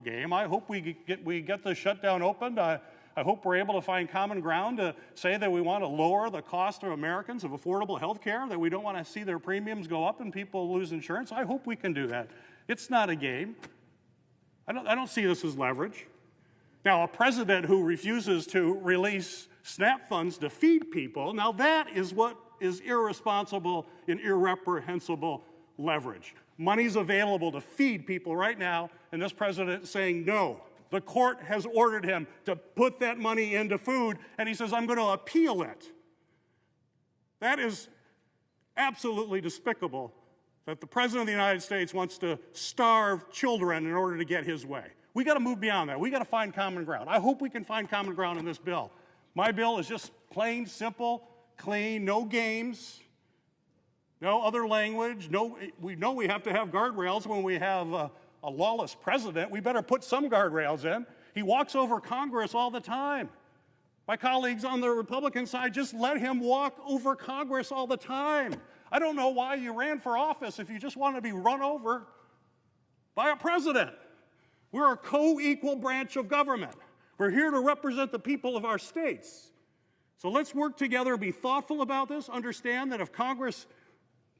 game. I hope we get the shutdown opened. I hope we're able to find common ground to say that we want to lower the cost of Americans of affordable health care, that we don't want to see their premiums go up and people lose insurance. I hope we can do that. It's not a game. I don't see this as leverage. Now, a president who refuses to release SNAP funds to feed people, now that is what is irresponsible and irreprehensible leverage. Money's available to feed people right now, and this president is saying no. The court has ordered him to put that money into food, and he says, I'm going to appeal it. That is absolutely despicable that the President of the United States wants to starve children in order to get his way. We got to move beyond that. We got to find common ground. I hope we can find common ground in this bill. My bill is just plain, simple, clean, no games, no other language. We know we have to have guardrails when we have a lawless president. We better put some guardrails in. He walks over Congress all the time. My colleagues on the Republican side just let him walk over Congress all the time. I don't know why you ran for office if you just want to be run over by a president. We're a co-equal branch of government. We're here to represent the people of our states. So let's work together, be thoughtful about this, understand that if Congress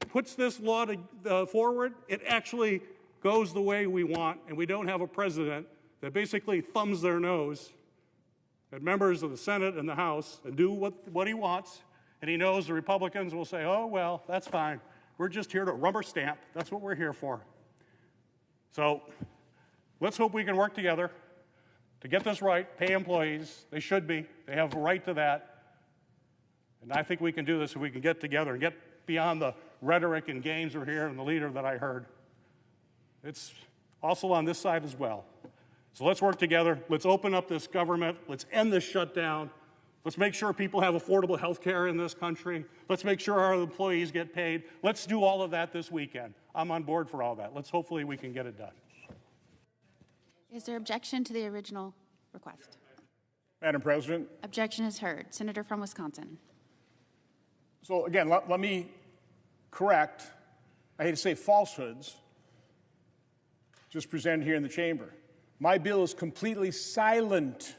puts this law forward, it actually goes the way we want, and we don't have a president that basically thumbs their nose at members of the Senate and the House and do what he wants, and he knows the Republicans will say, oh, well, that's fine. We're just here to rubber stamp. That's what we're here for. So let's hope we can work together to get this right, pay employees. They should be. They have a right to that. And I think we can do this if we can get together and get beyond the rhetoric and games we're here and the leader that I heard. It's also on this side as well. So let's work together. Let's open up this government. Let's end this shutdown. Let's make sure people have affordable health care in this country. Let's make sure our employees get paid. Let's do all of that this weekend. I'm on board for all that. Hopefully we can get it done. Is there objection to the original request? Madam President. Objection is heard. Senator from Wisconsin. So again, let me correct, I hate to say falsehoods, just presented here in the chamber. My bill is completely silent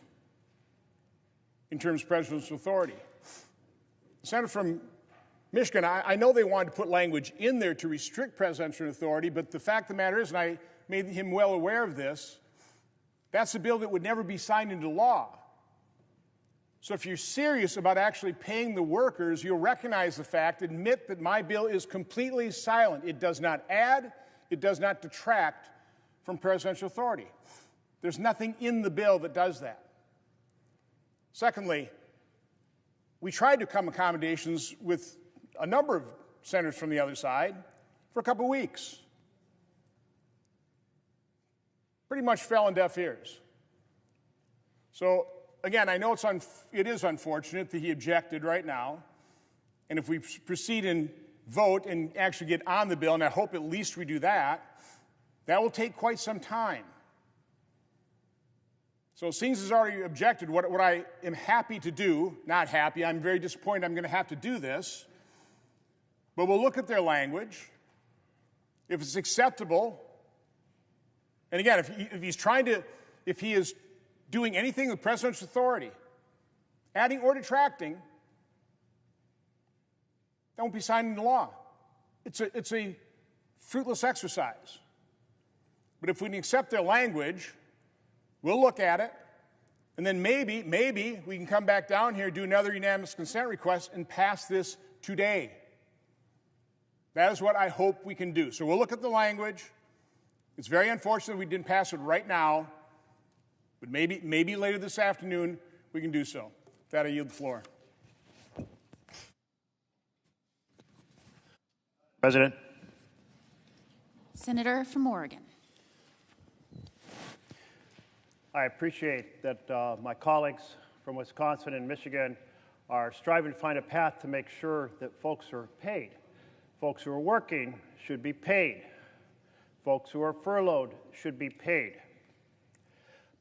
in terms of presidential authority. The senator from Michigan, I know they wanted to put language in there to restrict presidential authority, but the fact of the matter is, and I made him well aware of this, that's a bill that would never be signed into law. So if you're serious about actually paying the workers, you'll recognize the fact, admit that my bill is completely silent. It does not add, it does not detract from presidential authority. There's nothing in the bill that does that. Secondly, we tried to come accommodations with a number of senators from the other side for a couple weeks. Pretty much fell on deaf ears. So again, I know it is unfortunate that he objected right now, and if we proceed and vote and actually get on the bill, and I hope at least we do that, that will take quite some time. So since he's already objected, what I am happy to do, not happy, I'm very disappointed I'm going to have to do this, but we'll look at their language. If it's acceptable, and again, if he is doing anything with presidential authority, adding or detracting, that won't be signed into law. It's a fruitless exercise. But if we can accept their language, we'll look at it, and then maybe we can come back down here, do another unanimous consent request, and pass this today. That is what I hope we can do. So we'll look at the language. It's very unfortunate we didn't pass it right now, but maybe later this afternoon we can do so. With that, I yield the floor. President. Senator from Oregon. I appreciate that my colleagues from Wisconsin and Michigan are striving to find a path to make sure that folks are paid. Folks who are working should be paid. Folks who are furloughed should be paid.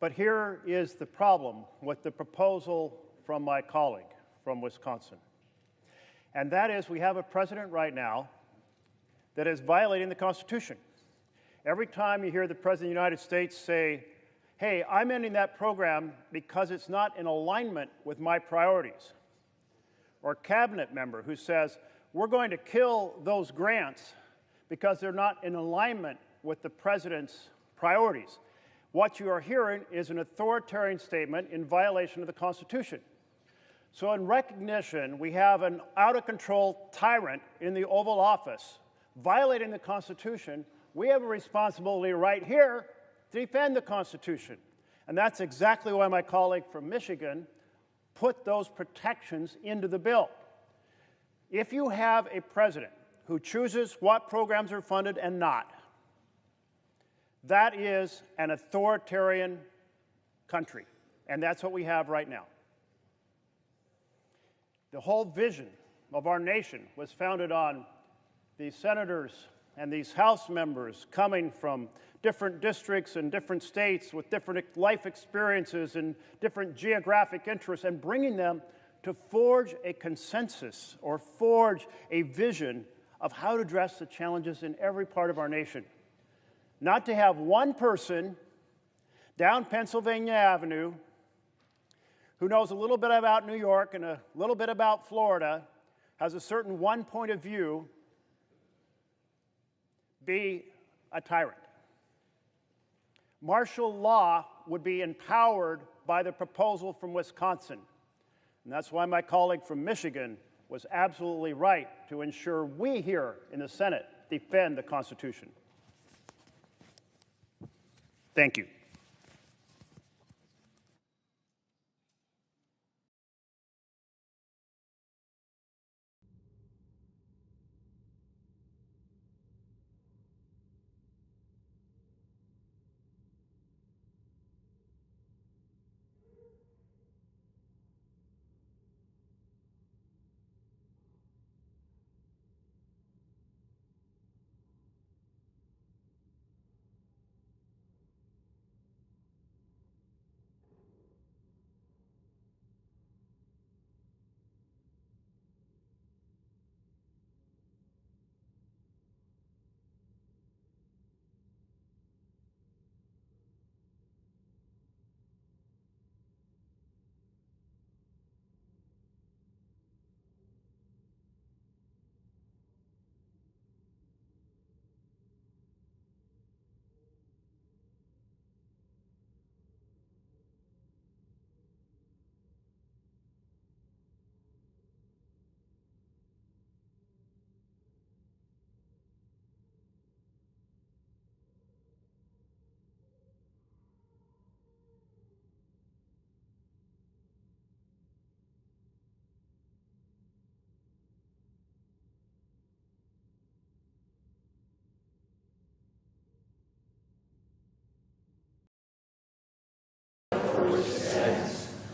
But here is the problem with the proposal from my colleague from Wisconsin. And that is we have a president right now that is violating the Constitution. Every time you hear the President of the United States say hey, I'm ending that program because it's not in alignment with my priorities. Or a cabinet member who says, we're going to kill those grants because they're not in alignment with the president's priorities. What you are hearing is an authoritarian statement in violation of the Constitution. So in recognition, we have an out-of-control tyrant in the Oval Office violating the Constitution. We have a responsibility right here to defend the Constitution. And that's exactly why my colleague from Michigan put those protections into the bill. If you have a president who chooses what programs are funded and not, that is an authoritarian country. And that's what we have right now. The whole vision of our nation was founded on these senators and these House members coming from different districts and different states with different life experiences and different geographic interests and bringing them to forge a consensus or forge a vision of how to address the challenges in every part of our nation. Not to have one person down Pennsylvania Avenue who knows a little bit about New York and a little bit about Florida, has a certain one point of view, be a tyrant. Martial law would be empowered by the proposal from Wisconsin. And that's why my colleague from Michigan was absolutely right to ensure we here in the Senate defend the Constitution. Thank you.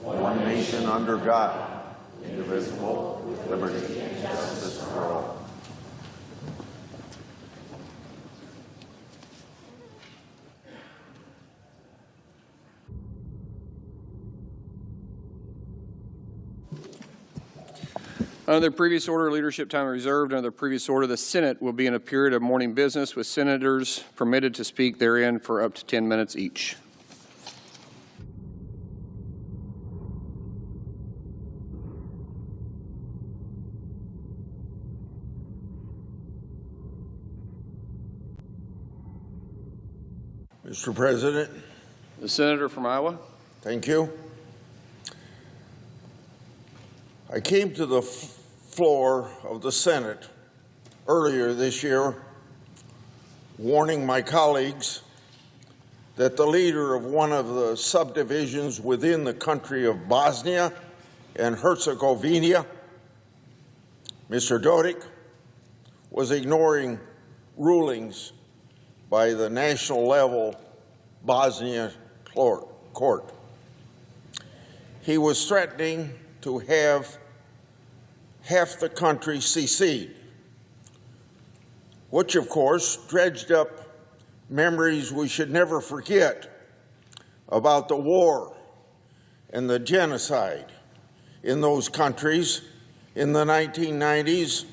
One nation under God, indivisible, with liberty and justice for all. Under the previous order, leadership time reserved. Under the previous order, the Senate will be in a period of morning business with senators permitted to speak therein for up to 10 minutes each. Mr. President. The senator from Iowa. Thank you. I came to the floor of the Senate earlier this year warning my colleagues that the leader of one of the subdivisions within the country of Bosnia and Herzegovina, Mr. Dodik, was ignoring rulings by the national level Bosnia court. He was threatening to have half the country secede, which of course dredged up memories we should never forget about the war and the genocide in those countries in the 1990s,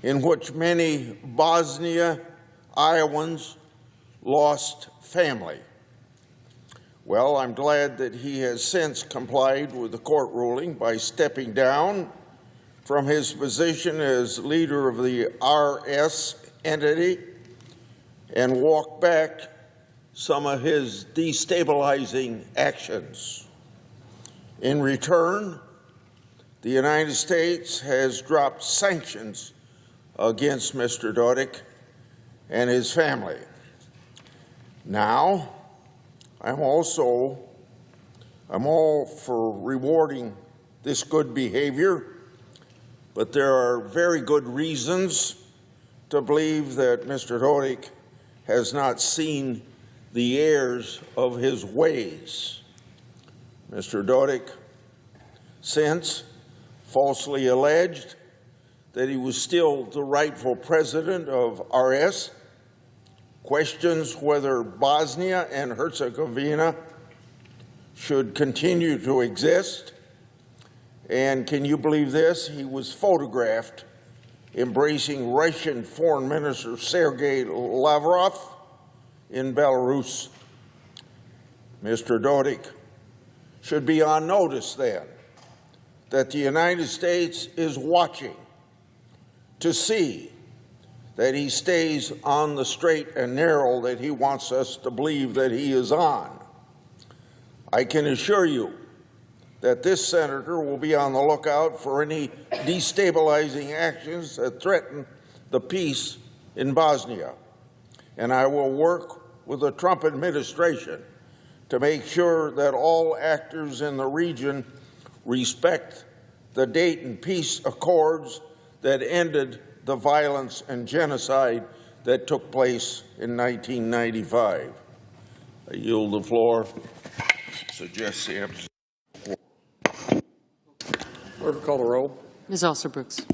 in which many Bosnia Iowans lost family. Well, I'm glad that he has since complied with the court ruling by stepping down from his position as leader of the RS entity and walked back some of his destabilizing actions. In return, the United States has dropped sanctions against Mr. Dodik and his family. Now, I'm all for rewarding this good behavior, but there are very good reasons to believe that Mr. Dodik has not seen the errors of his ways. Mr. Dodik since falsely alleged that he was still the rightful president of RS, questions whether Bosnia and Herzegovina should continue to exist, and can you believe this? He was photographed embracing Russian Foreign Minister Sergei Lavrov in Belarus. Mr. Dodik should be on notice then that the United States is watching to see that he stays on the straight and narrow that he wants us to believe that he is on. I can assure you that this senator will be on the lookout for any destabilizing actions that threaten the peace in Bosnia. And I will work with the Trump administration to make sure that all actors in the region respect the Dayton Peace Accords that ended the violence and genocide that took place in 1995. I yield the floor. Suggest Sampson. Clerk, call the roll. Ms. Alsobrooks.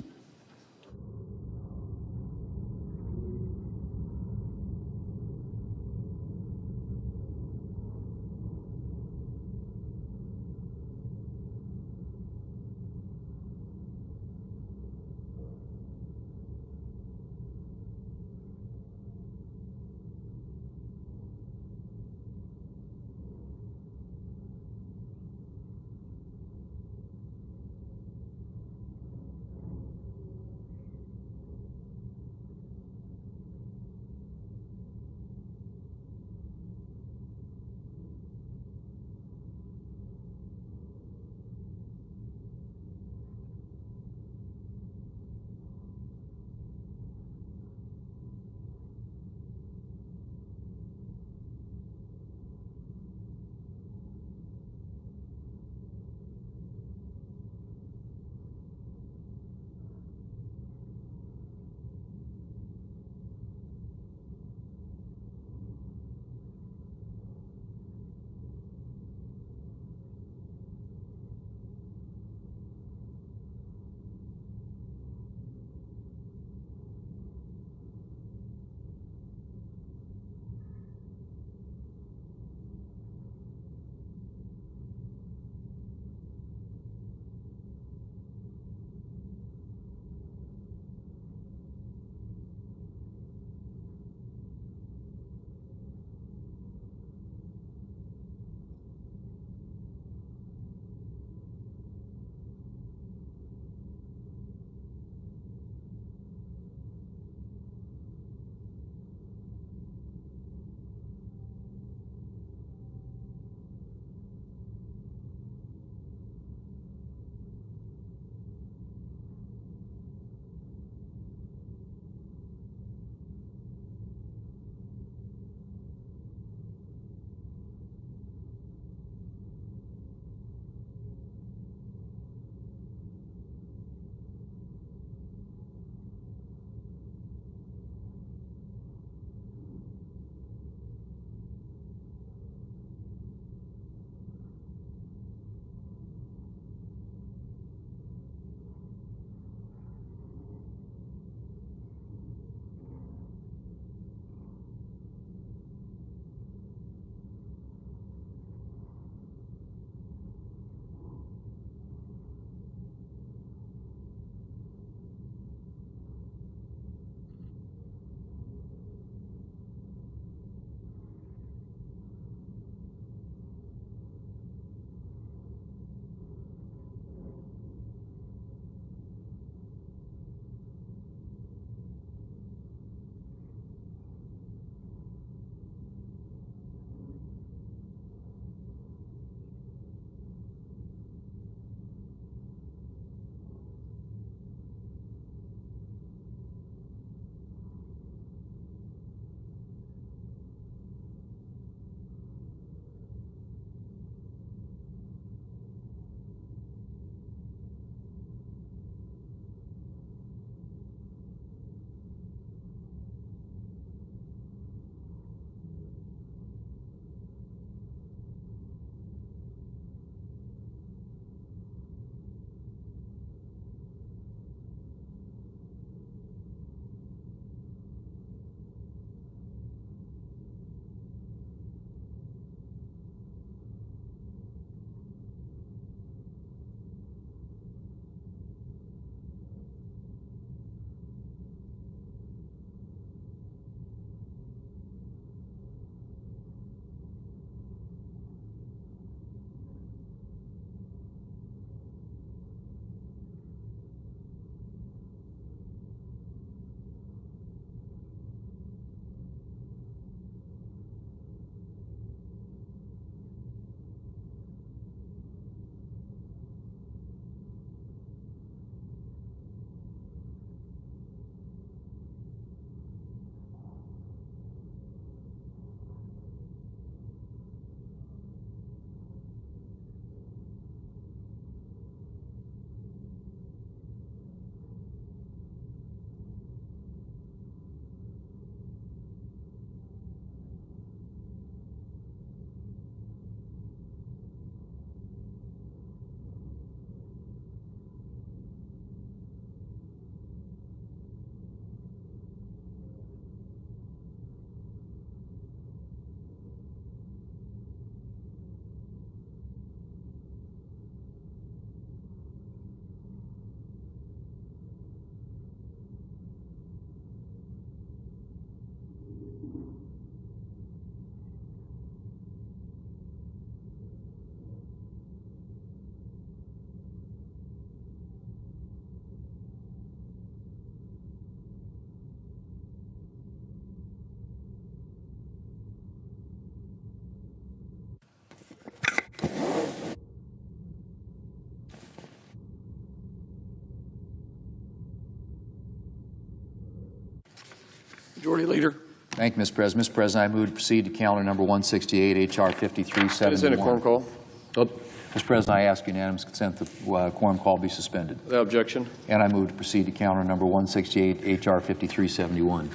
Majority Leader. Thank you, Mr. President. Mr. President, I move to proceed to calendar number 168, H.R. 5371. That is in a quorum call. Mr. President, I ask unanimous consent that the quorum call be suspended. Without objection. And I move to proceed to calendar number 168, H.R. 5371.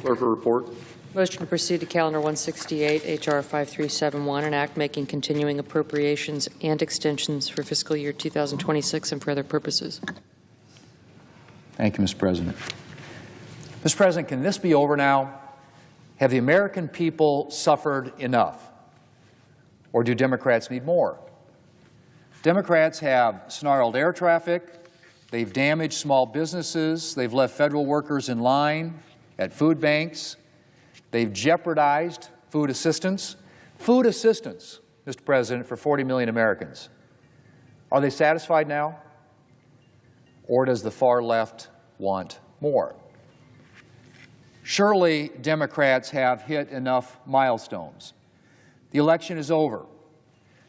Clerk will report. Motion to proceed to calendar 168, H.R. 5371, an act making continuing appropriations and extensions for fiscal year 2026 and for other purposes. Thank you, Mr. President. Mr. President, can this be over now? Have the American people suffered enough? Or do Democrats need more? Democrats have snarled air traffic, they've damaged small businesses, they've left federal workers in line at food banks, they've jeopardized food assistance. Food assistance, Mr. President, for 40 million Americans. Are they satisfied now? Or does the far left want more? Surely Democrats have hit enough milestones. The election is over.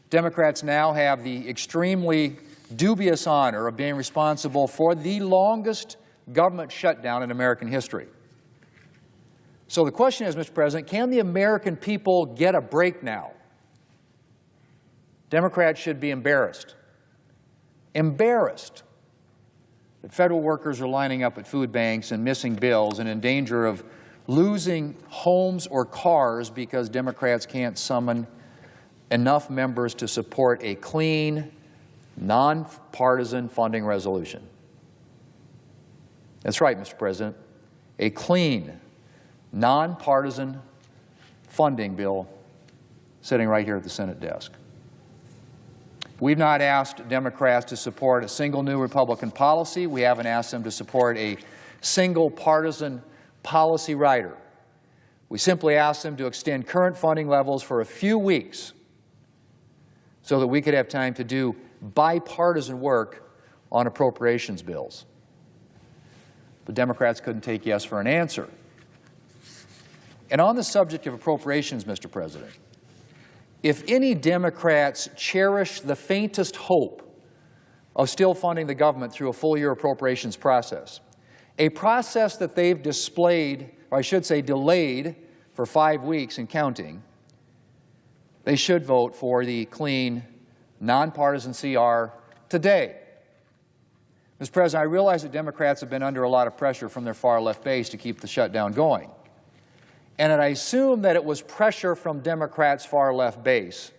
Democrats now have the extremely dubious honor of being responsible for the longest government shutdown in American history. So the question is, Mr. President, can the American people get a break now? Democrats should be embarrassed. Embarrassed that federal workers are lining up at food banks and missing bills and in danger of losing homes or cars because Democrats can't summon enough members to support a clean, nonpartisan funding resolution. That's right, Mr. President, a clean, nonpartisan funding bill sitting right here at the Senate desk. We've not asked Democrats to support a single new Republican policy. We haven't asked them to support a single partisan policy rider. We simply asked them to extend current funding levels for a few weeks so that we could have time to do bipartisan work on appropriations bills. The Democrats couldn't take yes for an answer. And on the subject of appropriations, Mr. President, if any Democrats cherish the faintest hope of still funding the government through a full-year appropriations process, a process that they've displayed, or I should say delayed, for 5 weeks and counting, they should vote for the clean, nonpartisan CR today. Mr. President, I realize that Democrats have been under a lot of pressure from their far-left base to keep the shutdown going. And I assume that it was pressure from Democrats' far-left base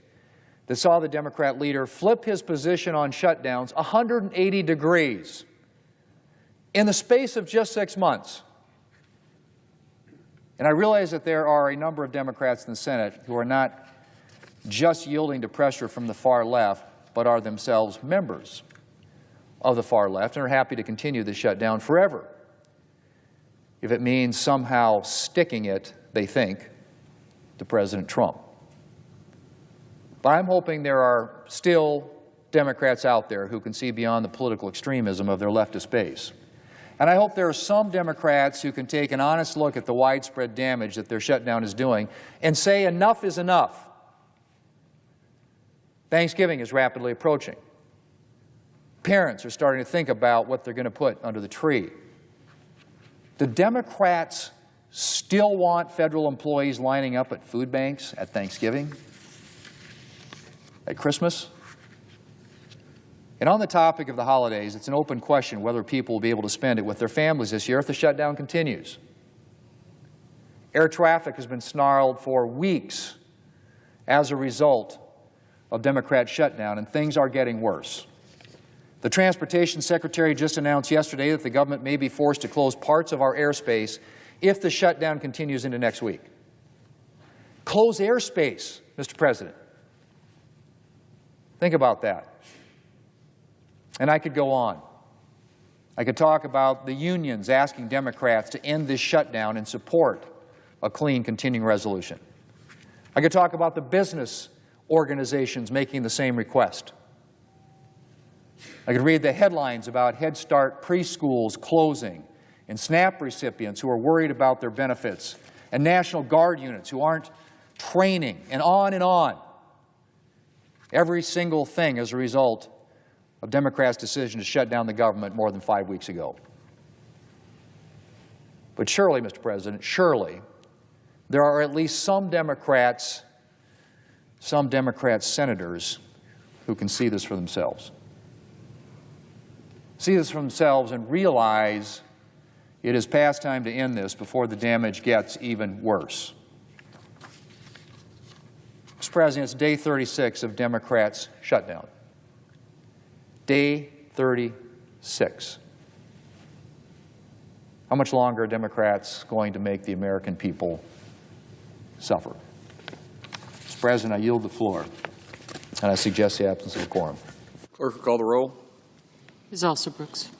that saw the Democrat leader flip his position on shutdowns 180 degrees in the space of just 6 months. And I realize that there are a number of Democrats in the Senate who are not just yielding to pressure from the far left, but are themselves members of the far left and are happy to continue the shutdown forever, if it means somehow sticking it, they think, to President Trump. But I'm hoping there are still Democrats out there who can see beyond the political extremism of their leftist base. And I hope there are some Democrats who can take an honest look at the widespread damage that their shutdown is doing and say enough is enough. Thanksgiving is rapidly approaching. Parents are starting to think about what they're going to put under the tree. Do Democrats still want federal employees lining up at food banks at Thanksgiving? At Christmas? And on the topic of the holidays, it's an open question whether people will be able to spend it with their families this year if the shutdown continues. Air traffic has been snarled for weeks as a result of Democrat shutdown, and things are getting worse. The Transportation Secretary just announced yesterday that the government may be forced to close parts of our airspace if the shutdown continues into next week. Close airspace, Mr. President. Think about that. And I could go on. I could talk about the unions asking Democrats to end this shutdown and support a clean continuing resolution. I could talk about the business organizations making the same request. I could read the headlines about Head Start preschools closing and SNAP recipients who are worried about their benefits and National Guard units who aren't training, and on and on. Every single thing as a result of Democrats' decision to shut down the government more than 5 weeks ago. But surely, Mr. President, surely there are at least some Democrats senators who can see this for themselves. See this for themselves and realize it is past time to end this before the damage gets even worse. Mr. President, it's day 36 of Democrats' shutdown. Day 36. How much longer are Democrats going to make the American people suffer? Mr. President, I yield the floor, and I suggest the absence of a quorum. Clerk will call the roll. Ms. Alsobrooks.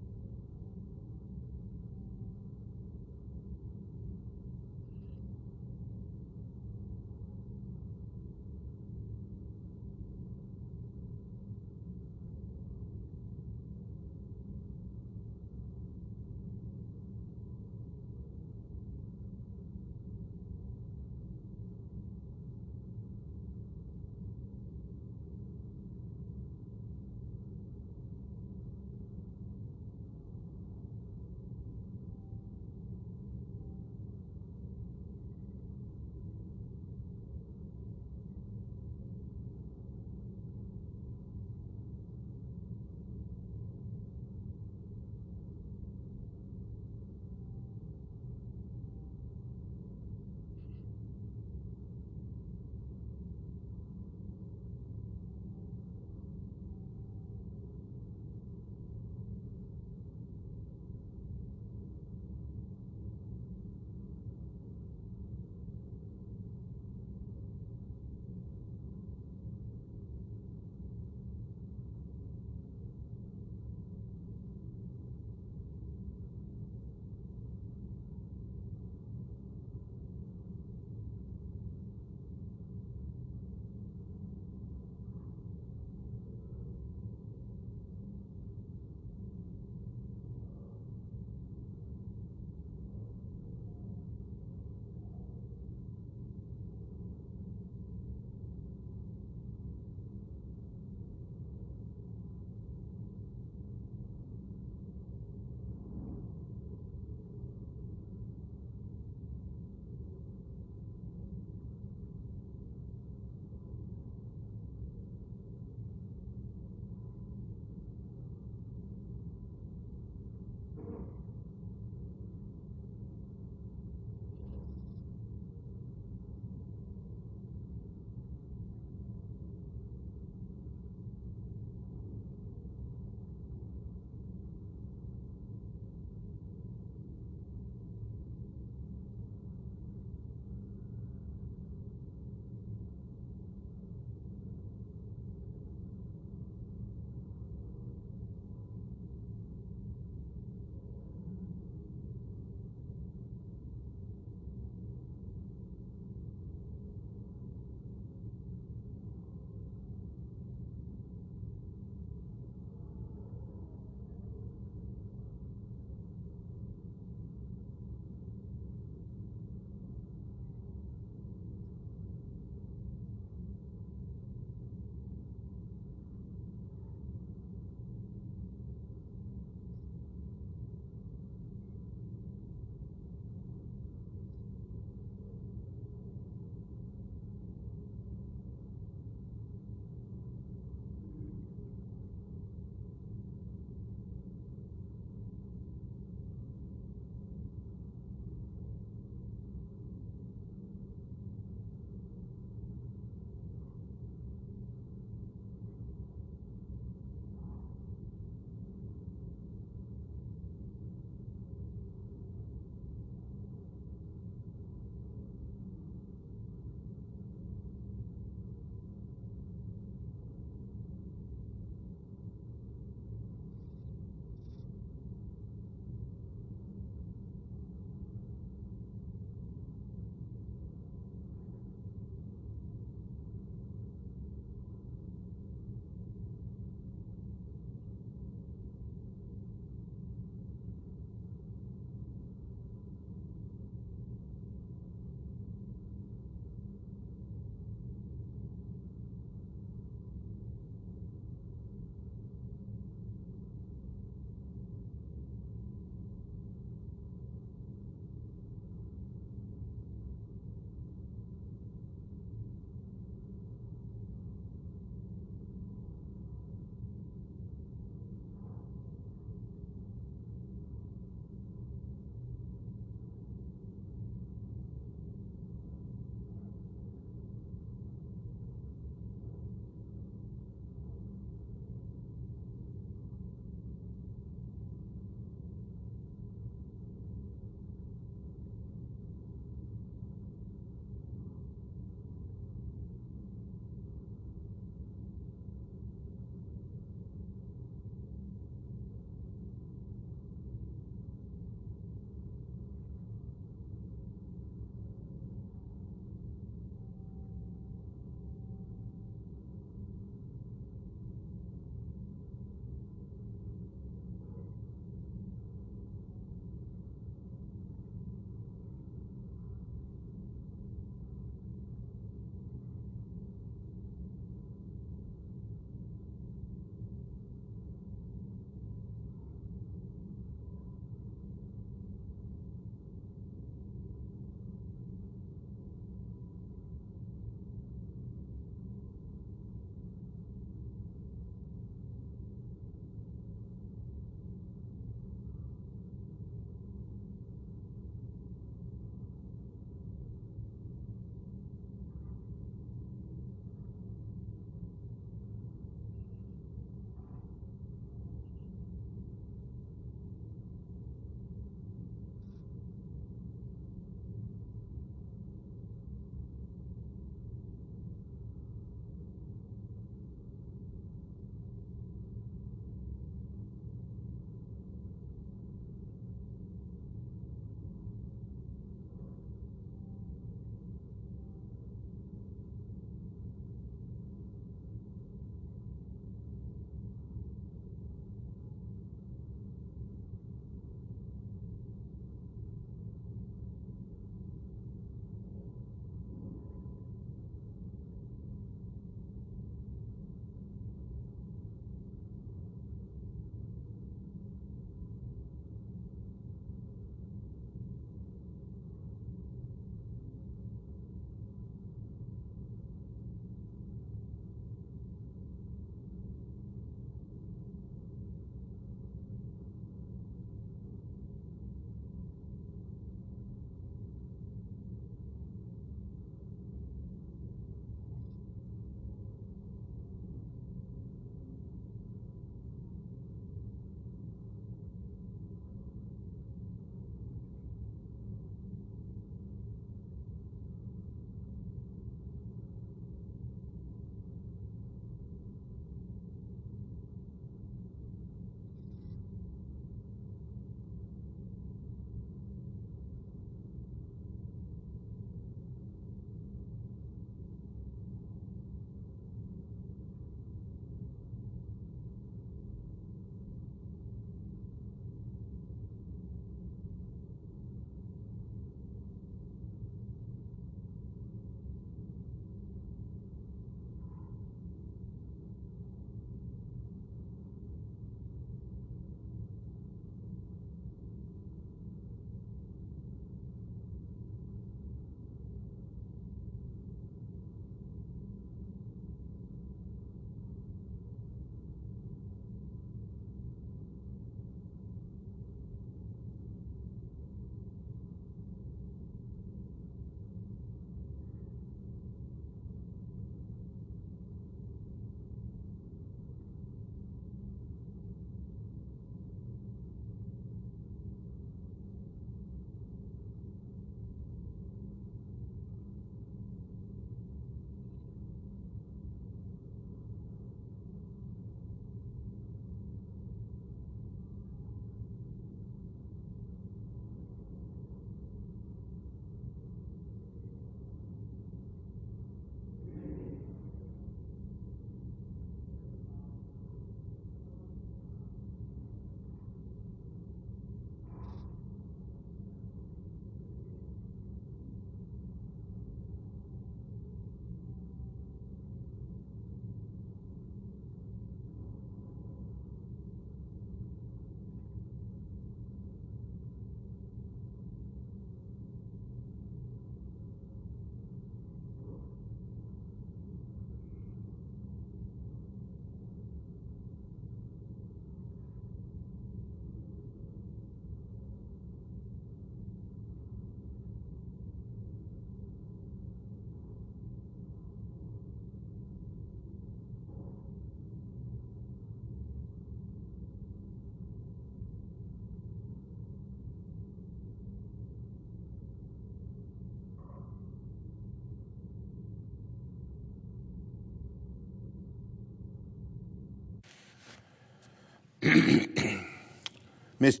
Mr.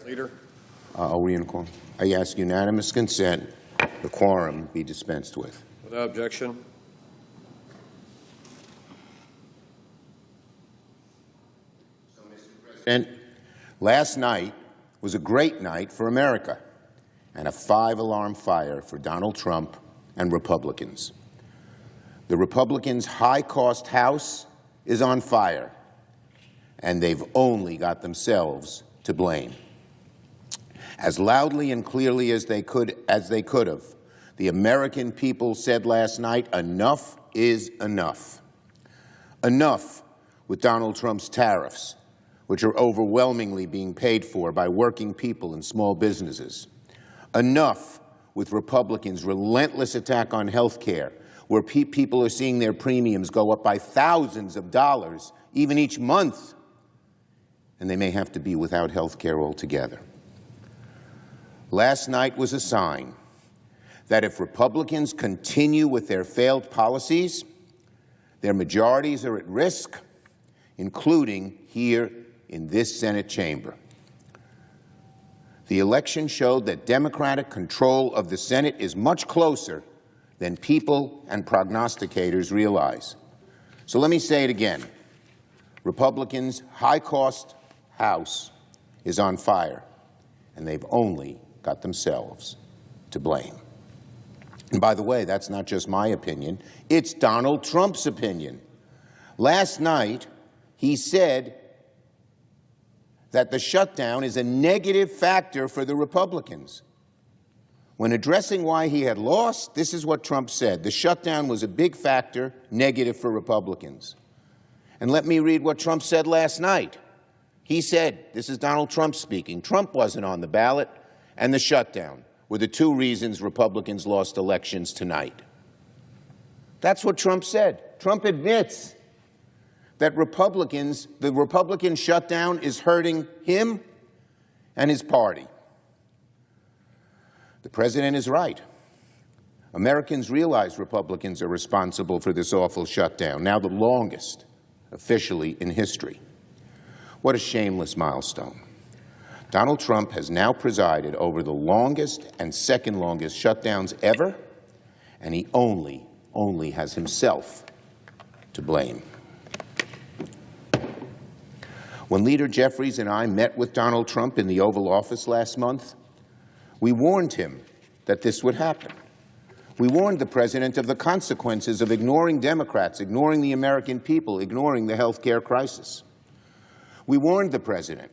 Leader. Are we in quorum? I ask unanimous consent the quorum be dispensed with. Without objection. And last night was a great night for America and a 5-alarm fire for Donald Trump and Republicans. The Republicans' high-cost House is on fire, and they've only got themselves to blame. As loudly and clearly as they could have, the American people said last night, enough is enough. Enough with Donald Trump's tariffs, which are overwhelmingly being paid for by working people and small businesses. Enough with Republicans' relentless attack on health care, where people are seeing their premiums go up by thousands of dollars, even each month, and they may have to be without health care altogether. Last night was a sign that if Republicans continue with their failed policies, their majorities are at risk, including here in this Senate chamber. The election showed that Democratic control of the Senate is much closer than people and prognosticators realize. So let me say it again. Republicans' high-cost House is on fire, and they've only got themselves to blame. And by the way, that's not just my opinion. It's Donald Trump's opinion. Last night, he said that the shutdown is a negative factor for the Republicans. When addressing why he had lost, this is what Trump said. The shutdown was a big factor, negative for Republicans. And let me read what Trump said last night. He said, this is Donald Trump speaking, Trump wasn't on the ballot, and the shutdown were the two reasons Republicans lost elections tonight. That's what Trump said. Trump admits that the Republican shutdown is hurting him and his party. The president is right. Americans realize Republicans are responsible for this awful shutdown, now the longest officially in history. What a shameless milestone. Donald Trump has now presided over the longest and second longest shutdowns ever, and he only has himself to blame. When Leader Jeffries and I met with Donald Trump in the Oval Office last month, we warned him that this would happen. We warned the president of the consequences of ignoring Democrats, ignoring the American people, ignoring the health care crisis. We warned the president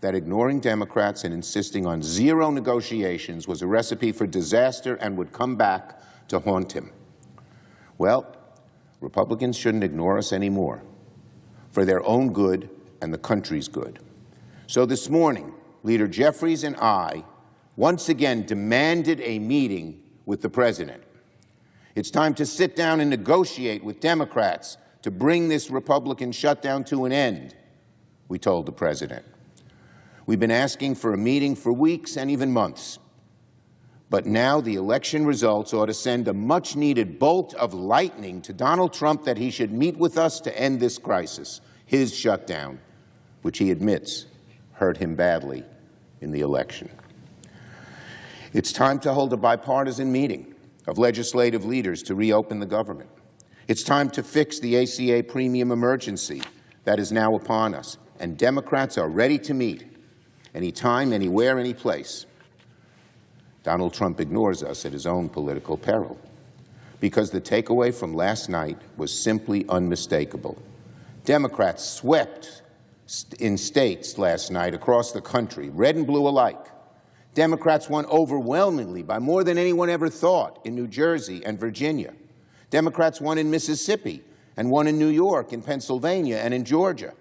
that ignoring Democrats and insisting on zero negotiations was a recipe for disaster and would come back to haunt him. Well, Republicans shouldn't ignore us anymore, for their own good and the country's good. So this morning, Leader Jeffries and I once again demanded a meeting with the president. It's time to sit down and negotiate with Democrats to bring this Republican shutdown to an end, we told the president. We've been asking for a meeting for weeks and even months. But now the election results ought to send a much-needed bolt of lightning to Donald Trump that he should meet with us to end this crisis, his shutdown, which he admits hurt him badly in the election. It's time to hold a bipartisan meeting of legislative leaders to reopen the government. It's time to fix the ACA premium emergency that is now upon us, and Democrats are ready to meet anytime, anywhere, any place. Donald Trump ignores us at his own political peril, because the takeaway from last night was simply unmistakable. Democrats swept in states last night across the country, red and blue alike. Democrats won overwhelmingly by more than anyone ever thought in New Jersey and Virginia. Democrats won in Mississippi and won in New York, in Pennsylvania, and in Georgia.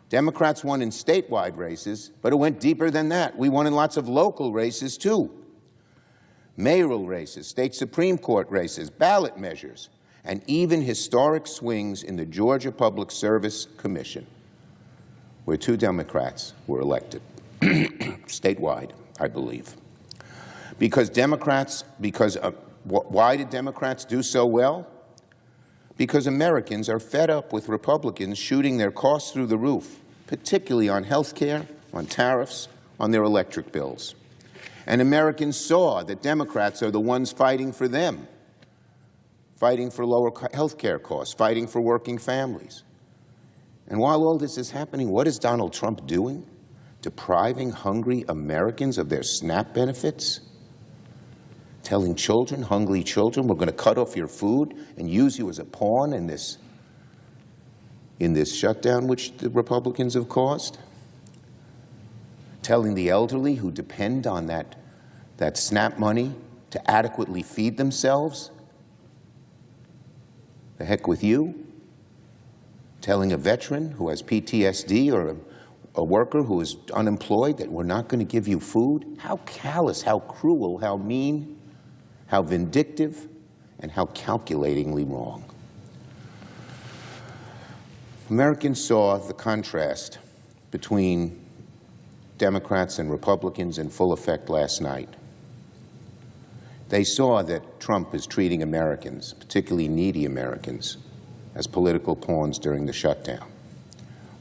Democrats won in statewide races, but it went deeper than that. We won in lots of local races, too. Mayoral races, state Supreme Court races, ballot measures, and even historic swings in the Georgia Public Service Commission, where 2 Democrats were elected, statewide, I believe. Why did Democrats do so well? because Americans are fed up with Republicans shooting their costs through the roof, particularly on health care, on tariffs, on their electric bills. And Americans saw that Democrats are the ones fighting for them, fighting for lower health care costs, fighting for working families. And while all this is happening, what is Donald Trump doing? Depriving hungry Americans of their SNAP benefits? Telling children, hungry children, we're going to cut off your food and use you as a pawn in this shutdown which the Republicans have caused? Telling the elderly who depend on that SNAP money to adequately feed themselves, the heck with you? Telling a veteran who has PTSD or a worker who is unemployed that we're not going to give you food? How callous, how cruel, how mean, how vindictive, and how calculatingly wrong. Americans saw the contrast between Democrats and Republicans in full effect last night. They saw that Trump is treating Americans, particularly needy Americans, as political pawns during the shutdown.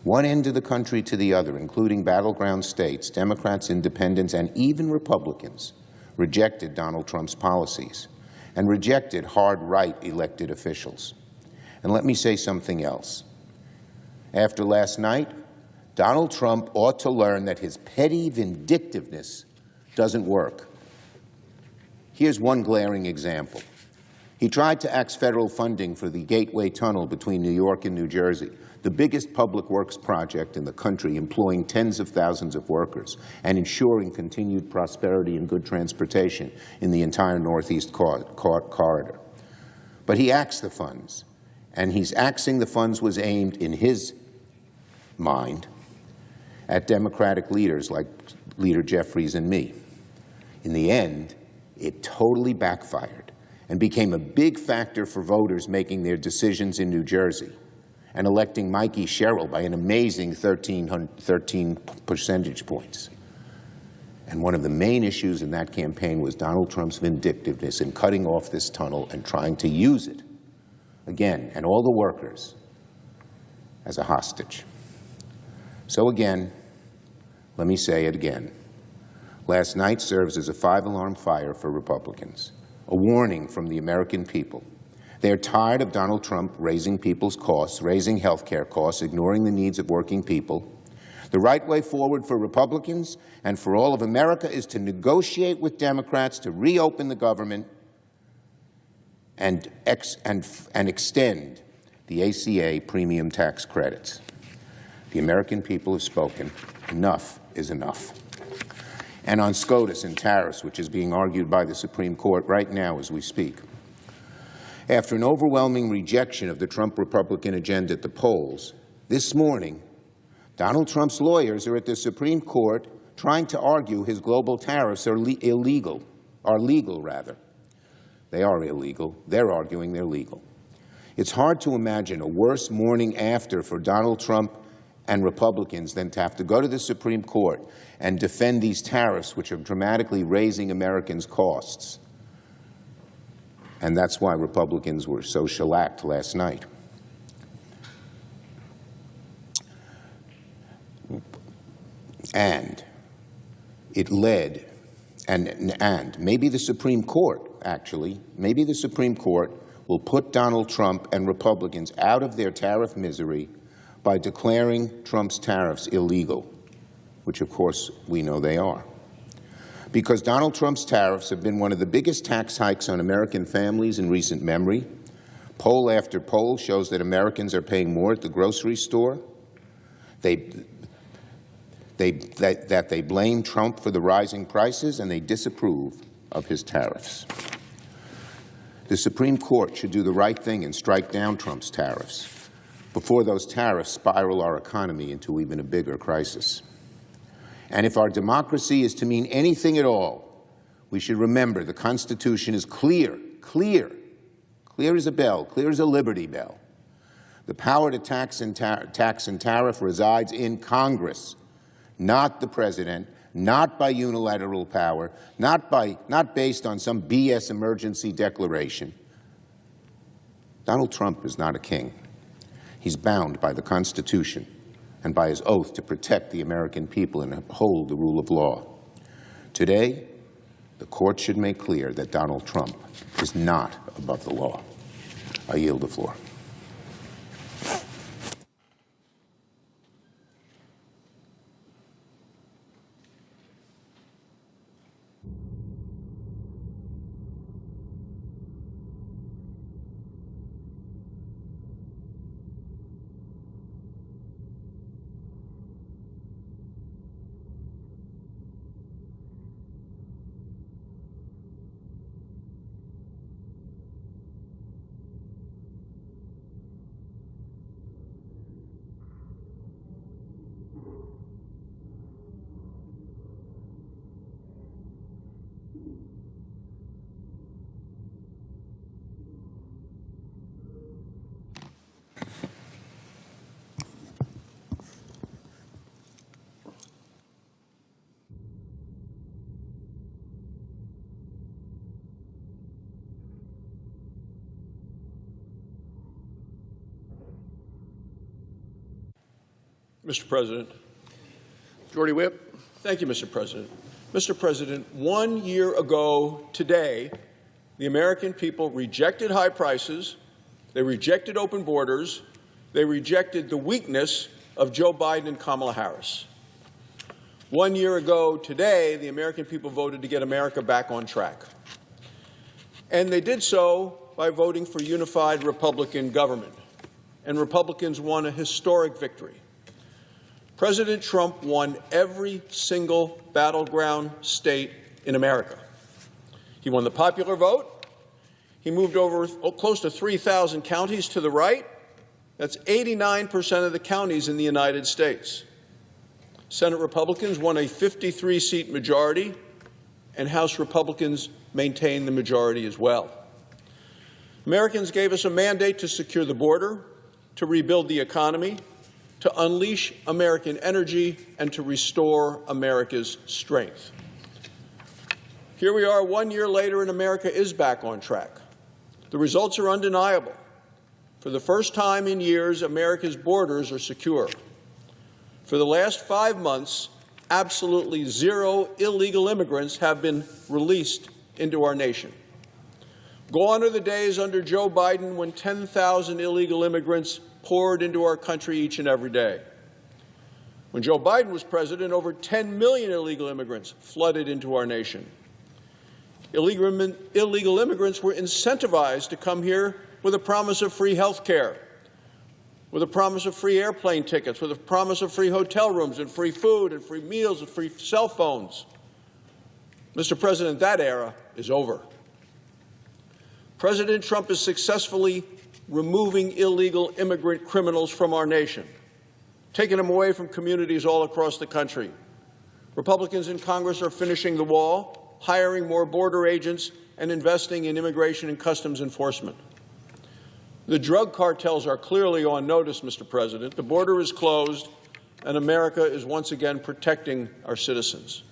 One end of the country to the other, including battleground states, Democrats, independents, and even Republicans, rejected Donald Trump's policies and rejected hard right elected officials. And let me say something else. After last night, Donald Trump ought to learn that his petty vindictiveness doesn't work. Here's one glaring example. He tried to axe federal funding for the Gateway Tunnel between New York and New Jersey, the biggest public works project in the country, employing tens of thousands of workers and ensuring continued prosperity and good transportation in the entire Northeast corridor. But he axed the funds, and he's axing the funds was aimed, in his mind, at Democratic leaders like Leader Jeffries and me. In the end, it totally backfired and became a big factor for voters making their decisions in New Jersey and electing Mikey Sherrill by an amazing 13 percentage points. And one of the main issues in that campaign was Donald Trump's vindictiveness in cutting off this tunnel and trying to use it, again, and all the workers, as a hostage. So again, let me say it again. Last night serves as a 5-alarm fire for Republicans, a warning from the American people. They're tired of Donald Trump raising people's costs, raising health care costs, ignoring the needs of working people. The right way forward for Republicans and for all of America is to negotiate with Democrats to reopen the government and extend the ACA premium tax credits. The American people have spoken. Enough is enough. And on SCOTUS and tariffs, which is being argued by the Supreme Court right now as we speak, after an overwhelming rejection of the Trump Republican agenda at the polls, this morning, Donald Trump's lawyers are at the Supreme Court trying to argue his global tariffs are legal. They are illegal. They're arguing they're legal. It's hard to imagine a worse morning after for Donald Trump and Republicans than to have to go to the Supreme Court and defend these tariffs, which are dramatically raising Americans' costs. And that's why Republicans were so shellacked last night. And it led, and maybe the Supreme Court, actually, maybe the Supreme Court will put Donald Trump and Republicans out of their tariff misery by declaring Trump's tariffs illegal, which of course we know they are. Because Donald Trump's tariffs have been one of the biggest tax hikes on American families in recent memory. Poll after poll shows that Americans are paying more at the grocery store. That they blame Trump for the rising prices, and they disapprove of his tariffs. The Supreme Court should do the right thing and strike down Trump's tariffs before those tariffs spiral our economy into even a bigger crisis. And if our democracy is to mean anything at all, we should remember the Constitution is clear as a bell, clear as a Liberty Bell. The power to tax and tariff resides in Congress, not the President, not by unilateral power, not based on some BS emergency declaration. Donald Trump is not a king. He's bound by the Constitution and by his oath to protect the American people and uphold the rule of law. Today, the court should make clear that Donald Trump is not above the law. I yield the floor. Mr. President. Majority Whip. Thank you, Mr. President. Mr. President, 1 year ago today, the American people rejected high prices, they rejected open borders, they rejected the weakness of Joe Biden and Kamala Harris. 1 year ago today, the American people voted to get America back on track. And they did so by voting for unified Republican government. And Republicans won a historic victory. President Trump won every single battleground state in America. He won the popular vote. He moved over close to 3,000 counties to the right. That's 89% of the counties in the United States. Senate Republicans won a 53-seat majority, and House Republicans maintained the majority as well. Americans gave us a mandate to secure the border, to rebuild the economy, to unleash American energy, and to restore America's strength. Here we are 1 year later, and America is back on track. The results are undeniable. For the first time in years, America's borders are secure. For the last 5 months, absolutely zero illegal immigrants have been released into our nation. Gone are the days under Joe Biden when 10,000 illegal immigrants poured into our country each and every day. When Joe Biden was president, over 10 million illegal immigrants flooded into our nation. Illegal immigrants were incentivized to come here with a promise of free health care, with a promise of free airplane tickets, with a promise of free hotel rooms and free food and free meals and free cell phones. Mr. President, that era is over. President Trump is successfully removing illegal immigrant criminals from our nation, taking them away from communities all across the country. Republicans in Congress are finishing the wall, hiring more border agents, and investing in immigration and customs enforcement. The drug cartels are clearly on notice, Mr. President. The border is closed, and America is once again protecting our citizens.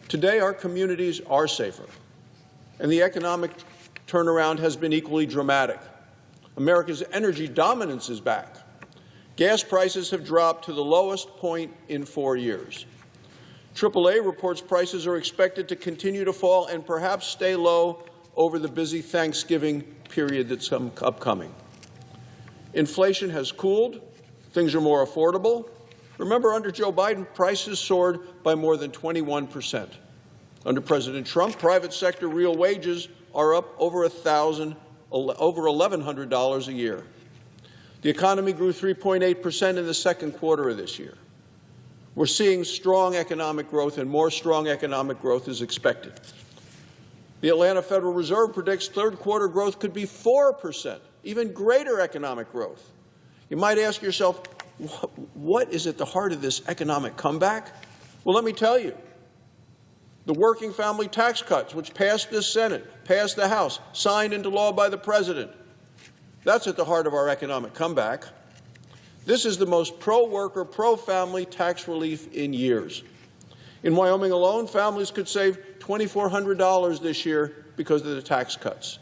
Today, our communities are safer, and the economic turnaround has been equally dramatic. America's energy dominance is back. Gas prices have dropped to the lowest point in 4 years. AAA reports prices are expected to continue to fall and perhaps stay low over the busy Thanksgiving period that's upcoming. Inflation has cooled. Things are more affordable. Remember, under Joe Biden, prices soared by more than 21%. Under President Trump, private sector real wages are up over $1,100 a year. The economy grew 3.8% in the second quarter of this year. We're seeing strong economic growth, and more strong economic growth is expected. The Atlanta Federal Reserve predicts third quarter growth could be 4%, even greater economic growth. You might ask yourself, what is at the heart of this economic comeback? Well, let me tell you. The working family tax cuts, which passed this Senate, passed the House, signed into law by the President. That's at the heart of our economic comeback. This is the most pro-worker, pro-family tax relief in years. In Wyoming alone, families could save $2,400 this year because of the tax cuts.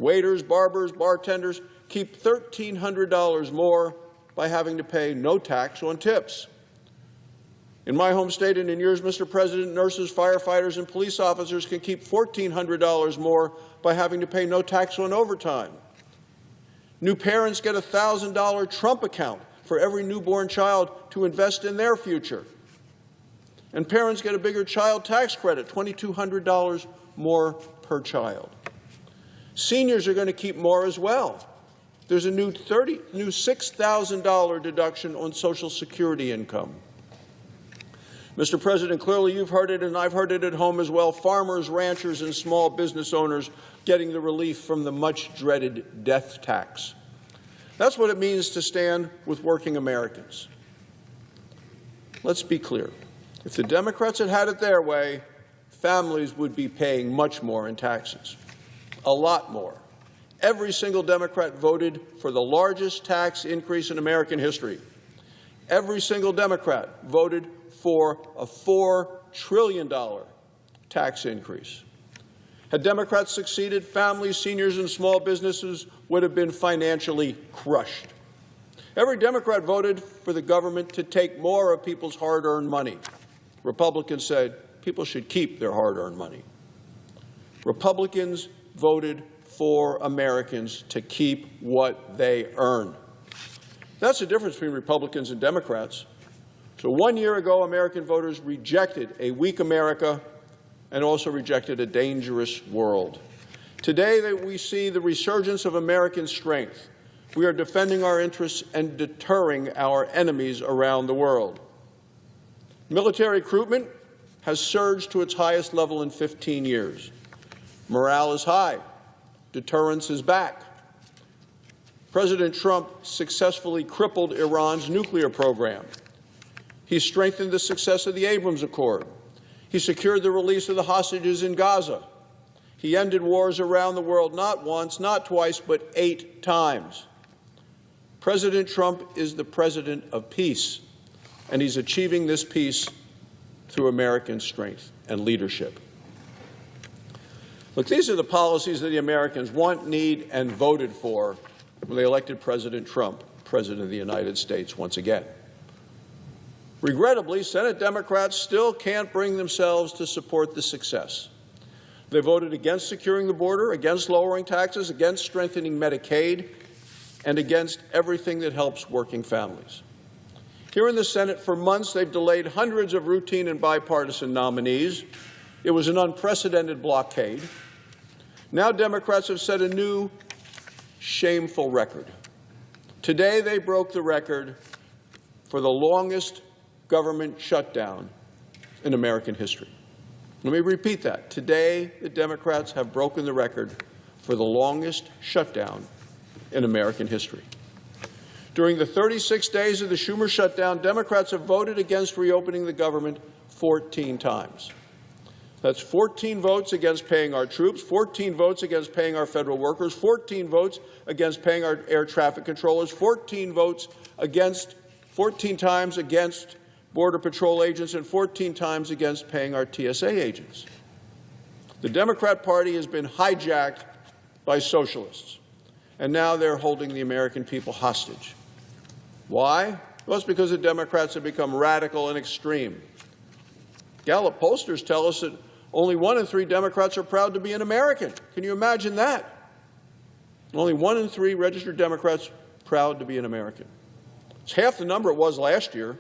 Waiters, barbers, bartenders keep $1,300 more by having to pay no tax on tips. In my home state and in yours, Mr. President, nurses, firefighters, and police officers can keep $1,400 more by having to pay no tax on overtime. New parents get a $1,000 Trump account for every newborn child to invest in their future. And parents get a bigger child tax credit, $2,200 more per child. Seniors are going to keep more as well. There's a new $6,000 deduction on Social Security income. Mr. President, clearly you've heard it, and I've heard it at home as well. Farmers, ranchers, and small business owners getting the relief from the much-dreaded death tax. That's what it means to stand with working Americans. Let's be clear. If the Democrats had had it their way, families would be paying much more in taxes, a lot more. Every single Democrat voted for the largest tax increase in American history. Every single Democrat voted for a $4 trillion tax increase. Had Democrats succeeded, families, seniors, and small businesses would have been financially crushed. Every Democrat voted for the government to take more of people's hard-earned money. Republicans said people should keep their hard-earned money. Republicans voted for Americans to keep what they earn. That's the difference between Republicans and Democrats. So 1 year ago, American voters rejected a weak America and also rejected a dangerous world. Today, that we see the resurgence of American strength. We are defending our interests and deterring our enemies around the world. Military recruitment has surged to its highest level in 15 years. Morale is high. Deterrence is back. President Trump successfully crippled Iran's nuclear program. He strengthened the success of the Abrams Accord. He secured the release of the hostages in Gaza. He ended wars around the world not once, not twice, but 8 times. President Trump is the president of peace, and he's achieving this peace through American strength and leadership. Look, these are the policies that the Americans want, need, and voted for when they elected President Trump, President of the United States, once again. Regrettably, Senate Democrats still can't bring themselves to support the success. They voted against securing the border, against lowering taxes, against strengthening Medicaid, and against everything that helps working families. Here in the Senate, for months, they've delayed hundreds of routine and bipartisan nominees. It was an unprecedented blockade. Now Democrats have set a new, shameful record. Today, they broke the record for the longest government shutdown in American history. Let me repeat that. Today, the Democrats have broken the record for the longest shutdown in American history. During the 36 days of the Schumer shutdown, Democrats have voted against reopening the government 14 times. That's 14 votes against paying our troops, 14 votes against paying our federal workers, 14 votes against paying our air traffic controllers, 14 votes against, 14 times against Border Patrol agents, and 14 times against paying our TSA agents. The Democrat Party has been hijacked by socialists, and now they're holding the American people hostage. Why? Well, it's because the Democrats have become radical and extreme. Gallup pollsters tell us that only 1 in 3 Democrats are proud to be an American. Can you imagine that? Only 1 in 3 registered Democrats proud to be an American. It's half the number it was last year.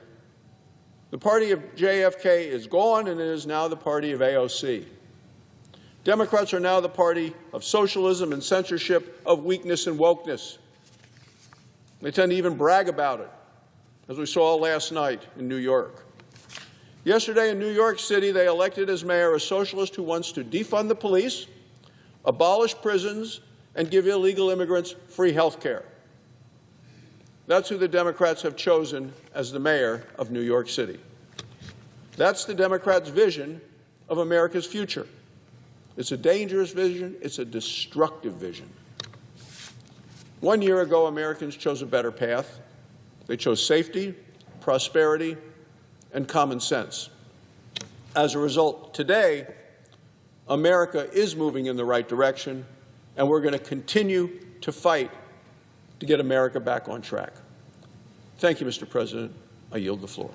The party of JFK is gone, and it is now the party of AOC. Democrats are now the party of socialism and censorship, of weakness and wokeness. They tend to even brag about it, as we saw last night in New York. Yesterday in New York City, they elected as mayor a socialist who wants to defund the police, abolish prisons, and give illegal immigrants free health care. That's who the Democrats have chosen as the mayor of New York City. That's the Democrats' vision of America's future. It's a dangerous vision. It's a destructive vision. 1 year ago, Americans chose a better path. They chose safety, prosperity, and common sense. As a result, today, America is moving in the right direction, and we're going to continue to fight to get America back on track. Thank you, Mr. President. I yield the floor.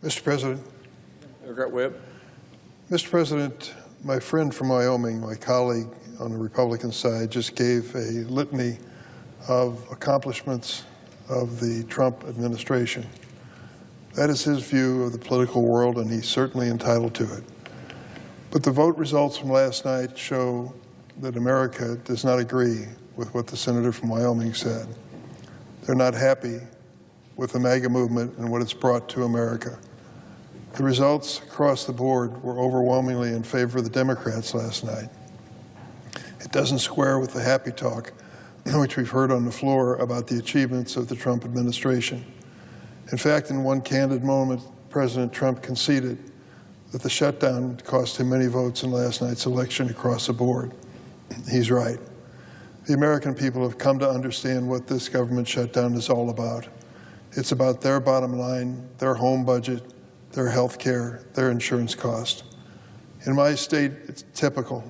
Mr. President. Democrat Webb. Mr. President, my friend from Wyoming, my colleague on the Republican side, just gave a litany of accomplishments of the Trump administration. That is his view of the political world, and he's certainly entitled to it. But the vote results from last night show that America does not agree with what the senator from Wyoming said. They're not happy with the MAGA movement and what it's brought to America. The results across the board were overwhelmingly in favor of the Democrats last night. It doesn't square with the happy talk which we've heard on the floor about the achievements of the Trump administration. In fact, in one candid moment, President Trump conceded that the shutdown cost him many votes in last night's election across the board. He's right. The American people have come to understand what this government shutdown is all about. It's about their bottom line, their home budget, their health care, their insurance cost. In my state, it's typical.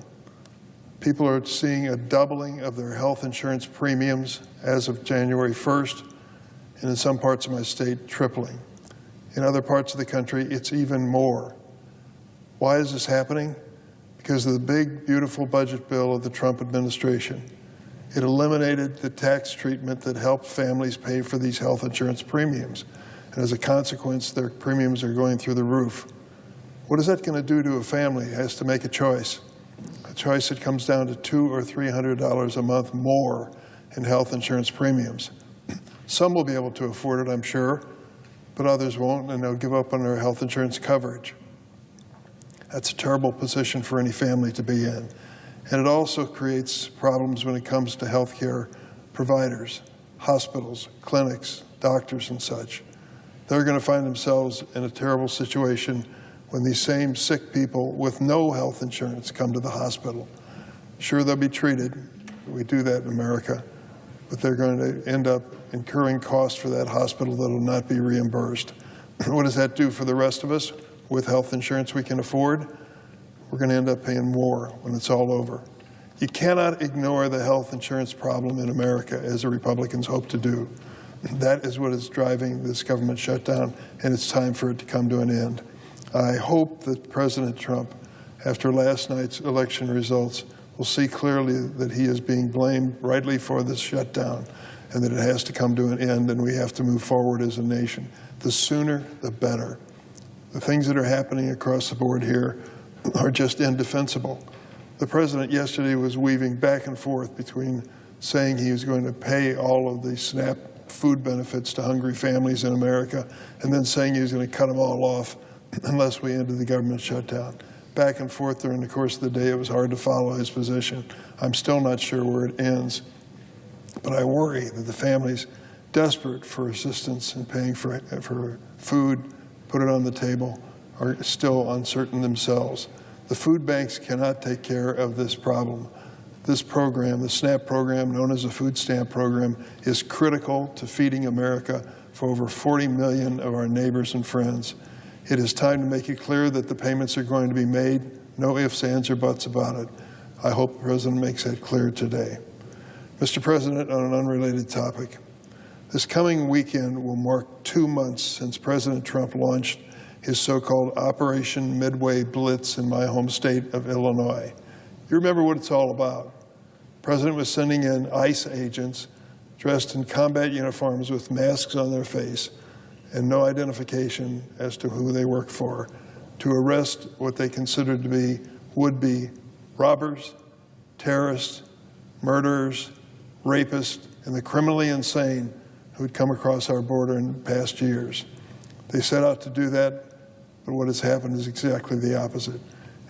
People are seeing a doubling of their health insurance premiums as of January 1st, and in some parts of my state, tripling. In other parts of the country, it's even more. Why is this happening? Because of the big, beautiful budget bill of the Trump administration. It eliminated the tax treatment that helped families pay for these health insurance premiums. And as a consequence, their premiums are going through the roof. What is that going to do to a family who has to make a choice that comes down to $200 or $300 a month more in health insurance premiums? Some will be able to afford it, I'm sure, but others won't, and they'll give up on their health insurance coverage. That's a terrible position for any family to be in. And it also creates problems when it comes to health care providers, hospitals, clinics, doctors, and such. They're going to find themselves in a terrible situation when these same sick people with no health insurance come to the hospital. Sure, they'll be treated. We do that in America. But they're going to end up incurring costs for that hospital that will not be reimbursed. What does that do for the rest of us? With health insurance we can afford, we're going to end up paying more when it's all over. You cannot ignore the health insurance problem in America, as the Republicans hope to do. That is what is driving this government shutdown, and it's time for it to come to an end. I hope that President Trump, after last night's election results, will see clearly that he is being blamed rightly for this shutdown, and that it has to come to an end, and we have to move forward as a nation. The sooner, the better. The things that are happening across the board here are just indefensible. The president yesterday was weaving back and forth between saying he was going to pay all of the SNAP food benefits to hungry families in America, and then saying he was going to cut them all off unless we ended the government shutdown. Back and forth during the course of the day, it was hard to follow his position. I'm still not sure where it ends, but I worry that the families desperate for assistance and paying for food, put it on the table, are still uncertain themselves. The food banks cannot take care of this problem. This program, the SNAP program, known as the food stamp program, is critical to feeding America for over 40 million of our neighbors and friends. It is time to make it clear that the payments are going to be made. No ifs, ands, or buts about it. I hope the President makes that clear today. Mr. President, on an unrelated topic, this coming weekend will mark 2 months since President Trump launched his so-called Operation Midway Blitz in my home state of Illinois. You remember what it's all about. The President was sending in ICE agents dressed in combat uniforms with masks on their face and no identification as to who they work for, to arrest what they considered to be would-be robbers, terrorists, murderers, rapists, and the criminally insane who had come across our border in past years. They set out to do that, but what has happened is exactly the opposite.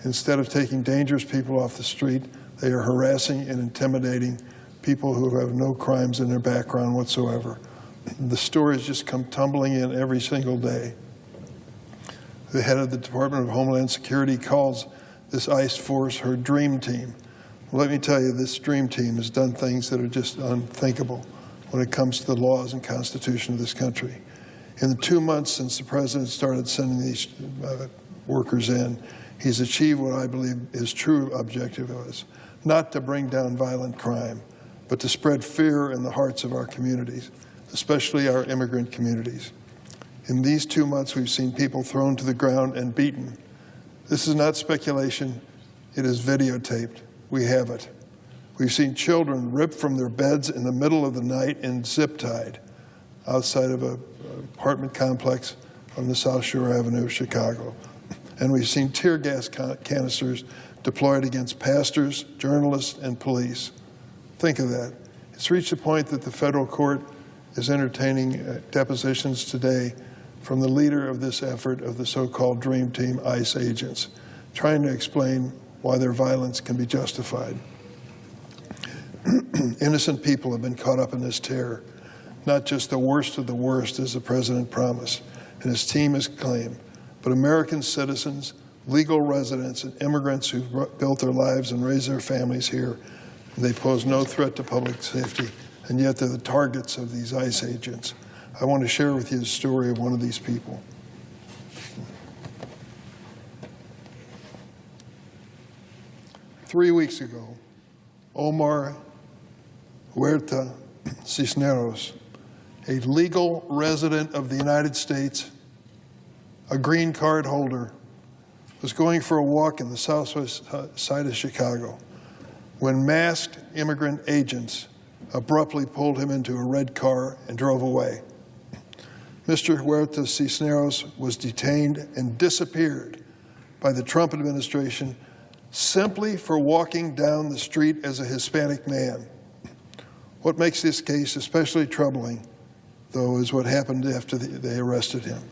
Instead of taking dangerous people off the street, they are harassing and intimidating people who have no crimes in their background whatsoever. The stories just come tumbling in every single day. The head of the Department of Homeland Security calls this ICE force her dream team. Well, let me tell you, this dream team has done things that are just unthinkable when it comes to the laws and Constitution of this country. In the 2 months since the President started sending these workers in, he's achieved what I believe his true objective was, not to bring down violent crime, but to spread fear in the hearts of our communities, especially our immigrant communities. In these 2 months, we've seen people thrown to the ground and beaten. This is not speculation. It is videotaped. We have it. We've seen children ripped from their beds in the middle of the night and zip-tied outside of an apartment complex on the South Shore Avenue of Chicago. And we've seen tear gas canisters deployed against pastors, journalists, and police. Think of that. It's reached a point that the federal court is entertaining depositions today from the leader of this effort of the so-called Dream Team ICE agents, trying to explain why their violence can be justified. Innocent people have been caught up in this terror, not just the worst of the worst, as the President promised, and his team has claimed, but American citizens, legal residents, and immigrants who've built their lives and raised their families here. They pose no threat to public safety, and yet they're the targets of these ICE agents. I want to share with you the story of one of these people. Three weeks ago, Omar Huerta Cisneros, a legal resident of the United States, a green card holder, was going for a walk in the southwest side of Chicago when masked immigrant agents abruptly pulled him into a red car and drove away. Mr. Huerta Cisneros was detained and disappeared by the Trump administration simply for walking down the street as a Hispanic man. What makes this case especially troubling, though, is what happened after they arrested him.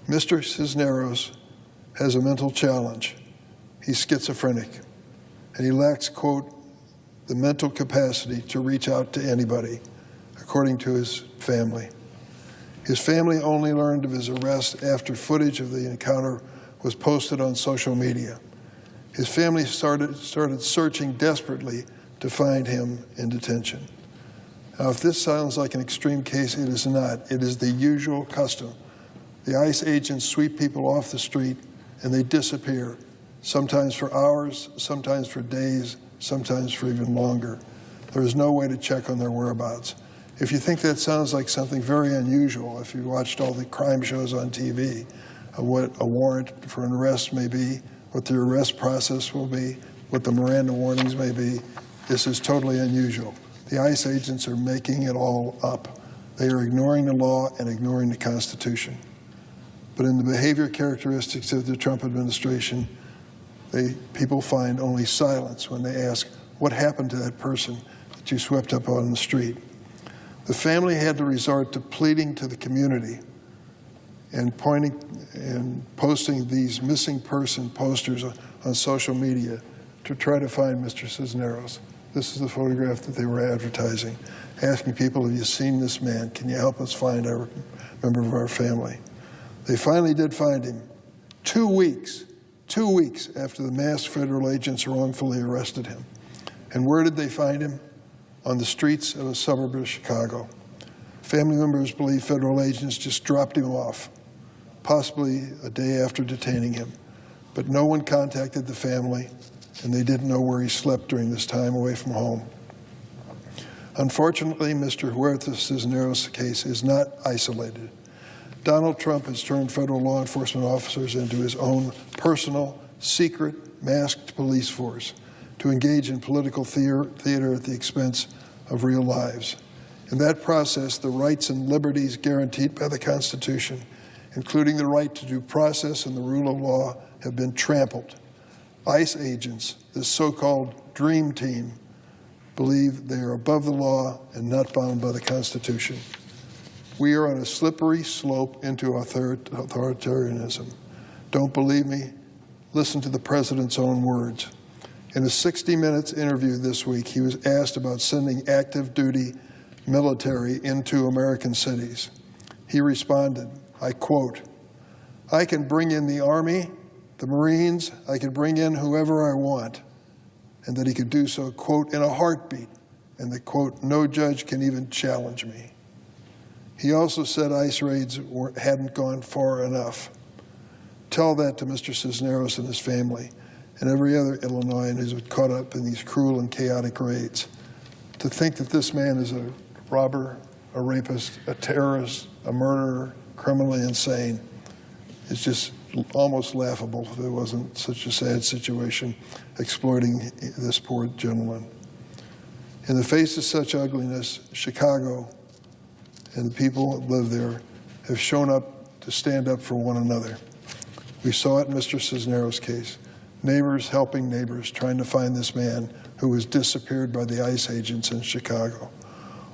Mr. Cisneros has a mental challenge. He's schizophrenic, and he lacks, quote, the mental capacity to reach out to anybody, according to his family. His family only learned of his arrest after footage of the encounter was posted on social media. His family started searching desperately to find him in detention. Now, if this sounds like an extreme case, it is not. It is the usual custom. The ICE agents sweep people off the street and they disappear, sometimes for hours, sometimes for days, sometimes for even longer. There is no way to check on their whereabouts. If you think that sounds like something very unusual, if you watched all the crime shows on TV, what a warrant for an arrest may be, what the arrest process will be, what the Miranda warnings may be, this is totally unusual. The ICE agents are making it all up. They are ignoring the law and ignoring the Constitution. But in the behavior characteristics of the Trump administration, people find only silence when they ask, what happened to that person that you swept up on the street? The family had to resort to pleading to the community and posting these missing person posters on social media to try to find Mr. Cisneros. This is the photograph that they were advertising, asking people, have you seen this man? Can you help us find a member of our family? They finally did find him 2 weeks after the masked federal agents wrongfully arrested him. And where did they find him? On the streets of a suburb of Chicago. Family members believe federal agents just dropped him off, possibly a day after detaining him. But no one contacted the family, and they didn't know where he slept during this time away from home. Unfortunately, Mr. Huerta Cisneros' case is not isolated. Donald Trump has turned federal law enforcement officers into his own personal, secret, masked police force to engage in political theater at the expense of real lives. In that process, the rights and liberties guaranteed by the Constitution, including the right to due process and the rule of law, have been trampled. ICE agents, this so-called dream team, believe they are above the law and not bound by the Constitution. We are on a slippery slope into authoritarianism. Don't believe me? Listen to the president's own words. In a 60 Minutes interview this week, he was asked about sending active duty military into American cities. He responded, I quote, "I can bring in the Army, the Marines, I can bring in whoever I want," and that he could do so, quote, "in a heartbeat," and that, quote, "no judge can even challenge me." He also said ICE raids hadn't gone far enough. Tell that to Mr. Cisneros and his family and every other Illinoisan who's been caught up in these cruel and chaotic raids. To think that this man is a robber, a rapist, a terrorist, a murderer, criminally insane, is just almost laughable if it wasn't such a sad situation exploiting this poor gentleman. In the face of such ugliness, Chicago and the people that live there have shown up to stand up for one another. We saw it in Mr. Cisneros' case. Neighbors helping neighbors, trying to find this man who was disappeared by the ICE agents in Chicago.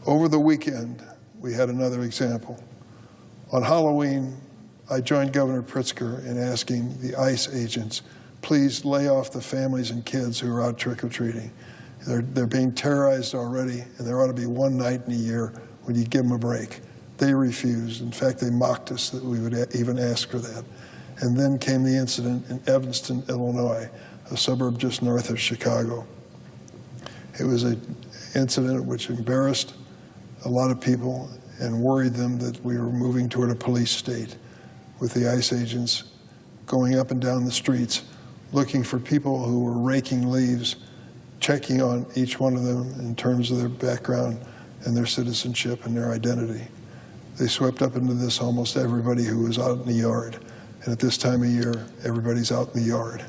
Over the weekend, we had another example. On Halloween, I joined Governor Pritzker in asking the ICE agents, please lay off the families and kids who are out trick-or-treating. They're being terrorized already, and there ought to be one night in a year when you give them a break. They refused. In fact, they mocked us that we would even ask for that. And then came the incident in Evanston, Illinois, a suburb just north of Chicago. It was an incident which embarrassed a lot of people and worried them that we were moving toward a police state, with the ICE agents going up and down the streets looking for people who were raking leaves, checking on each one of them in terms of their background and their citizenship and their identity. They swept up into this almost everybody who was out in the yard. And at this time of year, everybody's out in the yard.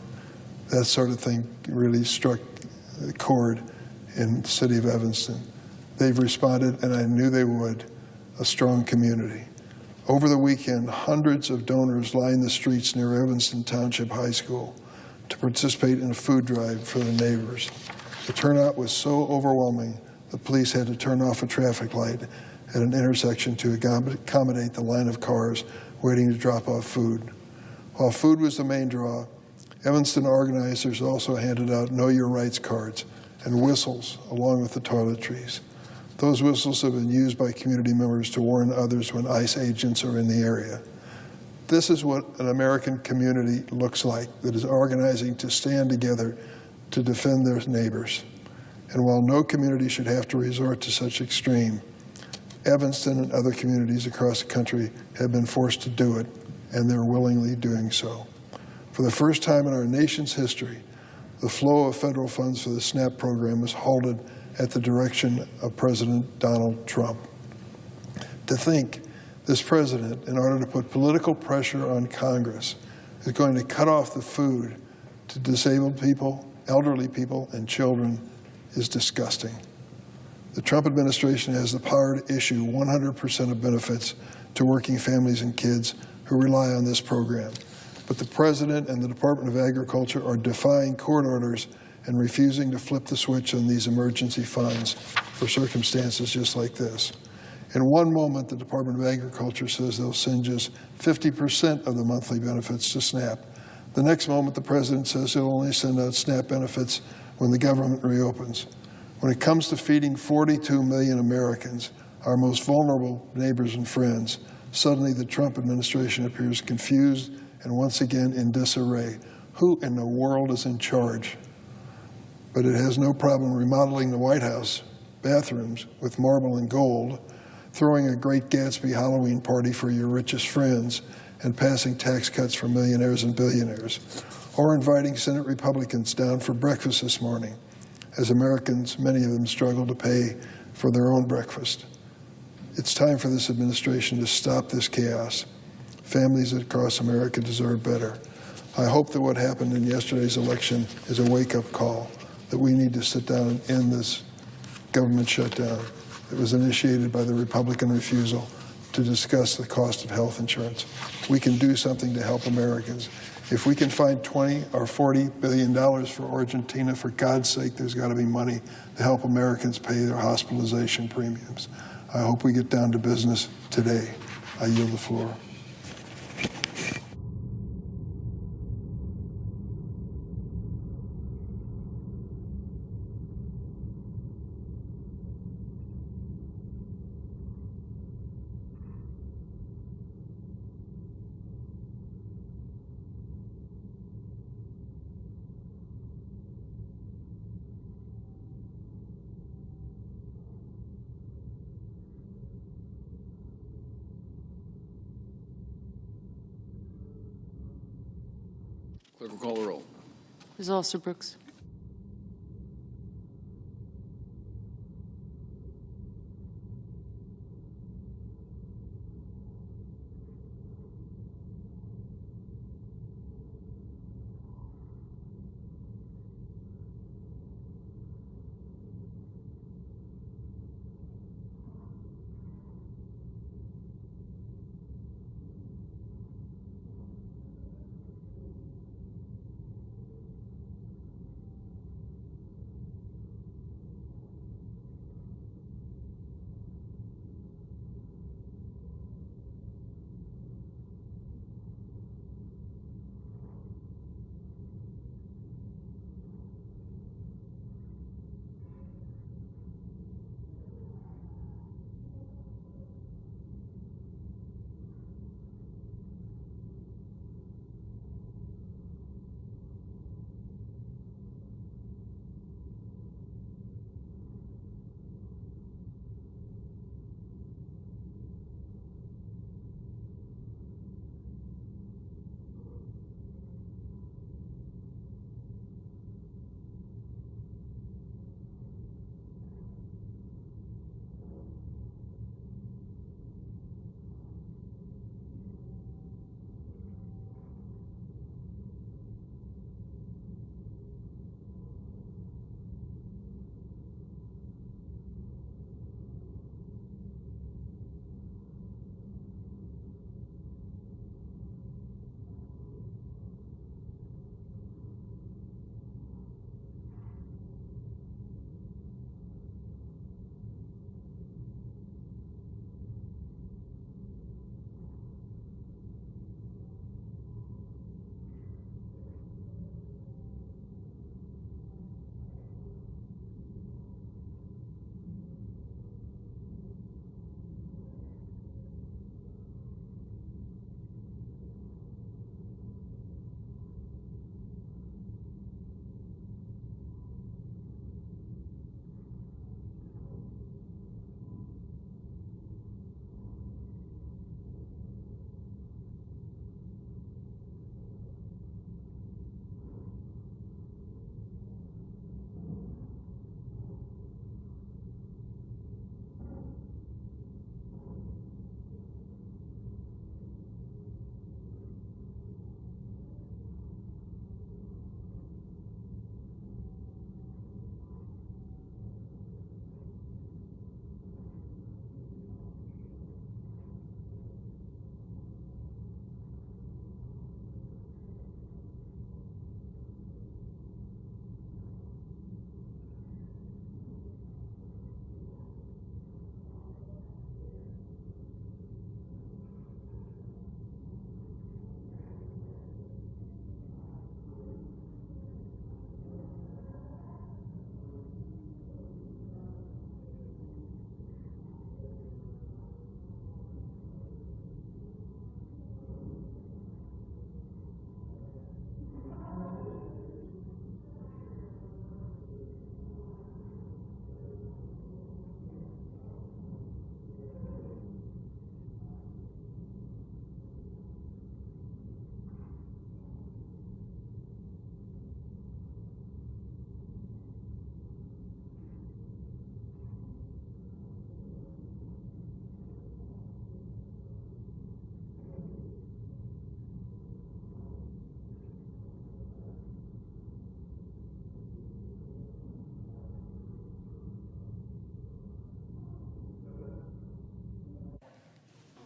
That sort of thing really struck a chord in the city of Evanston. They've responded, and I knew they would, a strong community. Over the weekend, hundreds of donors lined the streets near Evanston Township High School to participate in a food drive for the neighbors. The turnout was so overwhelming, the police had to turn off a traffic light at an intersection to accommodate the line of cars waiting to drop off food. While food was the main draw, Evanston organizers also handed out Know Your Rights cards and whistles along with the toiletries. Those whistles have been used by community members to warn others when ICE agents are in the area. This is what an American community looks like that is organizing to stand together to defend their neighbors. And while no community should have to resort to such extreme, Evanston and other communities across the country have been forced to do it, and they're willingly doing so. For the first time in our nation's history, the flow of federal funds for the SNAP program is halted at the direction of President Donald Trump. To think this president, in order to put political pressure on Congress, is going to cut off the food to disabled people, elderly people, and children is disgusting. The Trump administration has the power to issue 100% of benefits to working families and kids who rely on this program. But the President and the Department of Agriculture are defying court orders and refusing to flip the switch on these emergency funds for circumstances just like this. In one moment, the Department of Agriculture says they'll send just 50% of the monthly benefits to SNAP. The next moment, the President says he'll only send out SNAP benefits when the government reopens. When it comes to feeding 42 million Americans, our most vulnerable neighbors and friends, suddenly the Trump administration appears confused and once again in disarray. Who in the world is in charge? But it has no problem remodeling the White House bathrooms with marble and gold, throwing a Great Gatsby Halloween party for your richest friends, and passing tax cuts for millionaires and billionaires, or inviting Senate Republicans down for breakfast this morning, as Americans, many of them, struggle to pay for their own breakfast. It's time for this administration to stop this chaos. Families across America deserve better. I hope that what happened in yesterday's election is a wake-up call, that we need to sit down and end this government shutdown that was initiated by the Republican refusal to discuss the cost of health insurance. We can do something to help Americans, If we can find $20 or $40 billion for Argentina, for God's sake, there's got to be money to help Americans pay their hospitalization premiums. I hope we get down to business today. I yield the floor. Clerk will call the roll. Ms. Alster-Brooks.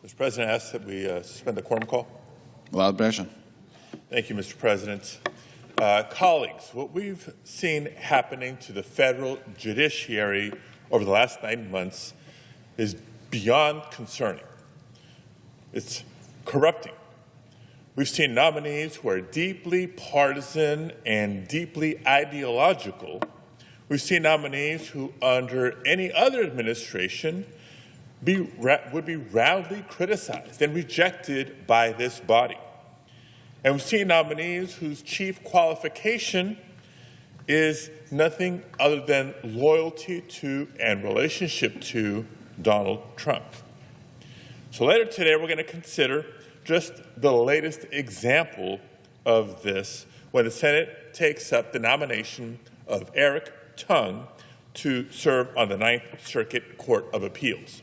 Mr. President, I ask that we suspend the quorum call. Without objection. Thank you, Mr. President. Colleagues, what we've seen happening to the federal judiciary over the last 9 months is beyond concerning. It's corrupting. We've seen nominees who are deeply partisan and deeply ideological. We've seen nominees who, under any other administration, would be roundly criticized and rejected by this body. And we've seen nominees whose chief qualification is nothing other than loyalty to and relationship to Donald Trump. So later today, we're going to consider just the latest example of this when the Senate takes up the nomination of Eric Tung to serve on the Ninth Circuit Court of Appeals.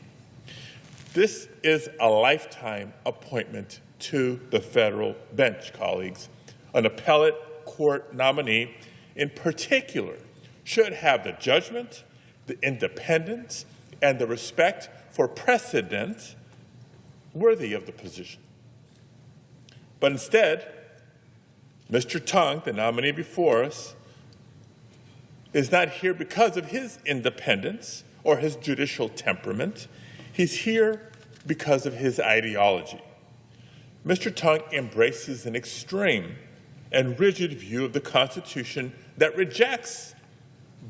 This is a lifetime appointment to the federal bench, colleagues. An appellate court nominee in particular should have the judgment, the independence, and the respect for precedent worthy of the position. But instead, Mr. Tung, the nominee before us, is not here because of his independence or his judicial temperament. He's here because of his ideology. Mr. Tung embraces an extreme and rigid view of the Constitution that rejects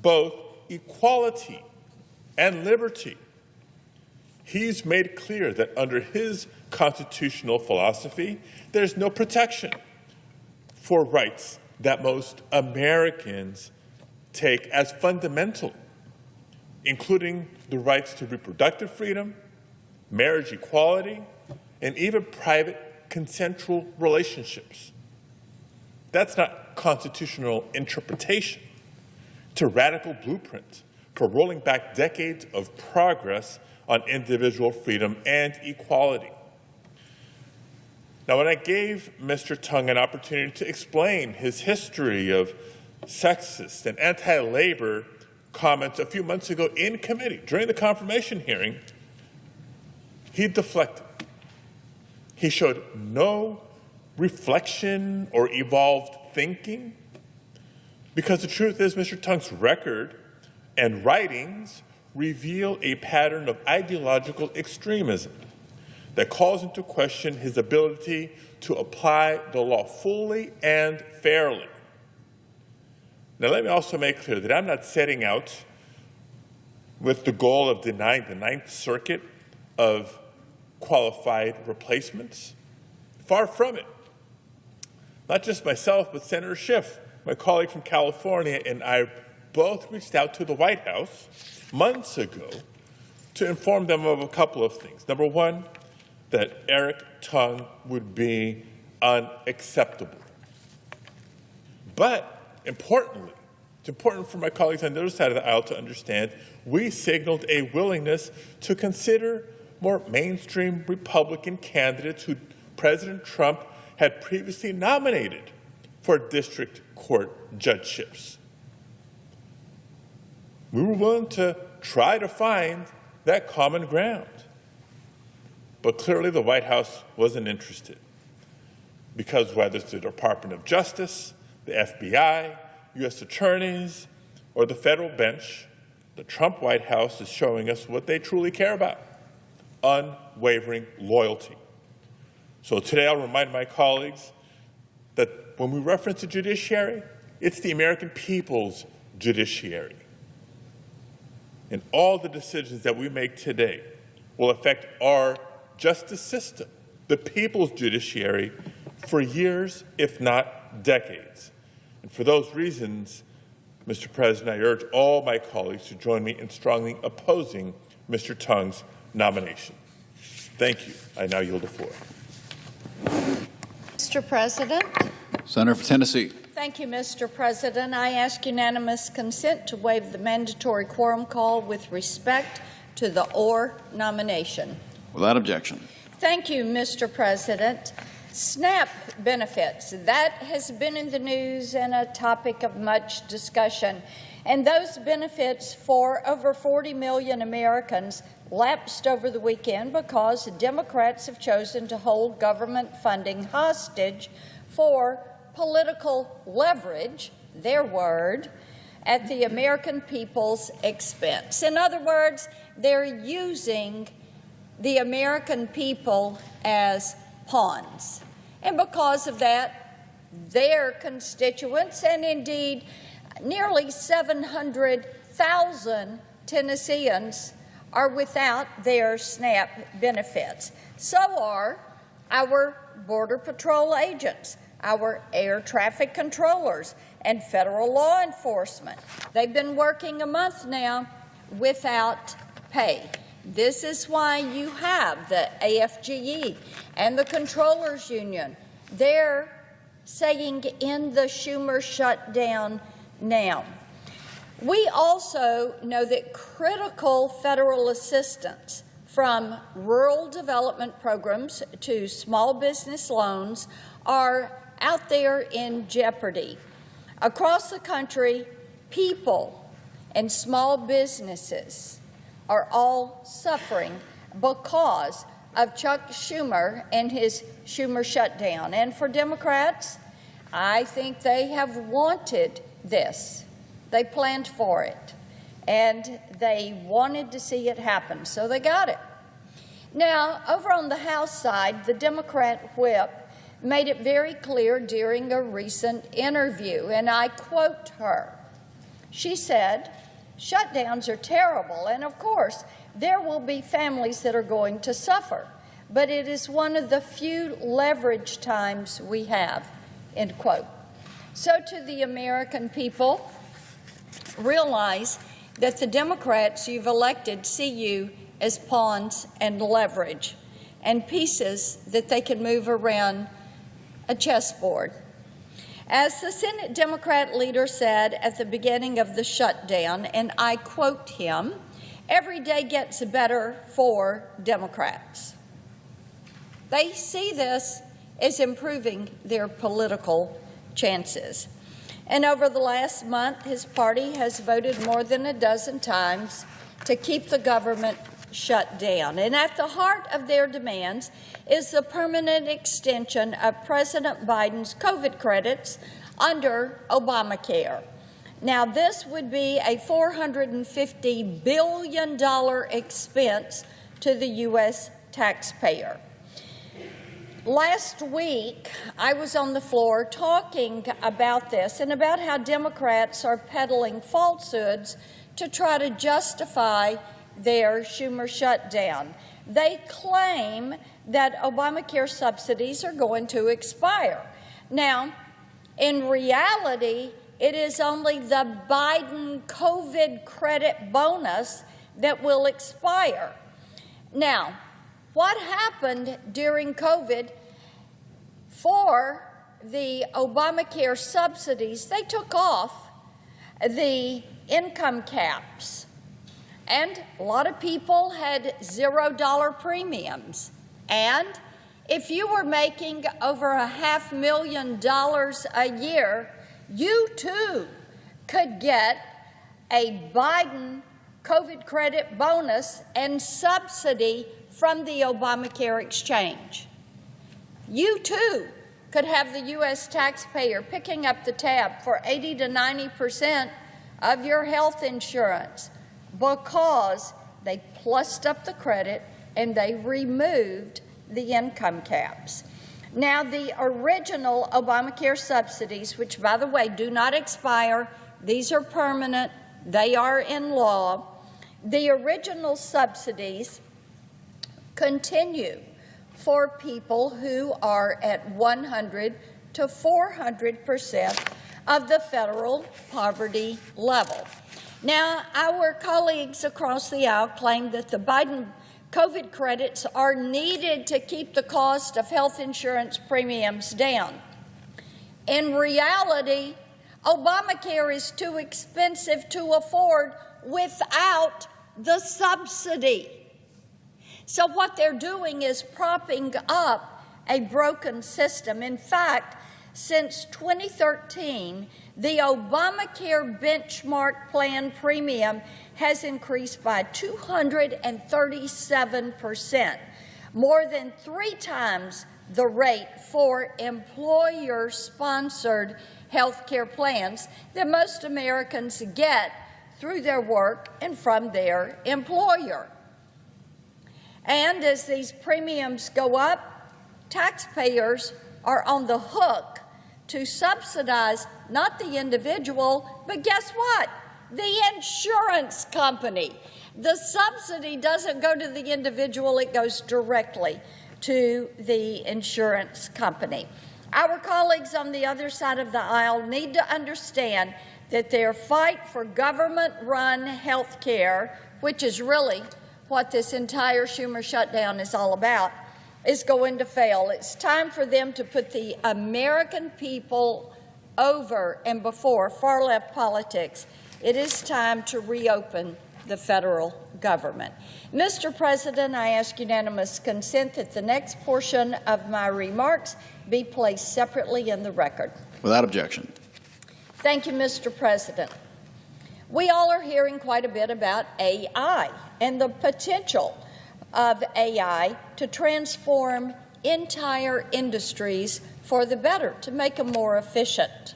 both equality and liberty. He's made clear that under his constitutional philosophy, there's no protection for rights that most Americans take as fundamental, including the rights to reproductive freedom, marriage equality, and even private consensual relationships. That's not constitutional interpretation. It's a radical blueprint for rolling back decades of progress on individual freedom and equality. Now, when I gave Mr. Tung an opportunity to explain his history of sexist and anti-labor comments a few months ago in committee during the confirmation hearing, he deflected. He showed no reflection or evolved thinking, because the truth is Mr. Tung's record and writings reveal a pattern of ideological extremism that calls into question his ability to apply the law fully and fairly. Now, let me also make clear that I'm not setting out with the goal of denying the Ninth Circuit of qualified replacements. Far from it. Not just myself, but Senator Schiff, my colleague from California, and I both reached out to the White House months ago to inform them of a couple of things. Number one, that Eric Tung would be unacceptable. But importantly, it's important for my colleagues on the other side of the aisle to understand, we signaled a willingness to consider more mainstream Republican candidates who President Trump had previously nominated for district court judgeships. We were willing to try to find that common ground. But clearly the White House wasn't interested, because whether it's the Department of Justice, the FBI, U.S. attorneys, or the federal bench, the Trump White House is showing us what they truly care about: unwavering loyalty. So today I'll remind my colleagues that when we reference the judiciary, it's the American people's judiciary. And all the decisions that we make today will affect our justice system, the people's judiciary, for years, if not decades. And for those reasons, Mr. President, I urge all my colleagues to join me in strongly opposing Mr. Tung's nomination. Thank you. I now yield the floor. Mr. President. Senator for Tennessee. Thank you, Mr. President. I ask unanimous consent to waive the mandatory quorum call with respect to the Orr nomination. Without objection. Thank you, Mr. President. SNAP benefits, that has been in the news and a topic of much discussion. And those benefits for over 40 million Americans lapsed over the weekend because Democrats have chosen to hold government funding hostage for political leverage, their word, at the American people's expense. In other words, they're using the American people as pawns. And because of that, their constituents, and indeed nearly 700,000 Tennesseans, are without their SNAP benefits. So are our Border Patrol agents, our air traffic controllers, and federal law enforcement. They've been working a month now without pay. This is why you have the AFGE and the Controllers Union. They're saying in the Schumer shutdown now. We also know that critical federal assistance from rural development programs to small business loans are out there in jeopardy. Across the country, people and small businesses are all suffering because of Chuck Schumer and his Schumer shutdown. And for Democrats, I think they have wanted this. They planned for it, and they wanted to see it happen, so they got it. Now, over on the House side, the Democrat whip made it very clear during a recent interview, and I quote her. She said, "Shutdowns are terrible, and of course, there will be families that are going to suffer, but it is one of the few leverage times we have," end quote. So to the American people, realize that the Democrats you've elected see you as pawns and leverage and pieces that they can move around a chessboard. As the Senate Democrat leader said at the beginning of the shutdown, and I quote him, "Every day gets better for Democrats." They see this as improving their political chances. And over the last month, his party has voted more than a dozen times to keep the government shut down. And at the heart of their demands is the permanent extension of President Biden's COVID credits under Obamacare. Now, this would be a $450 billion expense to the U.S. taxpayer. Last week, I was on the floor talking about this and about how Democrats are peddling falsehoods to try to justify their Schumer shutdown. They claim that Obamacare subsidies are going to expire. Now, in reality, it is only the Biden COVID credit bonus that will expire. Now, what happened during COVID for the Obamacare subsidies? They took off the income caps, and a lot of people had $0 premiums. And if you were making over $500,000 a year, you too could get a Biden COVID credit bonus and subsidy from the Obamacare exchange. You too could have the U.S. taxpayer picking up the tab for 80 to 90% of your health insurance because they plussed up the credit and they removed the income caps. Now, the original Obamacare subsidies, which, by the way, do not expire, these are permanent, they are in law, the original subsidies continue for people who are at 100 to 400% of the federal poverty level. Now, our colleagues across the aisle claim that the Biden COVID credits are needed to keep the cost of health insurance premiums down. In reality, Obamacare is too expensive to afford without the subsidy. So what they're doing is propping up a broken system. In fact, since 2013, the Obamacare benchmark plan premium has increased by 237%, more than 3 times the rate for employer-sponsored health care plans that most Americans get through their work and from their employer. And as these premiums go up, taxpayers are on the hook to subsidize not the individual, but guess what? The insurance company. The subsidy doesn't go to the individual, it goes directly to the insurance company. Our colleagues on the other side of the aisle need to understand that their fight for government-run health care, which is really what this entire Schumer shutdown is all about, is going to fail. It's time for them to put the American people over and before far-left politics. It is time to reopen the federal government. Mr. President, I ask unanimous consent that the next portion of my remarks be placed separately in the record. Without objection. Thank you, Mr. President. We all are hearing quite a bit about AI and the potential of AI to transform entire industries for the better, to make them more efficient.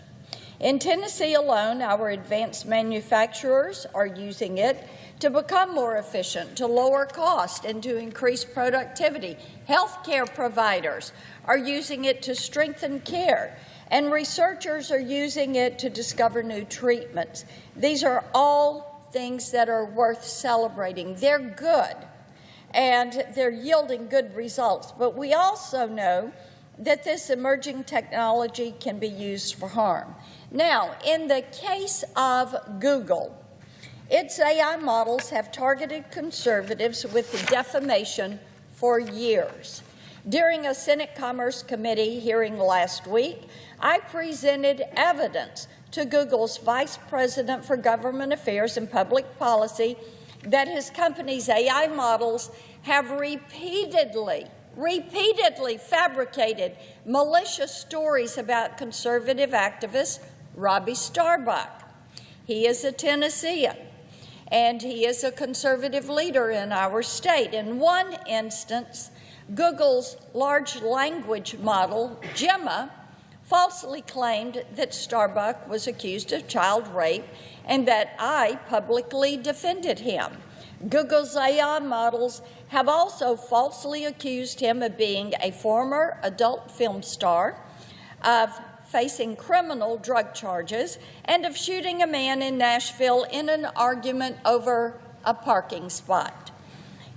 In Tennessee alone, our advanced manufacturers are using it to become more efficient, to lower cost, and to increase productivity. Healthcare providers are using it to strengthen care, and researchers are using it to discover new treatments. These are all things that are worth celebrating. They're good, and they're yielding good results. But we also know that this emerging technology can be used for harm. Now, in the case of Google, its AI models have targeted conservatives with defamation for years. During a Senate Commerce Committee hearing last week, I presented evidence to Google's Vice President for Government Affairs and Public Policy that his company's AI models have repeatedly fabricated malicious stories about conservative activist Robbie Starbuck. He is a Tennessean, and he is a conservative leader in our state. In one instance, Google's large language model, Gemma, falsely claimed that Starbuck was accused of child rape and that I publicly defended him. Google's AI models have also falsely accused him of being a former adult film star, of facing criminal drug charges, and of shooting a man in Nashville in an argument over a parking spot.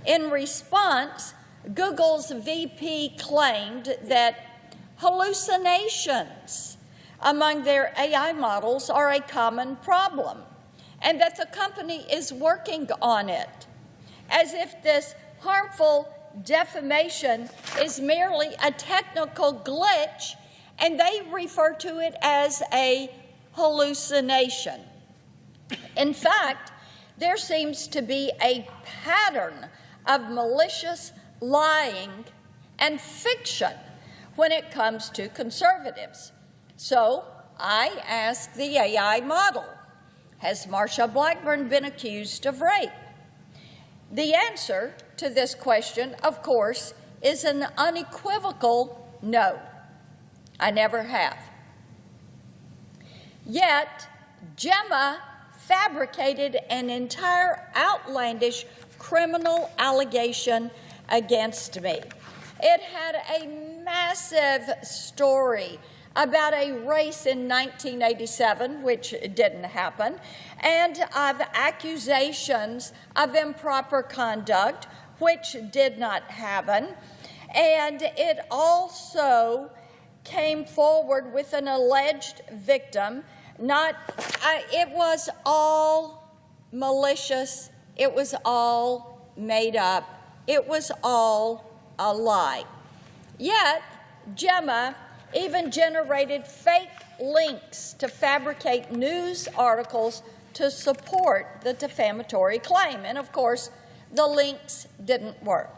In response, Google's VP claimed that hallucinations among their AI models are a common problem, and that the company is working on it, as if this harmful defamation is merely a technical glitch, and they refer to it as a hallucination. In fact, there seems to be a pattern of malicious lying and fiction when it comes to conservatives. So I asked the AI model, has Marsha Blackburn been accused of rape? The answer to this question, of course, is an unequivocal no. I never have. Yet, Gemma fabricated an entire outlandish criminal allegation against me. It had a massive story about a race in 1987, which didn't happen, and of accusations of improper conduct, which did not happen. And it also came forward with an alleged victim. It was all malicious. It was all made up. It was all a lie. Yet, Gemma even generated fake links to fabricate news articles to support the defamatory claim. And of course, the links didn't work.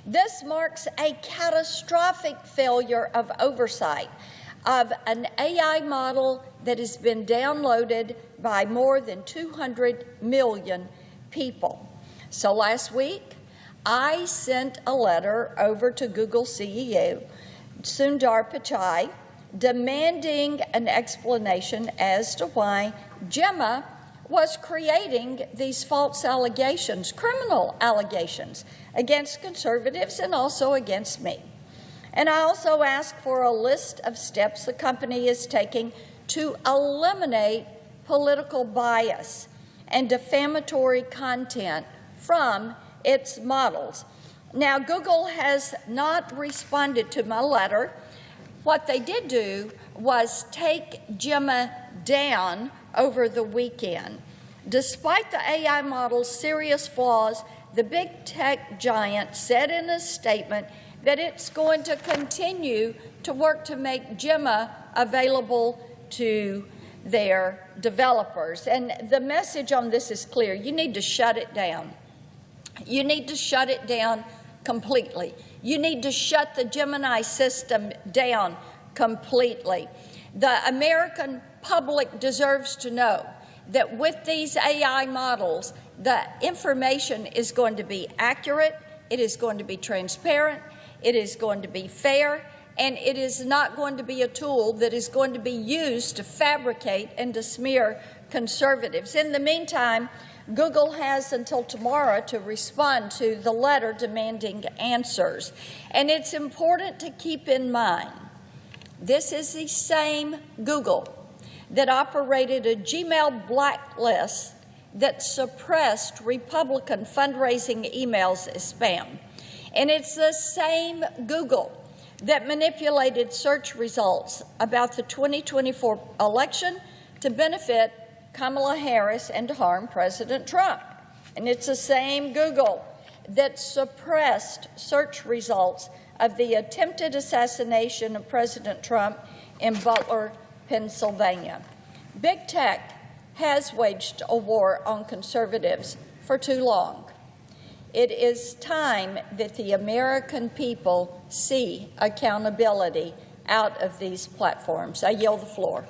This marks a catastrophic failure of oversight of an AI model that has been downloaded by more than 200 million people. So last week, I sent a letter over to Google CEO Sundar Pichai, demanding an explanation as to why Gemma was creating these false allegations, criminal allegations, against conservatives and also against me. And I also asked for a list of steps the company is taking to eliminate political bias and defamatory content from its models. Now, Google has not responded to my letter. What they did do was take Gemma down over the weekend. Despite the AI model's serious flaws, the big tech giant said in a statement that it's going to continue to work to make Gemma available to their developers. And the message on this is clear. You need to shut it down. You need to shut it down completely. You need to shut the Gemini system down completely. The American public deserves to know that with these AI models, the information is going to be accurate, it is going to be transparent, it is going to be fair, and it is not going to be a tool that is going to be used to fabricate and to smear conservatives. In the meantime, Google has until tomorrow to respond to the letter demanding answers. And it's important to keep in mind, this is the same Google that operated a Gmail blacklist that suppressed Republican fundraising emails as spam. And it's the same Google that manipulated search results about the 2024 election to benefit Kamala Harris and to harm President Trump. And it's the same Google that suppressed search results of the attempted assassination of President Trump in Butler, Pennsylvania. Big tech has waged a war on conservatives for too long. It is time that the American people see accountability out of these platforms. I yield the floor.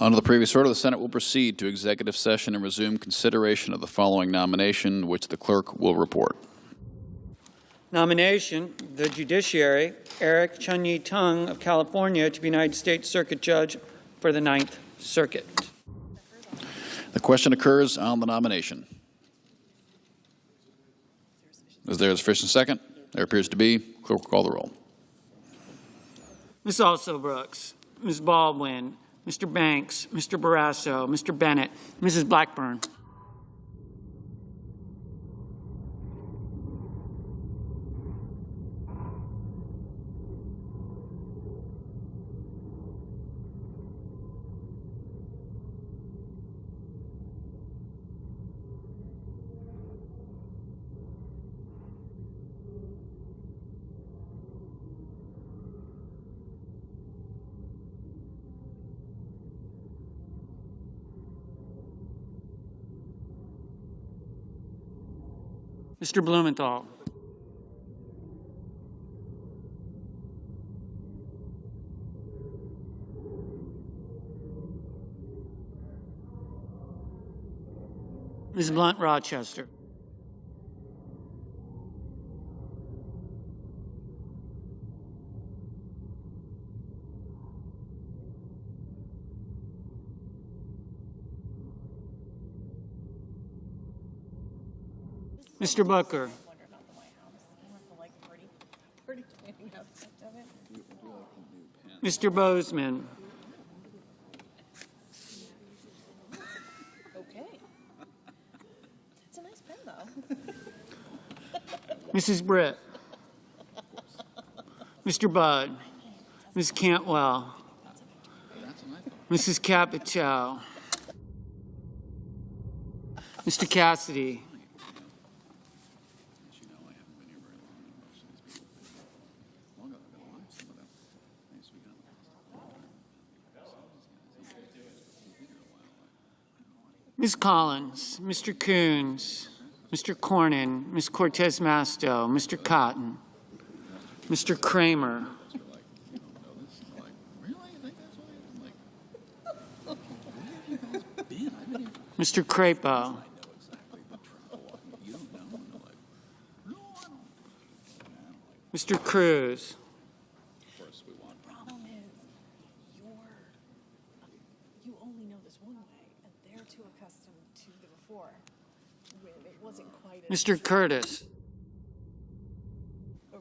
Under the previous order, the Senate will proceed to executive session and resume consideration of the following nomination, which the clerk will report. Nomination, the judiciary, Eric Chun-Yi Tung of California to be United States Circuit Judge for the Ninth Circuit. The question occurs on the nomination. Is there a sufficient second? There appears to be. Clerk will call the roll. Ms. Alsobrooks, Ms. Baldwin, Mr. Banks, Mr. Barrasso, Mr. Bennett, Mrs. Blackburn. Mr. Blumenthal. Ms. Blunt Rochester. Mr. Booker. Mr. Bozeman. Okay. It's a nice pen, though. Mrs. Britt. Mr. Budd. Ms. Cantwell. Mrs. Capito. Mr. Cassidy. Ms. Collins, Mr. Coons, Mr. Cornyn, Ms. Cortez Masto, Mr. Cotton, Mr. Kramer, Mr. Crapo, Mr. Cruz. Problem is, you only know this one way, and they're too accustomed to the before, when it wasn't quite as... Mr. Curtis.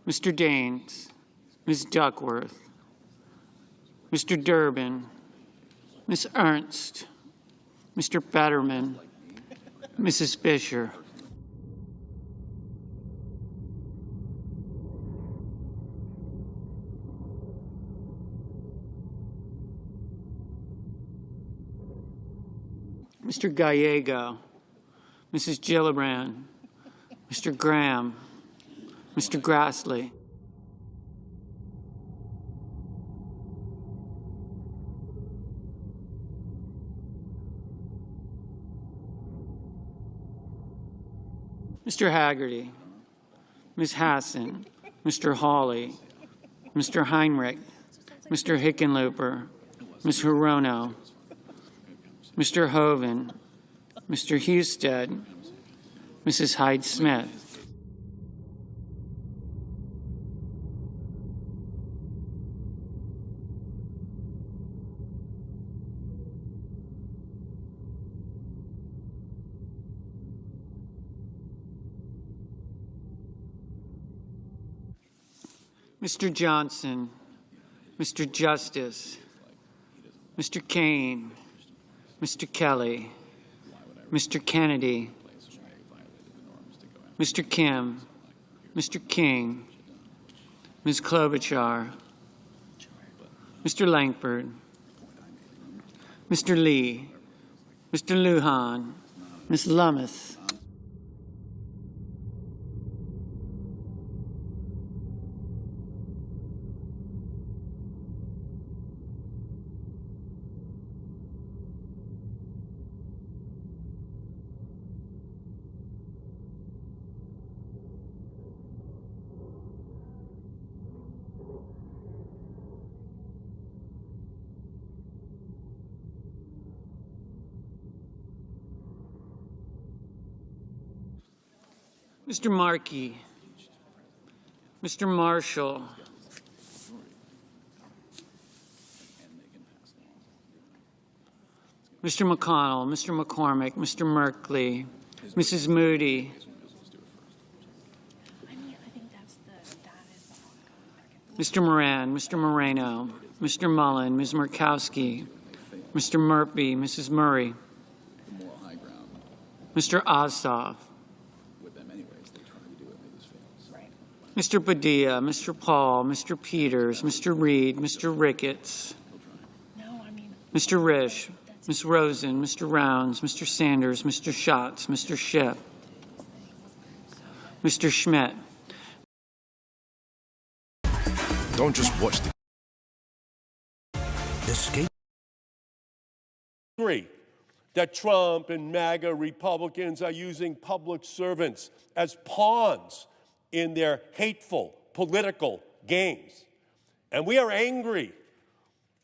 Mr. Daines. Ms. Duckworth. Mr. Durbin. Ms. Ernst. Mr. Fetterman. Mrs. Fisher. Mr. Gallego, Mrs. Gillibrand, Mr. Graham, Mr. Grassley. Mr. Haggerty, Ms. Hassan, Mr. Hawley, Mr. Heinrich, Mr. Hickenlooper, Ms. Hirono, Mr. Hoven, Mr. Husted, Mrs. Hyde-Smith. Mr. Johnson, Mr. Justice, Mr. Kane, Mr. Kelly, Mr. Kennedy, Mr. Kim, Mr. King, Ms. Klobuchar, Mr. Langford, Mr. Lee, Mr. Lujan, Ms. Lummis. Mr. Markey, Mr. Marshall, Mr. McConnell, Mr. McCormick, Mr. Merkley, Mrs. Moody, Mr. Moran, Mr. Moreno, Mr. Mullen, Ms. Murkowski, Mr. Murphy, Mrs. Murray, Mr. Ossoff, Mr. Padilla, Mr. Paul, Mr. Peters, Mr. Reed, Mr. Ricketts, Mr. Risch, Ms. Rosen, Mr. Rounds, Mr. Sanders, Mr. Schatz, Mr. Schiff, Mr. Schmidt. Don't just watch the escape. That Trump and MAGA Republicans are using public servants as pawns in their hateful political games. And we are angry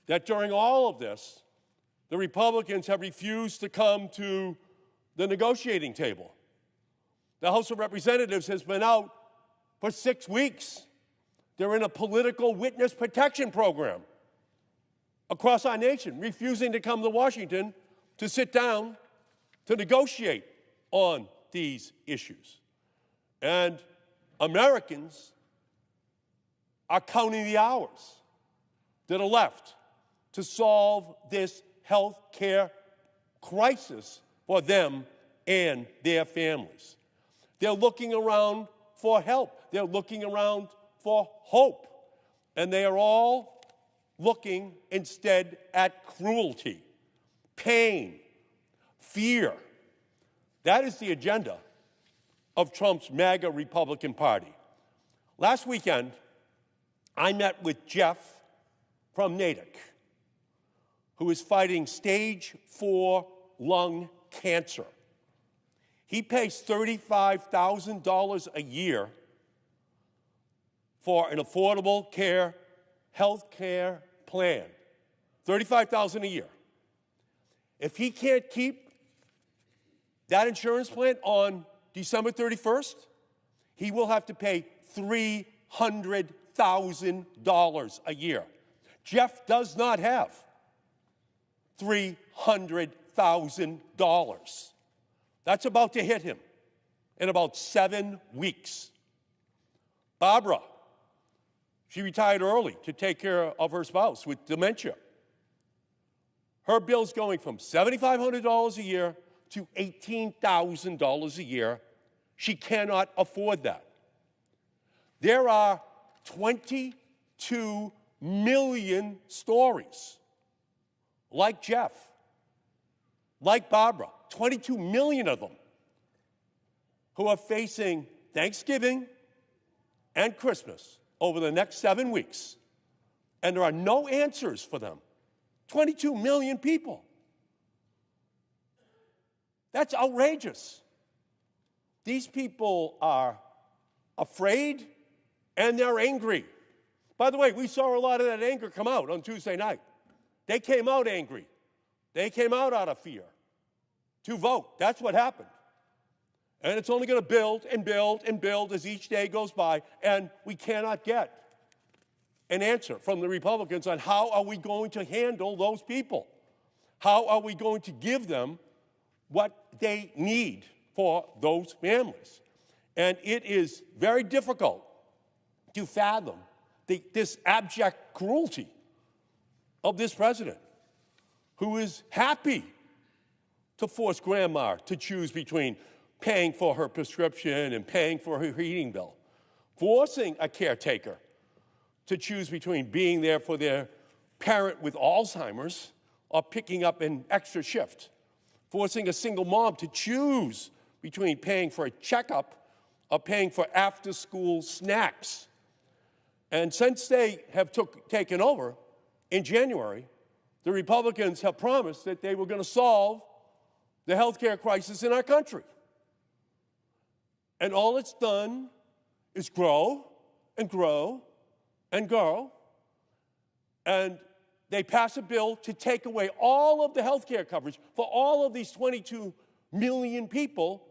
that during all of this, the Republicans have refused to come to the negotiating table. The House of Representatives has been out for 6 weeks. They're in a political witness protection program across our nation, refusing to come to Washington to sit down to negotiate on these issues. And Americans are counting the hours that are left to solve this health care crisis for them and their families. They're looking around for help. They're looking around for hope. And they are all looking instead at cruelty, pain, fear. That is the agenda of Trump's MAGA Republican Party. Last weekend, I met with Jeff from Natick, who is fighting stage 4 lung cancer. He pays $35,000 a year for an affordable care, health care plan. $35,000 a year. If he can't keep that insurance plan on December 31st, he will have to pay $3 $300,000 a year. Jeff does not have $300,000. That's about to hit him in about 7 weeks. Barbara, she retired early to take care of her spouse with dementia. Her bill's going from $7,500 a year to $18,000 a year. She cannot afford that. There are 22 million stories like Jeff, like Barbara, 22 million of them, who are facing Thanksgiving and Christmas over the next 7 weeks, and there are no answers for them. 22 million people. That's outrageous. These people are afraid and they're angry. By the way, we saw a lot of that anger come out on Tuesday night. They came out angry. They came out of fear to vote. That's what happened. And it's only going to build and build and build as each day goes by, and we cannot get an answer from the Republicans on how are we going to handle those people? How are we going to give them what they need for those families? And it is very difficult to fathom this abject cruelty of this president, who is happy to force grandma to choose between paying for her prescription and paying for her heating bill, forcing a caretaker to choose between being there for their parent with Alzheimer's or picking up an extra shift, forcing a single mom to choose between paying for a checkup or paying for after-school snacks. And since they have taken over in January, the Republicans have promised that they were going to solve the health care crisis in our country. And all it's done is grow and grow and grow. And they pass a bill to take away all of the health care coverage for all of these 22 million people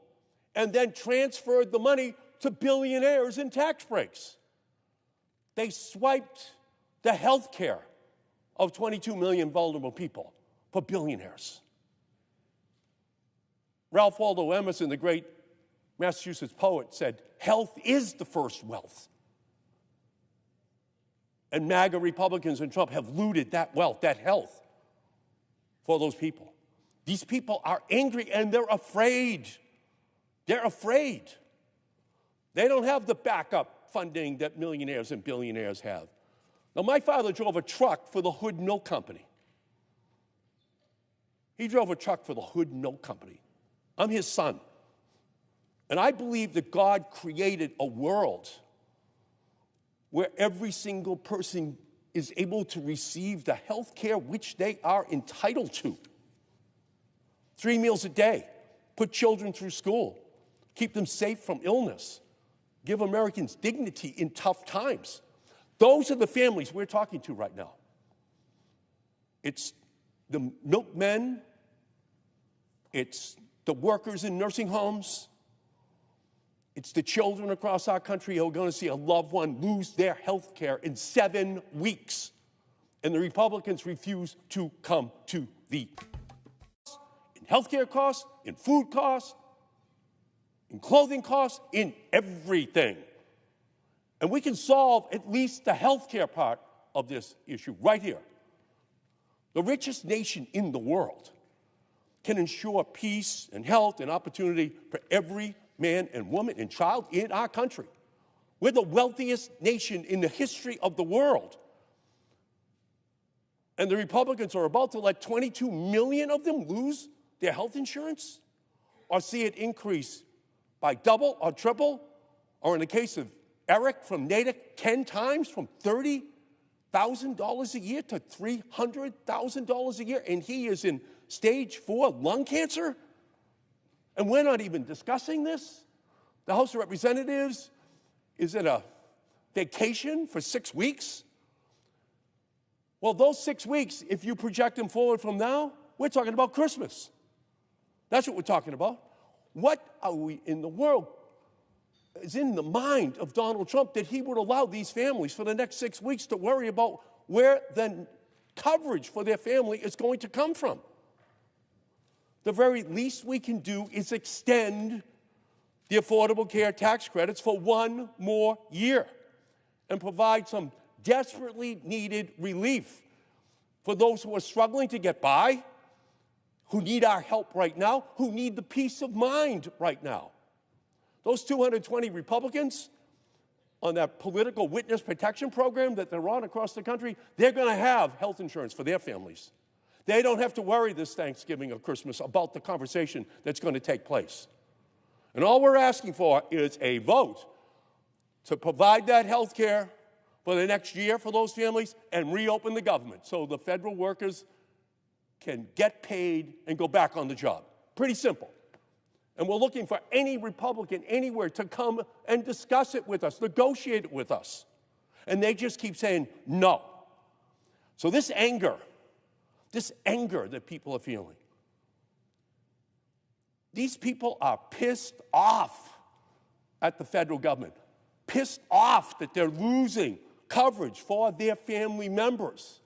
and then transferred the money to billionaires in tax breaks. They swiped the health care of 22 million vulnerable people for billionaires. Ralph Waldo Emerson, the great Massachusetts poet, said, "Health is the first wealth." And MAGA Republicans and Trump have looted that wealth, that health, for those people. These people are angry and they're afraid. They're afraid. They don't have the backup funding that millionaires and billionaires have. Now, my father drove a truck for the Hood Milk Company. He drove a truck for the Hood Milk Company. I'm his son. And I believe that God created a world where every single person is able to receive the health care which they are entitled to. 3 meals a day, put children through school, keep them safe from illness, give Americans dignity in tough times. Those are the families we're talking to right now. It's the milkmen, it's the workers in nursing homes, it's the children across our country who are going to see a loved one lose their health care in 7 weeks. And the Republicans refuse to come to the in health care costs, in food costs, in clothing costs, in everything. And we can solve at least the health care part of this issue right here. The richest nation in the world can ensure peace and health and opportunity for every man and woman and child in our country. We're the wealthiest nation in the history of the world. And the Republicans are about to let 22 million of them lose their health insurance or see it increase by double or triple, or in the case of Eric from Natick, 10 times, from $30,000 a year to $300,000 a year, and he is in stage 4 lung cancer? And we're not even discussing this. The House of Representatives is at a vacation for 6 weeks. Well, those 6 weeks, if you project them forward from now, we're talking about Christmas. That's what we're talking about. What are we in the world is in the mind of Donald Trump that he would allow these families for the next 6 weeks to worry about where the coverage for their family is going to come from. The very least we can do is extend the Affordable Care Tax credits for 1 more year and provide some desperately needed relief for those who are struggling to get by, who need our help right now, who need the peace of mind right now. Those 220 Republicans on that political witness protection program that they're on across the country, they're going to have health insurance for their families. They don't have to worry this Thanksgiving or Christmas about the conversation that's going to take place. And all we're asking for is a vote to provide that health care for the next year for those families and reopen the government so the federal workers can get paid and go back on the job. Pretty simple. And we're looking for any Republican anywhere to come and discuss it with us, negotiate it with us. And they just keep saying no. So this anger that people are feeling, these people are pissed off at the federal government, pissed off that they're losing coverage for their family members.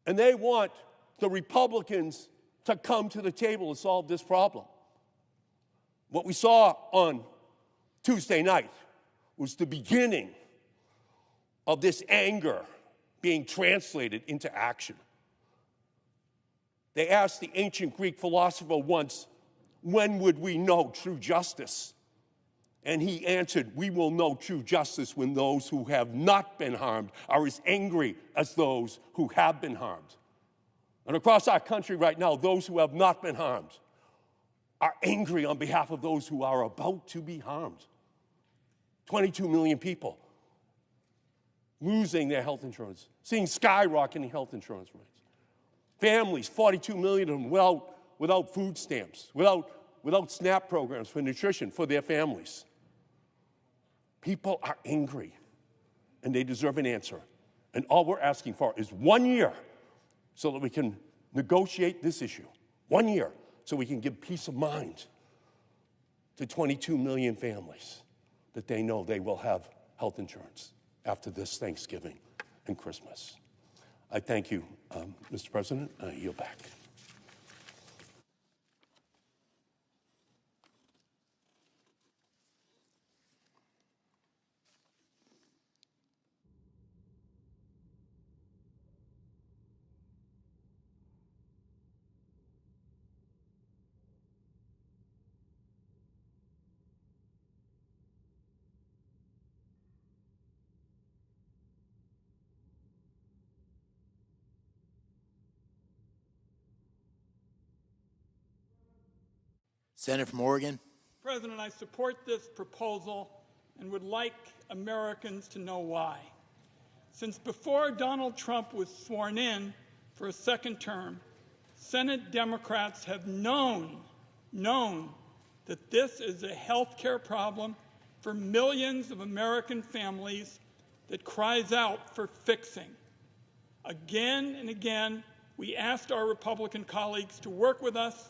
And they want the Republicans to come to the table to solve this problem. What we saw on Tuesday night was the beginning of this anger being translated into action. They asked the ancient Greek philosopher once, when would we know true justice? And he answered, we will know true justice when those who have not been harmed are as angry as those who have been harmed. And across our country right now, those who have not been harmed are angry on behalf of those who are about to be harmed. 22 million people losing their health insurance, seeing skyrocketing health insurance rates. Families, 42 million of them without food stamps, without SNAP programs for nutrition for their families. People are angry, and they deserve an answer. And all we're asking for is 1 year so that we can negotiate this issue. 1 year so we can give peace of mind to 22 million families that they know they will have health insurance after this Thanksgiving and Christmas. I thank you, Mr. President, and I yield back. Senator from Oregon. President, I support this proposal and would like Americans to know why. Since before Donald Trump was sworn in for a second term, Senate Democrats have known that this is a health care problem for millions of American families that cries out for fixing. Again and again, we asked our Republican colleagues to work with us,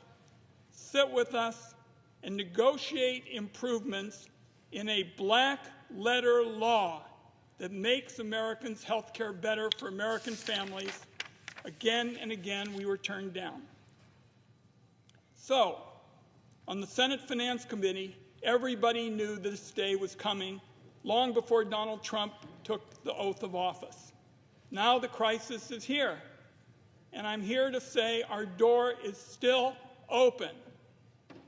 sit with us, and negotiate improvements in a black-letter law that makes Americans' health care better for American families. Again and again, we were turned down. So, on the Senate Finance Committee, everybody knew this day was coming long before Donald Trump took the oath of office. Now the crisis is here, and I'm here to say our door is still open.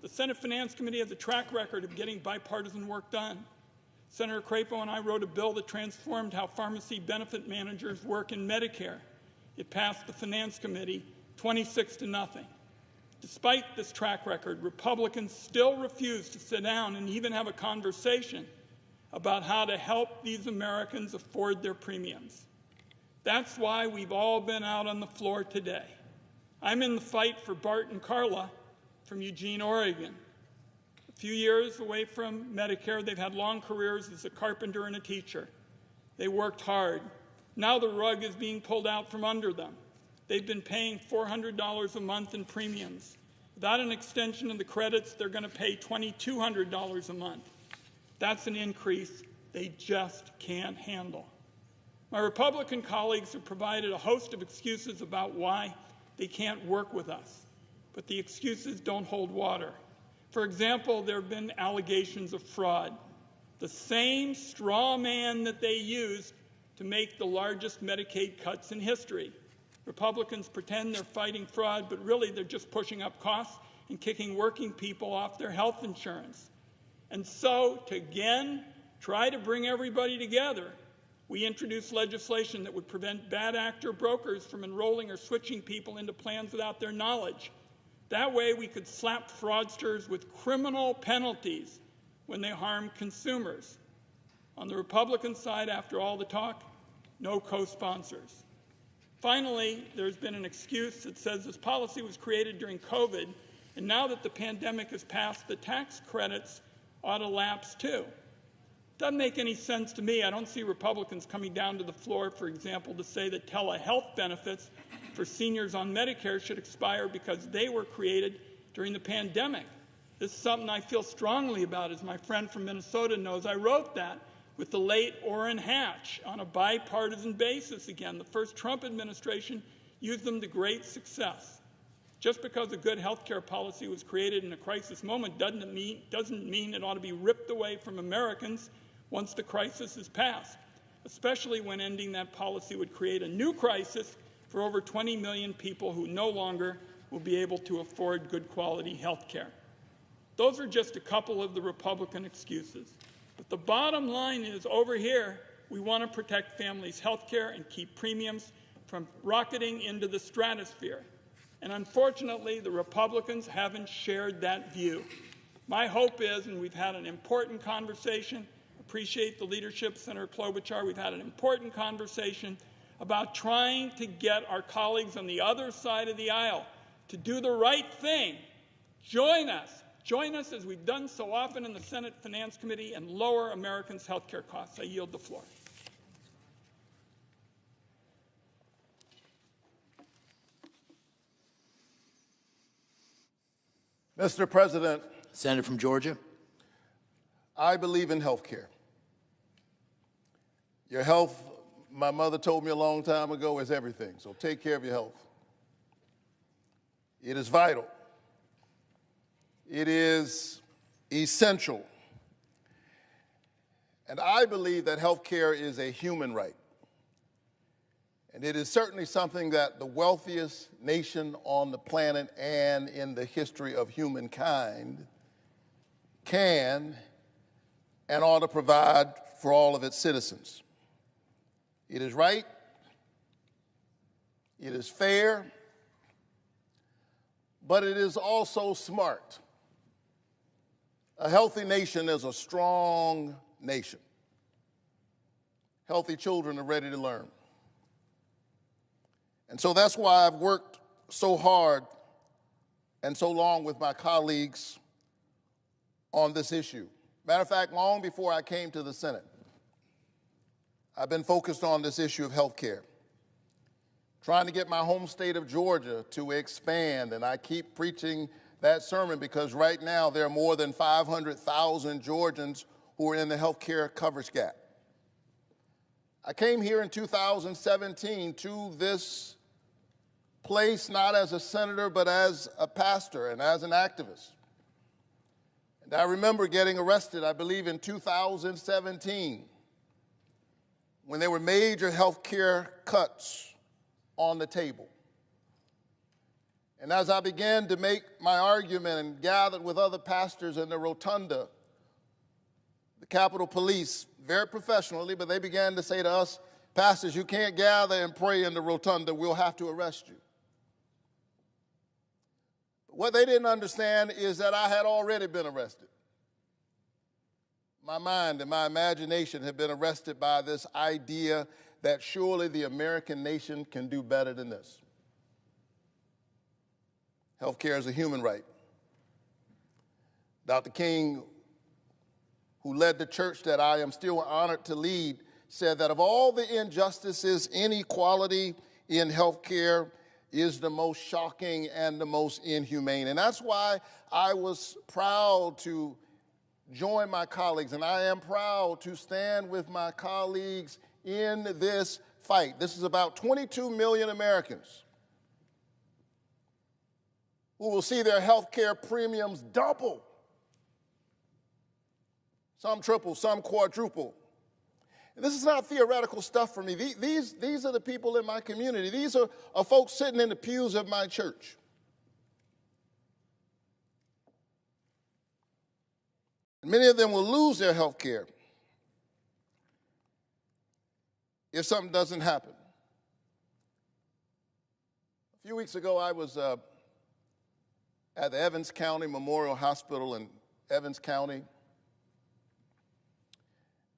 The Senate Finance Committee has a track record of getting bipartisan work done. Senator Crapo and I wrote a bill that transformed how pharmacy benefit managers work in Medicare. It passed the Finance Committee 26-0. Despite this track record, Republicans still refuse to sit down and even have a conversation about how to help these Americans afford their premiums. That's why we've all been out on the floor today. I'm in the fight for Bart and Carla from Eugene, Oregon. A few years away from Medicare, they've had long careers as a carpenter and a teacher. They worked hard. Now the rug is being pulled out from under them. They've been paying $400 a month in premiums. Without an extension of the credits, they're going to pay $2,200 a month. That's an increase they just can't handle. My Republican colleagues have provided a host of excuses about why they can't work with us, but the excuses don't hold water. For example, there have been allegations of fraud, the same straw man that they used to make the largest Medicaid cuts in history. Republicans pretend they're fighting fraud, but really they're just pushing up costs and kicking working people off their health insurance. And so, to again try to bring everybody together, we introduced legislation that would prevent bad actor brokers from enrolling or switching people into plans without their knowledge. That way we could slap fraudsters with criminal penalties when they harm consumers. On the Republican side, after all the talk, no co-sponsors. Finally, there's been an excuse that says this policy was created during COVID, and now that the pandemic has passed, the tax credits ought to lapse too. Doesn't make any sense to me. I don't see Republicans coming down to the floor, for example, to say that telehealth benefits for seniors on Medicare should expire because they were created during the pandemic. This is something I feel strongly about. As my friend from Minnesota knows, I wrote that with the late Orrin Hatch on a bipartisan basis again. The first Trump administration used them to great success. Just because a good health care policy was created in a crisis moment doesn't mean it ought to be ripped away from Americans once the crisis is passed, especially when ending that policy would create a new crisis for over 20 million people who no longer will be able to afford good quality health care. Those are just a couple of the Republican excuses. But the bottom line is, over here, we want to protect families' health care and keep premiums from rocketing into the stratosphere. And unfortunately, the Republicans haven't shared that view. My hope is, and we've had an important conversation, appreciate the leadership, Senator Klobuchar, we've had an important conversation about trying to get our colleagues on the other side of the aisle to do the right thing. Join us as we've done so often in the Senate Finance Committee, and lower Americans' health care costs. I yield the floor. Mr. President, Senator from Georgia. I believe in health care. Your health, my mother told me a long time ago, is everything, so take care of your health. It is vital. It is essential. And I believe that health care is a human right. And it is certainly something that the wealthiest nation on the planet and in the history of humankind can and ought to provide for all of its citizens. It is right, it is fair, but it is also smart. A healthy nation is a strong nation. Healthy children are ready to learn. And so that's why I've worked so hard and so long with my colleagues on this issue. Matter of fact, long before I came to the Senate, I've been focused on this issue of health care, trying to get my home state of Georgia to expand, and I keep preaching that sermon because right now there are more than 500,000 Georgians who are in the health care coverage gap. I came here in 2017 to this place not as a senator but as a pastor and as an activist. And I remember getting arrested, I believe in 2017, when there were major health care cuts on the table. And as I began to make my argument and gathered with other pastors in the rotunda, the Capitol Police, very professionally, but they began to say to us, "Pastors, you can't gather and pray in the rotunda, we'll have to arrest you." What they didn't understand is that I had already been arrested. My mind and my imagination had been arrested by this idea that surely the American nation can do better than this. Health care is a human right. Dr. King, who led the church that I am still honored to lead, said that of all the injustices, inequality in health care is the most shocking and the most inhumane. And that's why I was proud to join my colleagues, and I am proud to stand with my colleagues in this fight. This is about 22 million Americans who will see their health care premiums double, some triple, some quadruple. And this is not theoretical stuff for me. These are the people in my community. These are folks sitting in the pews of my church. And many of them will lose their health care if something doesn't happen. A few weeks ago, I was at the Evans County Memorial Hospital in Evans County.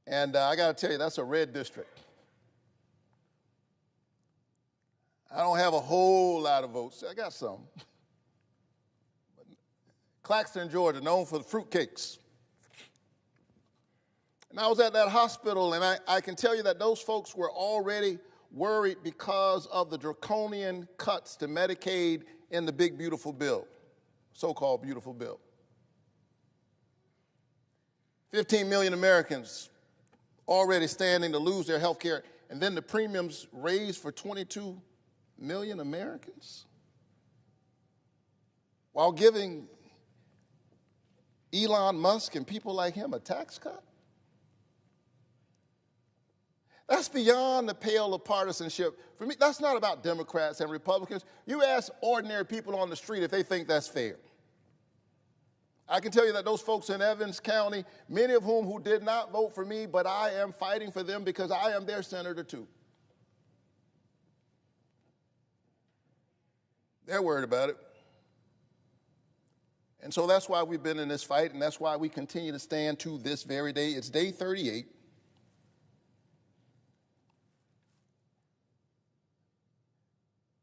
And I got to tell you, that's a red district. I don't have a whole lot of votes. I got some. Claxton, Georgia, known for the fruitcakes. And I was at that hospital, and I can tell you that those folks were already worried because of the draconian cuts to Medicaid in the big, beautiful bill, so-called beautiful bill. 15 million Americans already standing to lose their health care, and then the premiums raised for 22 million Americans while giving Elon Musk and people like him a tax cut? That's beyond the pale of partisanship. For me, that's not about Democrats and Republicans. You ask ordinary people on the street if they think that's fair. I can tell you that those folks in Evans County, many of whom who did not vote for me, but I am fighting for them because I am their senator too. They're worried about it. And so that's why we've been in this fight, and that's why we continue to stand to this very day. It's day 38.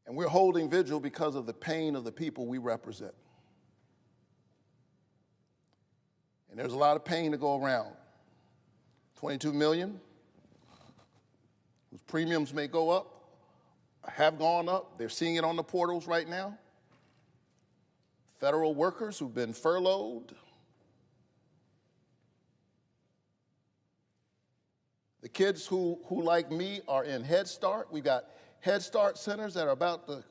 And we're holding vigil because of the pain of the people we represent. And there's a lot of pain to go around. 22 million whose premiums may go up, have gone up. They're seeing it on the portals right now. Federal workers who've been furloughed. The kids who like me, are in Head Start. We've got Head Start centers that are about to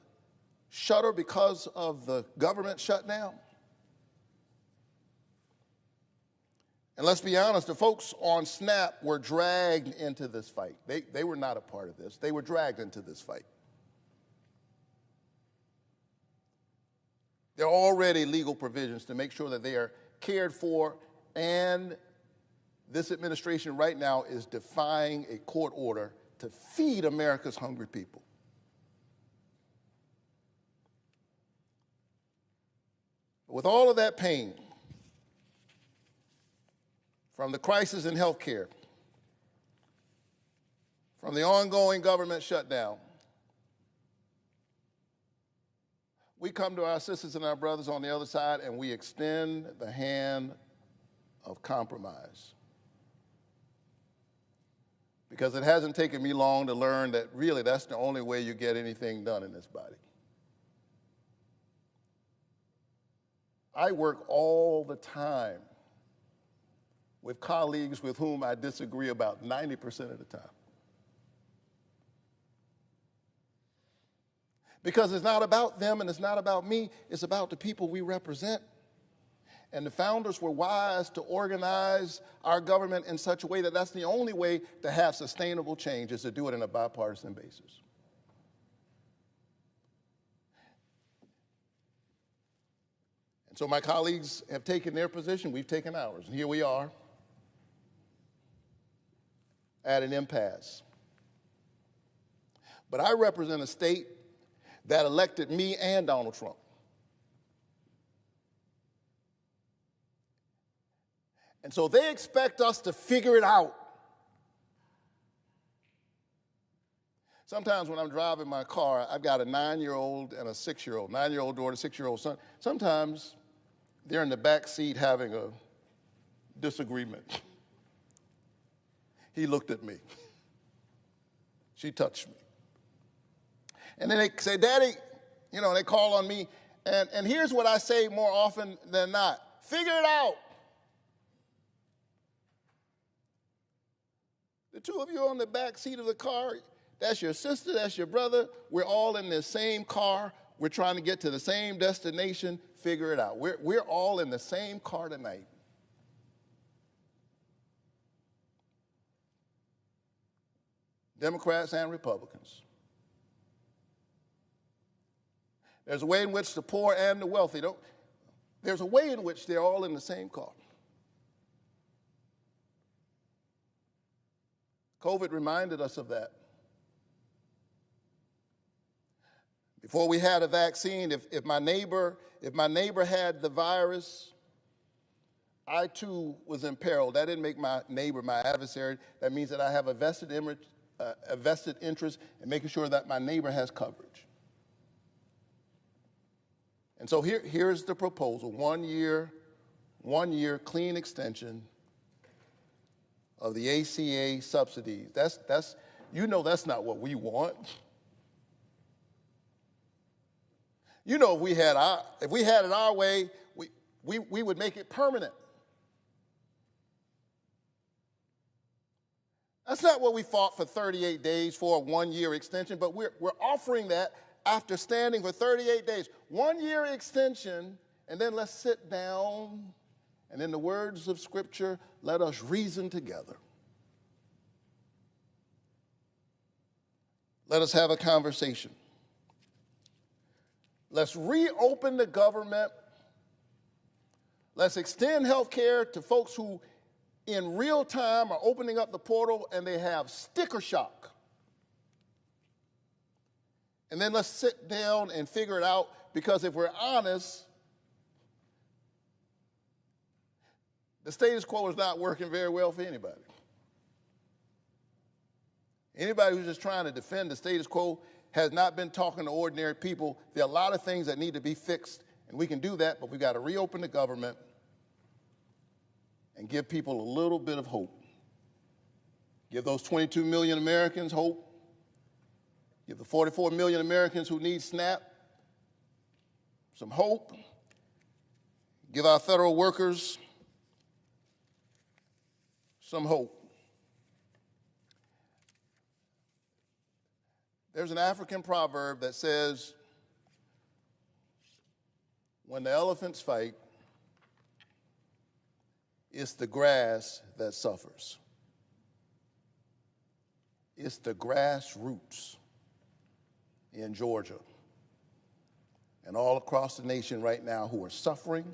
shutter because of the government shutdown. And let's be honest, the folks on SNAP were dragged into this fight. They were not a part of this. They were dragged into this fight. There are already legal provisions to make sure that they are cared for, and this administration right now is defying a court order to feed America's hungry people. With all of that pain, from the crisis in health care, from the ongoing government shutdown, we come to our sisters and our brothers on the other side and we extend the hand of compromise. Because it hasn't taken me long to learn that really that's the only way you get anything done in this body. I work all the time with colleagues with whom I disagree about 90% of the time. Because it's not about them and it's not about me, it's about the people we represent. And the founders were wise to organize our government in such a way that that's the only way to have sustainable change, is to do it on a bipartisan basis. And so my colleagues have taken their position, we've taken ours, and here we are at an impasse. But I represent a state that elected me and Donald Trump. And so they expect us to figure it out. Sometimes when I'm driving my car, I've got a 9-year-old and a 6-year-old, 9-year-old daughter, 6-year-old son. Sometimes they're in the back seat having a disagreement. He looked at me. She touched me. And then they say, Daddy, you know, they call on me. And here's what I say more often than not. Figure it out. The two of you on the back seat of the car, that's your sister, that's your brother. We're all in the same car. We're trying to get to the same destination. Figure it out. We're all in the same car tonight. Democrats and Republicans. There's a way in which the poor and the wealthy don't. There's a way in which they're all in the same car. COVID reminded us of that. Before we had a vaccine, if my neighbor had the virus, I too was in peril. That didn't make my neighbor my adversary. That means that I have a vested interest in making sure that my neighbor has coverage. And so here's the proposal: 1 year clean extension of the ACA subsidies. That's not what we want. You know, if we had it our way, we would make it permanent. That's not what we fought for 38 days for, a 1 year extension, but we're offering that after standing for 38 days. 1 year extension, and then let's sit down, and in the words of Scripture, let us reason together. Let us have a conversation. Let's reopen the government. Let's extend health care to folks who in real time are opening up the portal and they have sticker shock. And then let's sit down and figure it out, because if we're honest, the status quo is not working very well for anybody. Anybody who's just trying to defend the status quo has not been talking to ordinary people. There are a lot of things that need to be fixed, and we can do that, but we've got to reopen the government and give people a little bit of hope. Give those 22 million Americans hope. Give the 44 million Americans who need SNAP some hope. Give our federal workers some hope. There's an African proverb that says, when the elephants fight, it's the grass that suffers. It's the grassroots in Georgia and all across the nation right now who are suffering,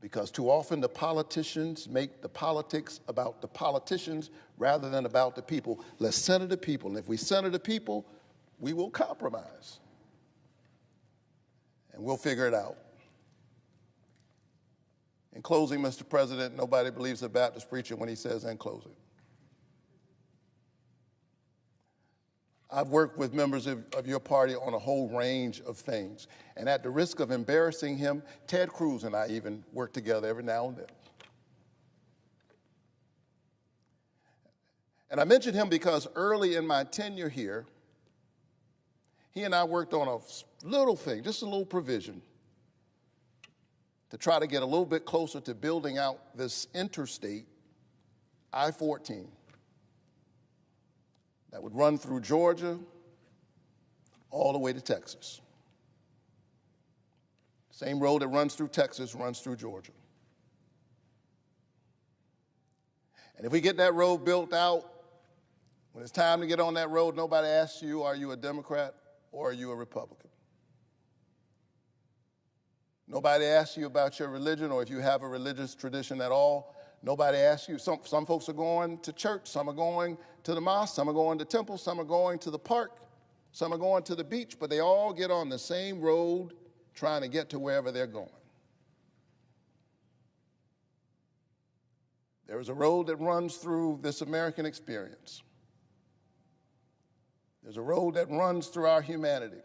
because too often the politicians make the politics about the politicians rather than about the people. Let's center the people. And if we center the people, we will compromise. And we'll figure it out. In closing, Mr. President, nobody believes a Baptist preacher when he says, in closing. I've worked with members of your party on a whole range of things. And at the risk of embarrassing him, Ted Cruz and I even work together every now and then. And I mention him because early in my tenure here, he and I worked on a little thing, just a little provision, to try to get a little bit closer to building out this interstate, I-14. That would run through Georgia all the way to Texas. Same road that runs through Texas runs through Georgia. And if we get that road built out, when it's time to get on that road, nobody asks you, are you a Democrat or are you a Republican? Nobody asks you about your religion or if you have a religious tradition at all. Nobody asks you. Some folks are going to church, some are going to the mosque, some are going to temples, some are going to the park, some are going to the beach, but they all get on the same road trying to get to wherever they're going. There is a road that runs through this American experience. There's a road that runs through our humanity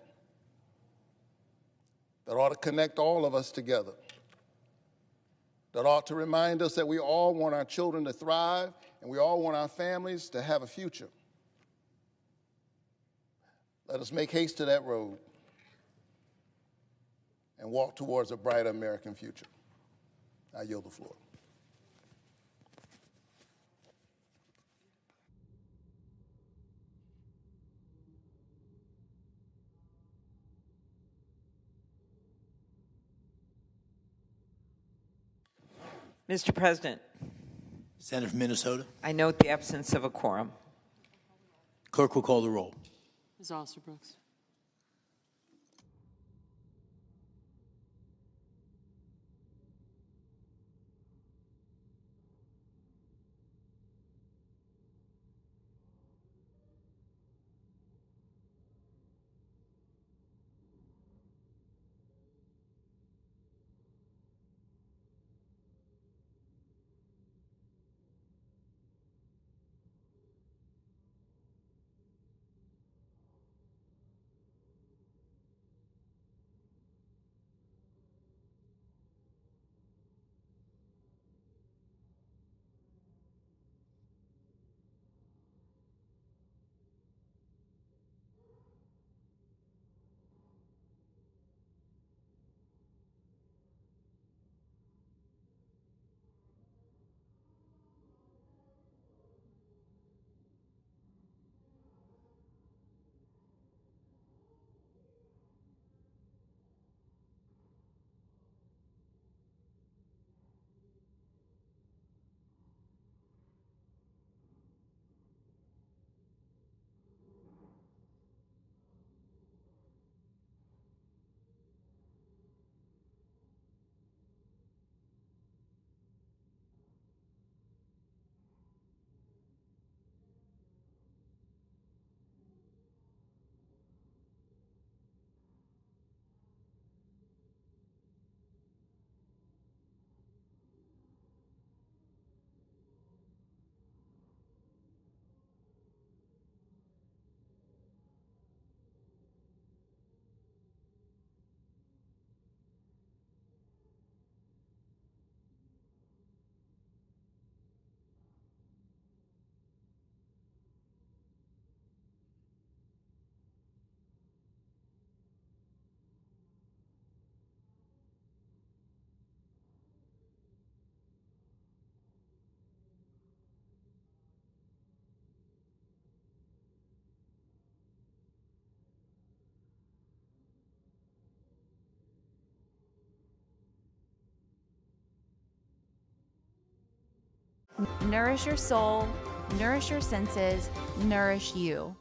that ought to connect all of us together, that ought to remind us that we all want our children to thrive and we all want our families to have a future. Let us make haste to that road and walk towards a brighter American future. I yield the floor. Mr. President, Senator from Minnesota. I note the absence of a quorum. Clerk will call the roll. Ms. Osterbrooks. Nourish your soul, nourish your senses, nourish you.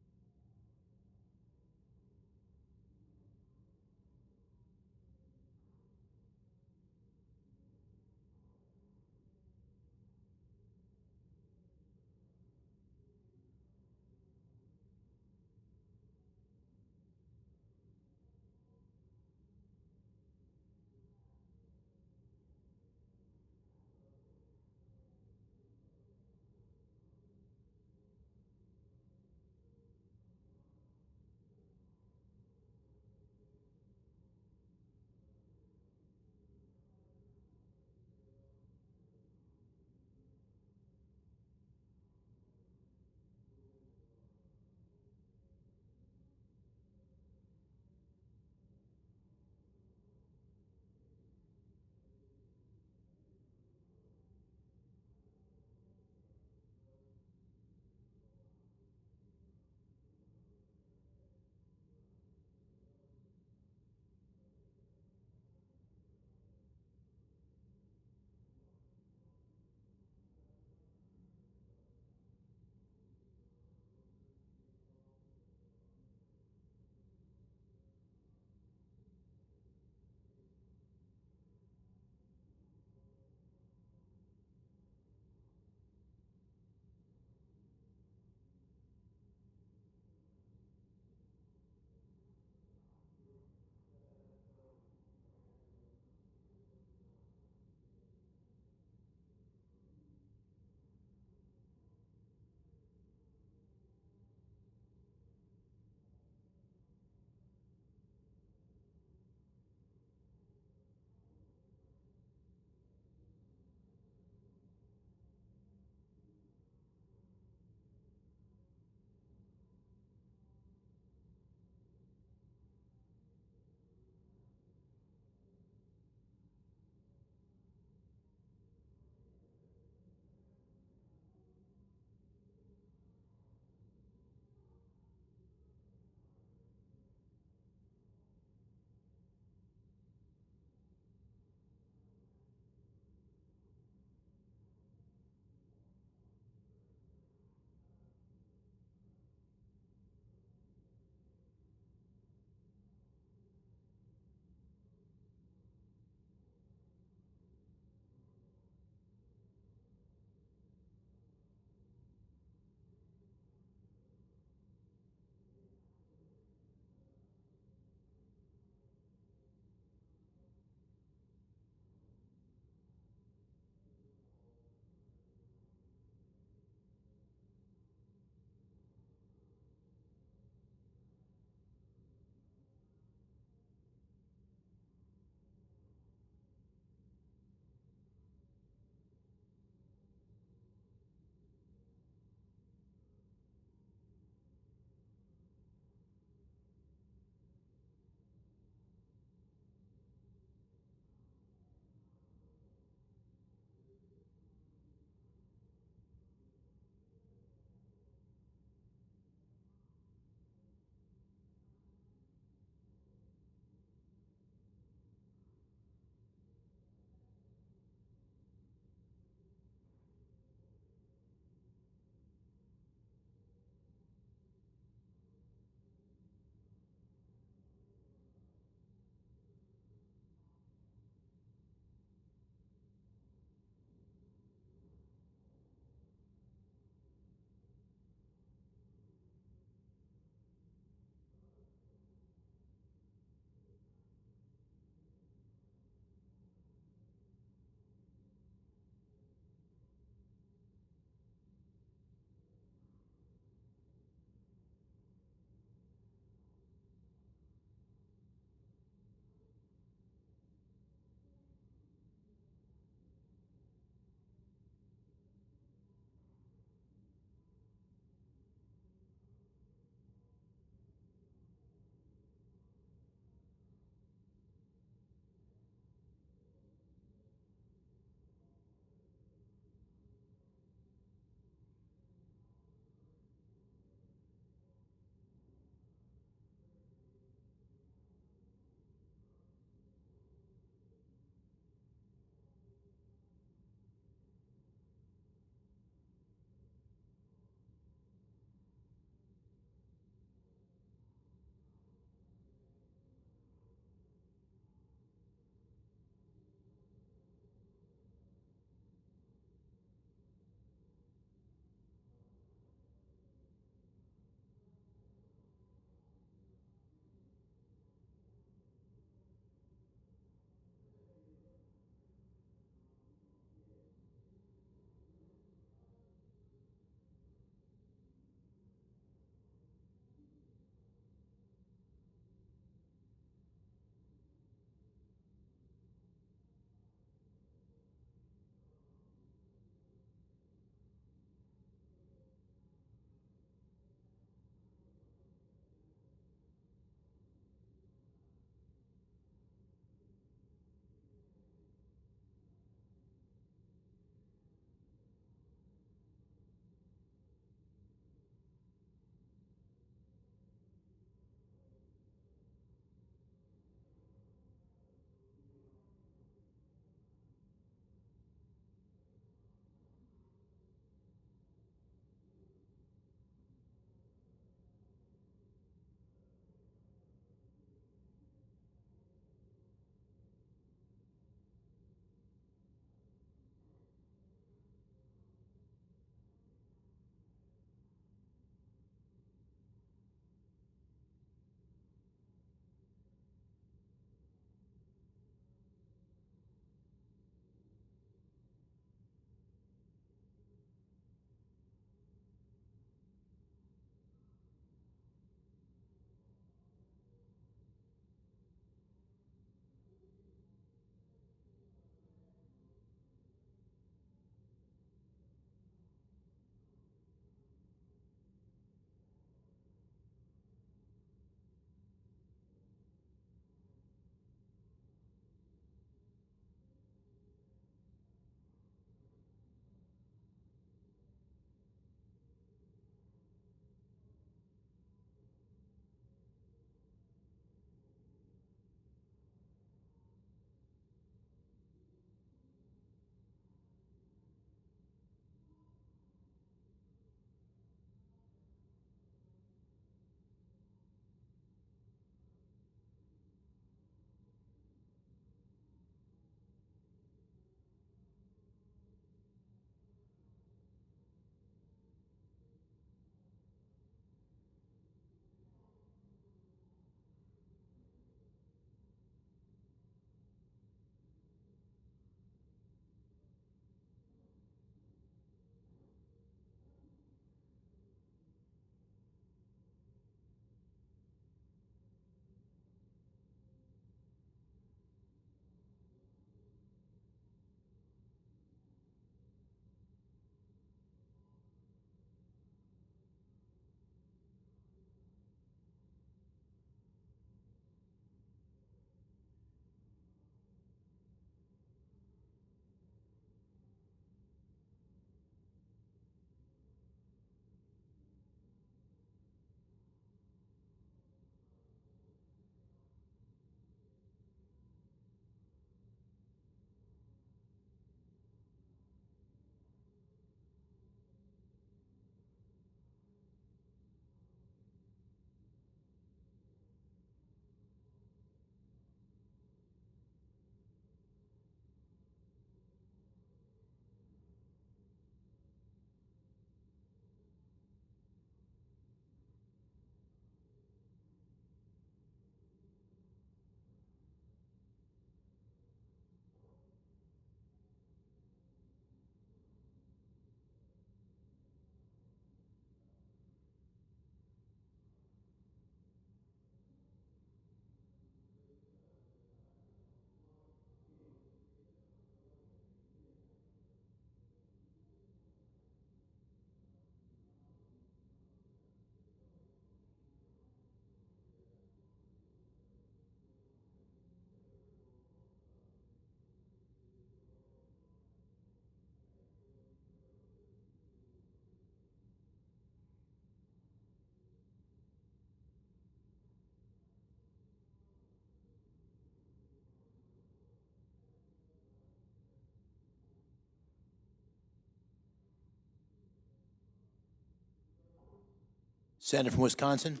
Senator from Wisconsin.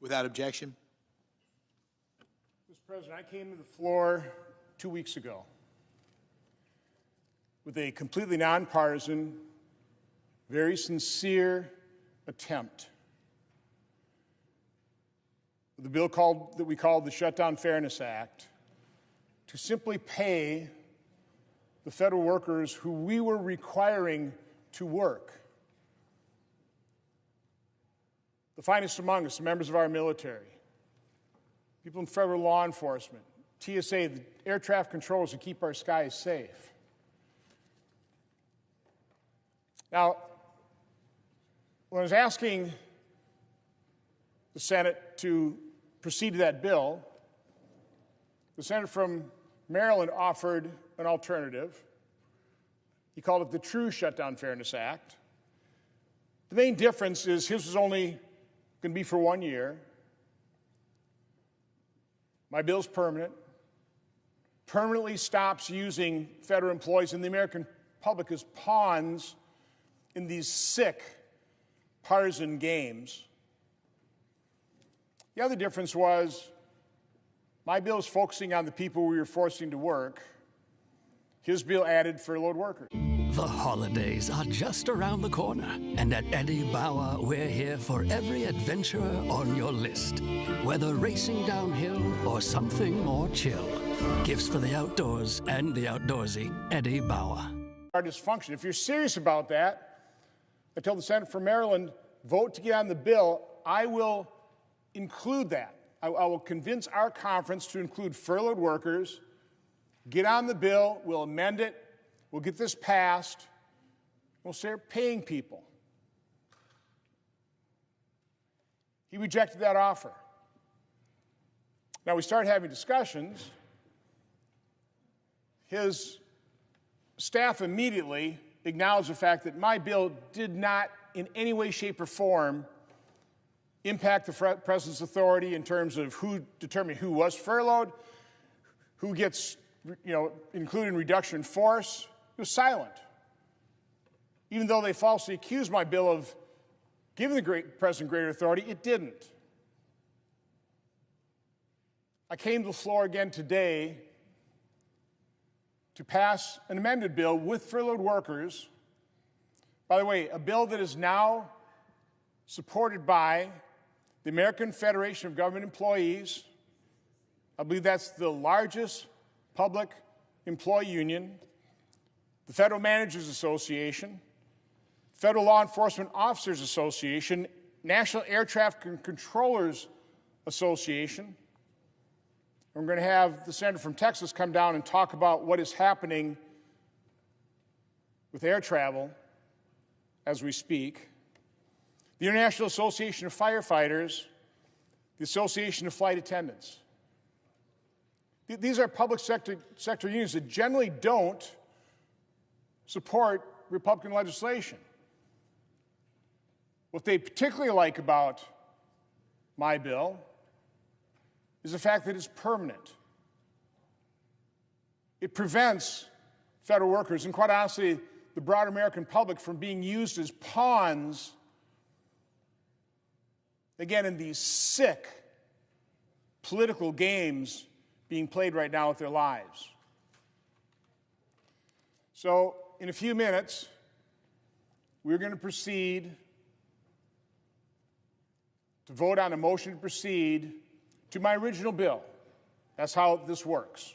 Without objection. Mr. President, I came to the floor 2 weeks ago with a completely nonpartisan, very sincere attempt with a bill that we called the Shutdown Fairness Act to simply pay the federal workers who we were requiring to work. The finest among us, the members of our military, people in federal law enforcement, TSA, the air traffic controllers who keep our skies safe. Now, when I was asking the Senate to proceed to that bill, the senator from Maryland offered an alternative. He called it the True Shutdown Fairness Act. The main difference is his was only going to be for 1 year. My bill's permanent. Permanently stops using federal employees and the American public as pawns in these sick partisan games. The other difference was my bill is focusing on the people we were forcing to work. His bill added furloughed workers. The holidays are just around the corner, and at Eddie Bauer, we're here for every adventurer on your list. Whether racing downhill or something more chill, gifts for the outdoors and the outdoorsy, Eddie Bauer. Our dysfunction. If you're serious about that, I told the senator from Maryland, vote to get on the bill. I will include that. I will convince our conference to include furloughed workers. Get on the bill. We'll amend it. We'll get this passed. We'll start paying people. He rejected that offer. Now, we started having discussions. His staff immediately acknowledged the fact that my bill did not in any way, shape, or form impact the President's authority in terms of who determined who was furloughed, who gets included in reduction in force. It was silent. Even though they falsely accused my bill of giving the President greater authority, it didn't. I came to the floor again today to pass an amended bill with furloughed workers. By the way, a bill that is now supported by the American Federation of Government Employees. I believe that's the largest public employee union, the Federal Managers Association, Federal Law Enforcement Officers Association, National Air Traffic Controllers Association. We're going to have the senator from Texas come down and talk about what is happening with air travel as we speak. The International Association of Firefighters, the Association of Flight Attendants. These are public sector unions that generally don't support Republican legislation. What they particularly like about my bill is the fact that it's permanent. It prevents federal workers, and quite honestly, the broader American public, from being used as pawns, again, in these sick political games being played right now with their lives. So, in a few minutes, we're going to proceed to vote on a motion to proceed to my original bill. That's how this works.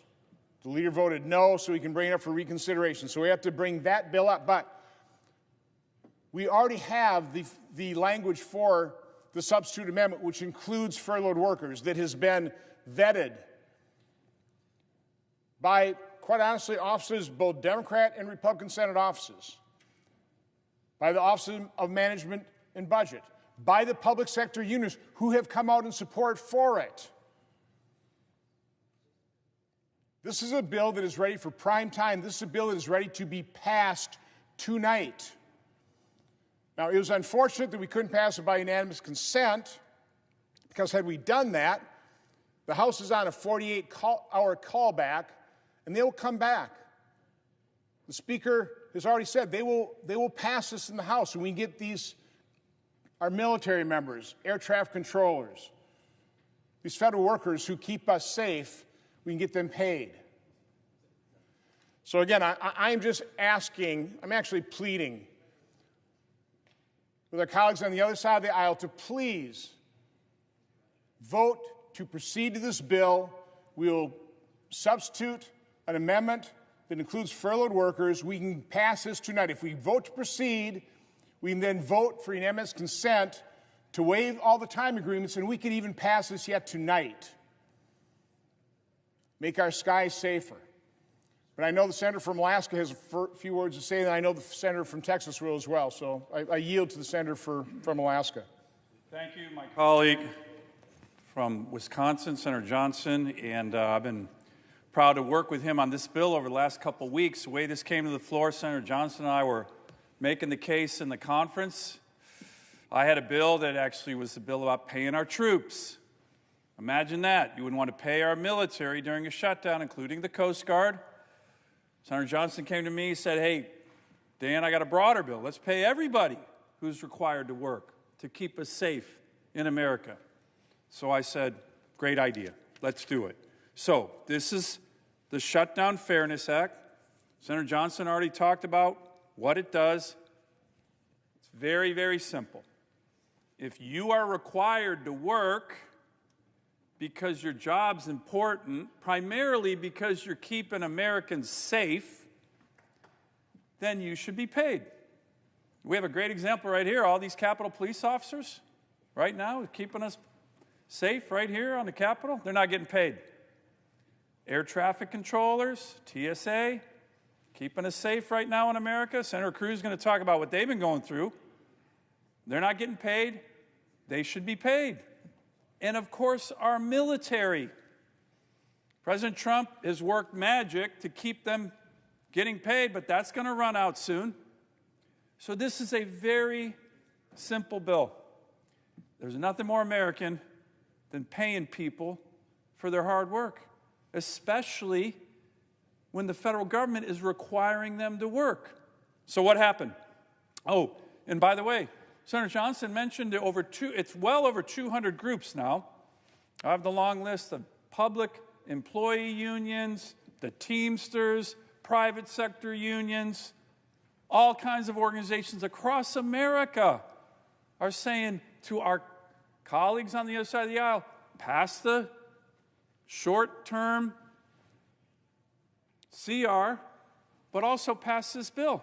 The leader voted no, so he can bring it up for reconsideration. So we have to bring that bill up. But we already have the language for the substitute amendment, which includes furloughed workers, that has been vetted by, quite honestly, offices, both Democrat and Republican Senate offices, by the Office of Management and Budget, by the public sector unions who have come out in support for it. This is a bill that is ready for prime time. This is a bill that is ready to be passed tonight. Now, it was unfortunate that we couldn't pass it by unanimous consent, because had we done that, the House is on a 48-hour callback, and they will come back. The Speaker has already said they will pass this in the House, and we get our military members, air traffic controllers, these federal workers who keep us safe, we can get them paid. So again, I'm just asking, I'm actually pleading with our colleagues on the other side of the aisle to please vote to proceed to this bill. We will substitute an amendment that includes furloughed workers. We can pass this tonight. If we vote to proceed, we can then vote for unanimous consent to waive all the time agreements, and we could even pass this yet tonight. Make our skies safer. But I know the senator from Alaska has a few words to say, and I know the senator from Texas will as well. So I yield to the senator from Alaska. Thank you, my colleague from Wisconsin, Senator Johnson, and I've been proud to work with him on this bill over the last couple of weeks. The way this came to the floor, Senator Johnson and I were making the case in the conference. I had a bill that actually was a bill about paying our troops. Imagine that. You wouldn't want to pay our military during a shutdown, including the Coast Guard. Senator Johnson came to me and said, hey, Dan, I got a broader bill. Let's pay everybody who's required to work to keep us safe in America. So I said, great idea. Let's do it. So this is the Shutdown Fairness Act. Senator Johnson already talked about what it does. It's very, very simple. If you are required to work because your job's important, primarily because you're keeping Americans safe, then you should be paid. We have a great example right here. All these Capitol police officers right now keeping us safe right here on the Capitol, they're not getting paid. Air traffic controllers, TSA, keeping us safe right now in America. Senator Cruz is going to talk about what they've been going through. They're not getting paid. They should be paid. And of course, our military. President Trump has worked magic to keep them getting paid, but that's going to run out soon. So this is a very simple bill. There's nothing more American than paying people for their hard work, especially when the federal government is requiring them to work. So what happened? Oh, and by the way, Senator Johnson mentioned it's well over 200 groups now. I have the long list of public employee unions, the Teamsters, private sector unions, all kinds of organizations across America are saying to our colleagues on the other side of the aisle, pass the short-term CR, but also pass this bill.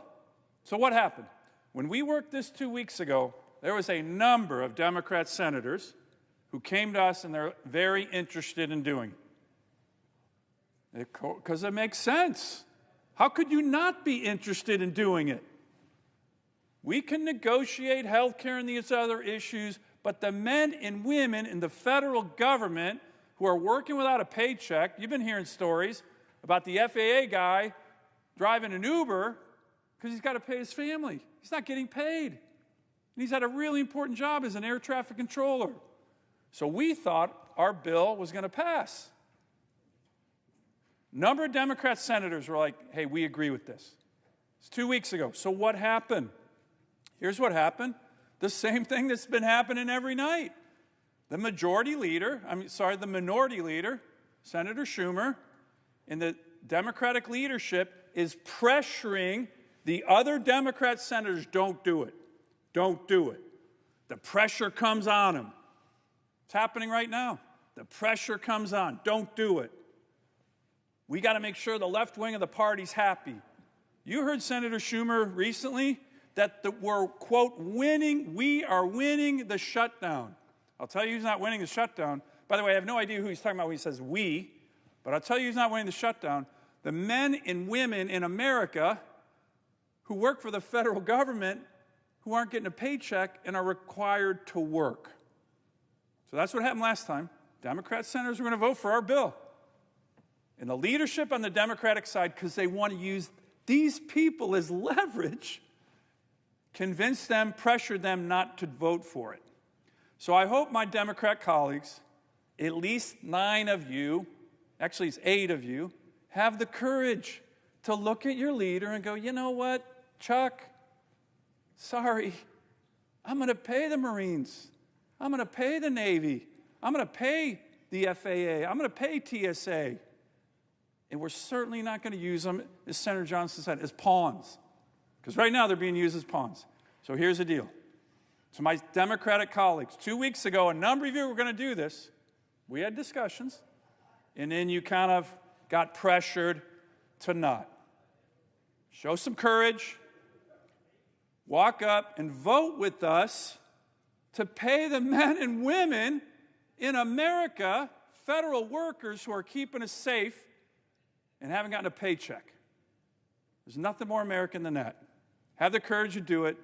So what happened? When we worked this 2 weeks ago, there was a number of Democrat senators who came to us and they're very interested in doing it. Because it makes sense. How could you not be interested in doing it? We can negotiate health care and these other issues, but the men and women in the federal government who are working without a paycheck, you've been hearing stories about the FAA guy driving an Uber because he's got to pay his family. He's not getting paid. And he's had a really important job as an air traffic controller. So we thought our bill was going to pass. A number of Democrat senators were like, hey, we agree with this. It's 2 weeks ago. So what happened? Here's what happened. The same thing that's been happening every night. The minority leader, Senator Schumer, and the Democratic leadership is pressuring the other Democrat senators, don't do it. Don't do it. The pressure comes on them. It's happening right now. The pressure comes on. Don't do it. We got to make sure the left wing of the party's happy. You heard Senator Schumer recently that we're, quote, winning. We are winning the shutdown. I'll tell you who's not winning the shutdown. By the way, I have no idea who he's talking about when he says we, but I'll tell you who's not winning the shutdown. The men and women in America who work for the federal government who aren't getting a paycheck and are required to work. So that's what happened last time. Democrat senators were going to vote for our bill. And the leadership on the Democratic side, because they want to use these people as leverage, convince them, pressure them not to vote for it. So I hope my Democrat colleagues, at least 9 of you, actually it's 8 of you, have the courage to look at your leader and go, you know what? Chuck, sorry, I'm going to pay the Marines. I'm going to pay the Navy. I'm going to pay the FAA. I'm going to pay TSA. And we're certainly not going to use them, as Senator Johnson said, as pawns. Because right now they're being used as pawns. So here's the deal. To my Democratic colleagues, 2 weeks ago, a number of you were going to do this. We had discussions. And then you kind of got pressured to not. Show some courage. Walk up and vote with us to pay the men and women in America, federal workers who are keeping us safe and haven't gotten a paycheck. There's nothing more American than that. Have the courage to do it.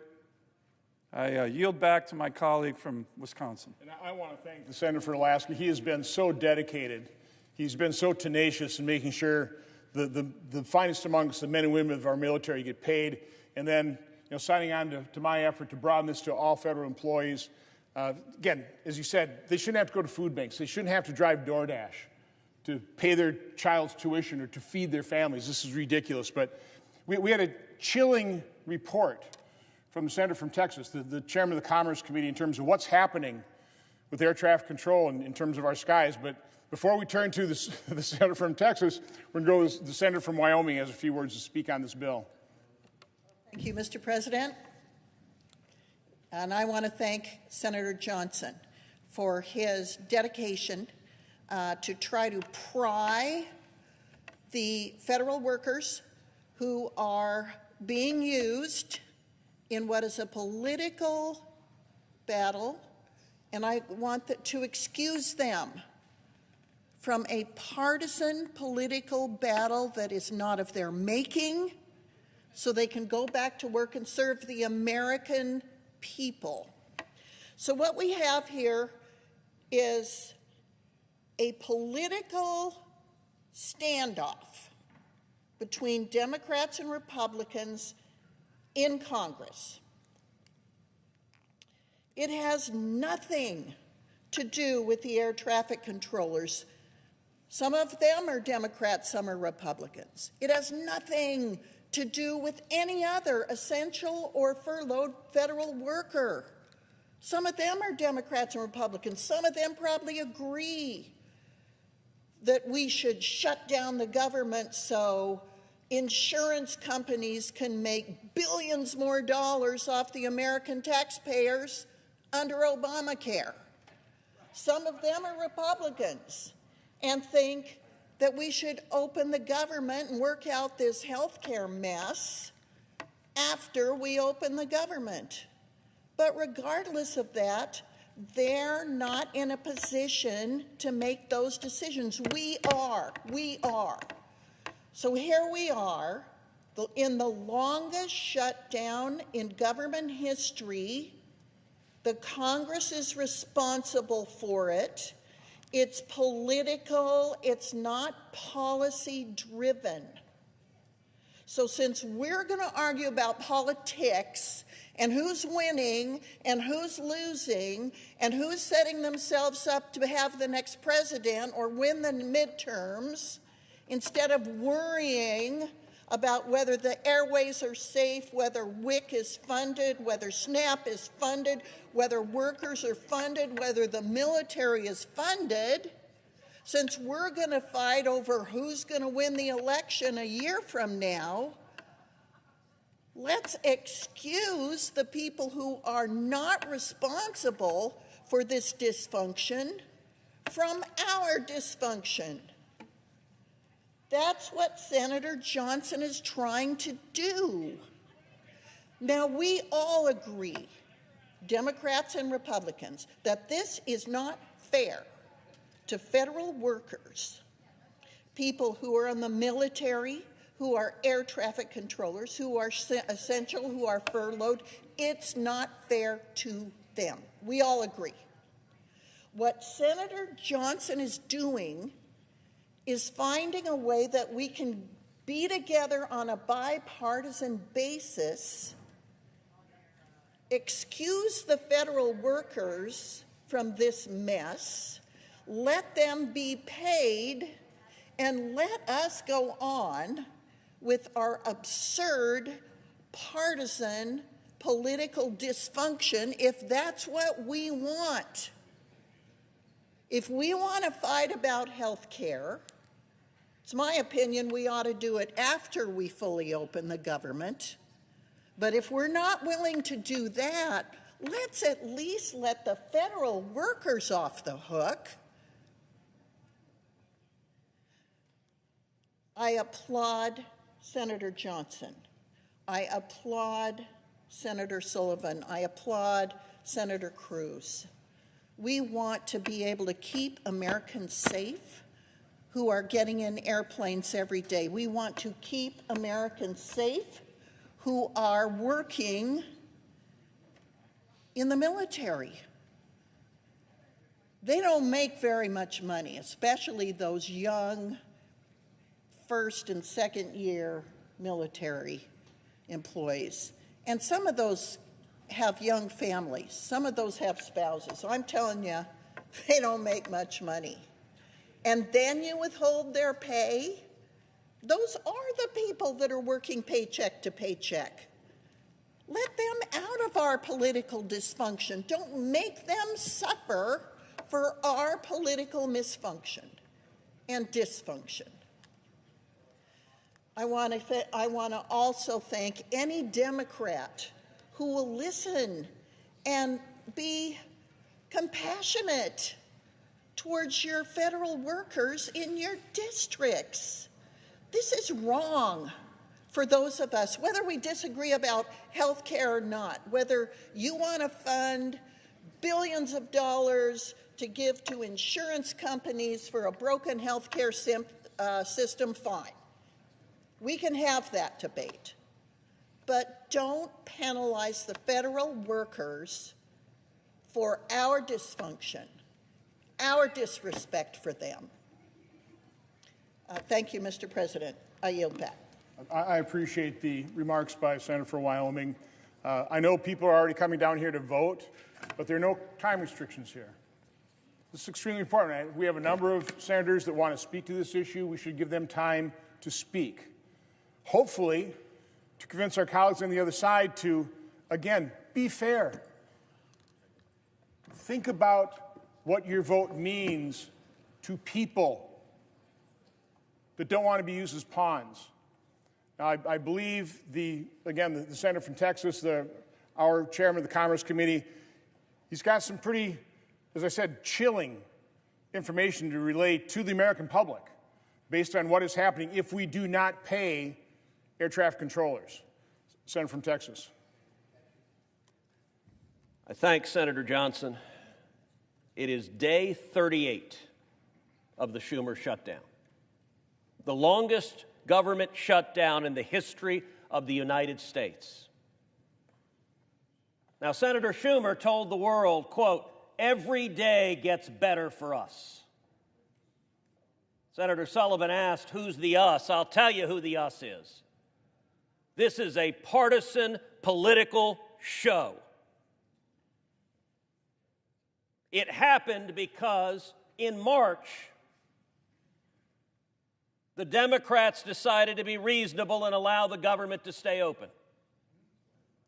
I yield back to my colleague from Wisconsin. And I want to thank the Senator from Alaska. He has been so dedicated. He's been so tenacious in making sure the finest amongst the men and women of our military get paid, and then signing on to my effort to broaden this to all federal employees. Again, as you said, they shouldn't have to go to food banks. They shouldn't have to drive DoorDash to pay their child's tuition or to feed their families. This is ridiculous. But we had a chilling report from the senator from Texas, the chairman of the Commerce Committee, in terms of what's happening with air traffic control in terms of our skies. But before we turn to the senator from Texas, we're going to go to the senator from Wyoming has a few words to speak on this bill. Thank you, Mr. President. And I want to thank Senator Johnson for his dedication to try to pry the federal workers who are being used in what is a political battle, and I want to excuse them from a partisan political battle that is not of their making, so they can go back to work and serve the American people. So what we have here is a political standoff between Democrats and Republicans in Congress. It has nothing to do with the air traffic controllers. Some of them are Democrats, some are Republicans. It has nothing to do with any other essential or furloughed federal worker. Some of them are Democrats and Republicans. Some of them probably agree that we should shut down the government so insurance companies can make billions more dollars off the American taxpayers under Obamacare. Some of them are Republicans and think that we should open the government and work out this health care mess after we open the government. But regardless of that, they're not in a position to make those decisions. We are. So here we are, in the longest shutdown in government history. The Congress is responsible for it. It's political, it's not policy-driven. So since we're going to argue about politics and who's winning and who's losing and who's setting themselves up to have the next president or win the midterms, instead of worrying about whether the airways are safe, whether WIC is funded, whether SNAP is funded, whether workers are funded, whether the military is funded, since we're going to fight over who's going to win the election a year from now, let's excuse the people who are not responsible for this dysfunction from our dysfunction. That's what Senator Johnson is trying to do. Now, we all agree, Democrats and Republicans, that this is not fair to federal workers, people who are in the military, who are air traffic controllers, who are essential, who are furloughed. It's not fair to them. We all agree. What Senator Johnson is doing is finding a way that we can be together on a bipartisan basis, excuse the federal workers from this mess, let them be paid, and let us go on with our absurd partisan political dysfunction if that's what we want. If we want to fight about health care, it's my opinion we ought to do it after we fully open the government. But if we're not willing to do that, let's at least let the federal workers off the hook. I applaud Senator Johnson. I applaud Senator Sullivan. I applaud Senator Cruz. We want to be able to keep Americans safe who are getting in airplanes every day. We want to keep Americans safe who are working in the military. They don't make very much money, especially those young first and second year military employees. And some of those have young families. Some of those have spouses. So I'm telling you, they don't make much money. And then you withhold their pay. Those are the people that are working paycheck to paycheck. Let them out of our political dysfunction. Don't make them suffer for our political misfunction and dysfunction. I want to also thank any Democrat who will listen and be compassionate towards your federal workers in your districts. This is wrong for those of us, whether we disagree about health care or not, whether you want to fund billions of dollars to give to insurance companies for a broken health care system, fine. We can have that debate. But don't penalize the federal workers for our dysfunction, our disrespect for them. Thank you, Mr. President. I yield back. I appreciate the remarks by Senator from Wyoming. I know people are already coming down here to vote, but there are no time restrictions here. This is extremely important. We have a number of senators that want to speak to this issue. We should give them time to speak. Hopefully, to convince our colleagues on the other side to, again, be fair. Think about what your vote means to people that don't want to be used as pawns. Now, I believe the senator from Texas, our chairman of the Commerce Committee, he's got some pretty, as I said, chilling information to relate to the American public based on what is happening if we do not pay air traffic controllers. Senator from Texas. I thank Senator Johnson. It is day 38 of the Schumer shutdown, the longest government shutdown in the history of the United States. Now, Senator Schumer told the world, quote, "Every day gets better for us." Senator Sullivan asked, "Who's the us?" I'll tell you who the us is. This is a partisan political show. It happened because in March, the Democrats decided to be reasonable and allow the government to stay open.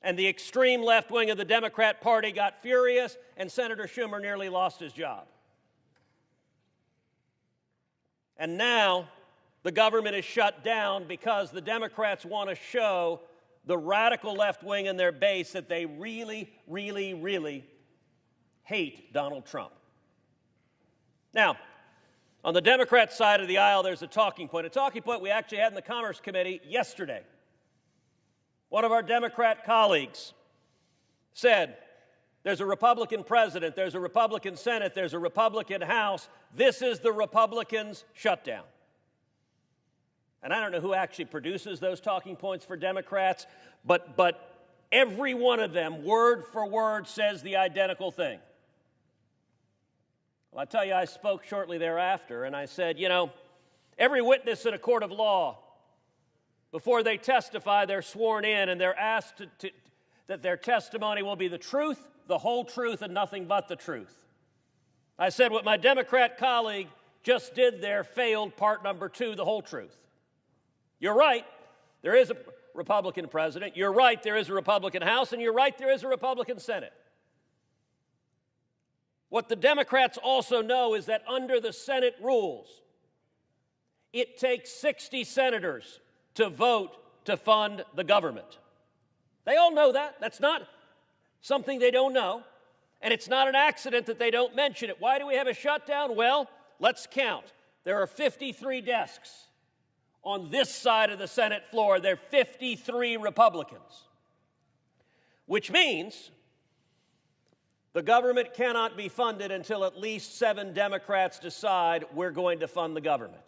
And the extreme left wing of the Democrat Party got furious, and Senator Schumer nearly lost his job. And now, the government is shut down because the Democrats want to show the radical left wing in their base that they really, really, really hate Donald Trump. Now, on the Democrat side of the aisle, there's a talking point we actually had in the Commerce Committee yesterday. One of our Democrat colleagues said, there's a Republican president, there's a Republican Senate, there's a Republican House. This is the Republicans' shutdown. And I don't know who actually produces those talking points for Democrats, but every one of them, word for word, says the identical thing. Well, I tell you, I spoke shortly thereafter, and I said, every witness in a court of law, before they testify, they're sworn in, and they're asked that their testimony will be the truth, the whole truth, and nothing but the truth. I said what my Democrat colleague just did there failed part number 2, the whole truth. You're right. There is Republican president. You're right, there is a Republican House, and you're right, there is a Republican Senate. What the Democrats also know is that under the Senate rules, it takes 60 senators to vote to fund the government. They all know that. That's not something they don't know. And it's not an accident that they don't mention it. Why do we have a shutdown? Well, let's count. There are 53 desks on this side of the Senate floor. There are 53 Republicans, which means the government cannot be funded until at least 7 Democrats decide we're going to fund the government.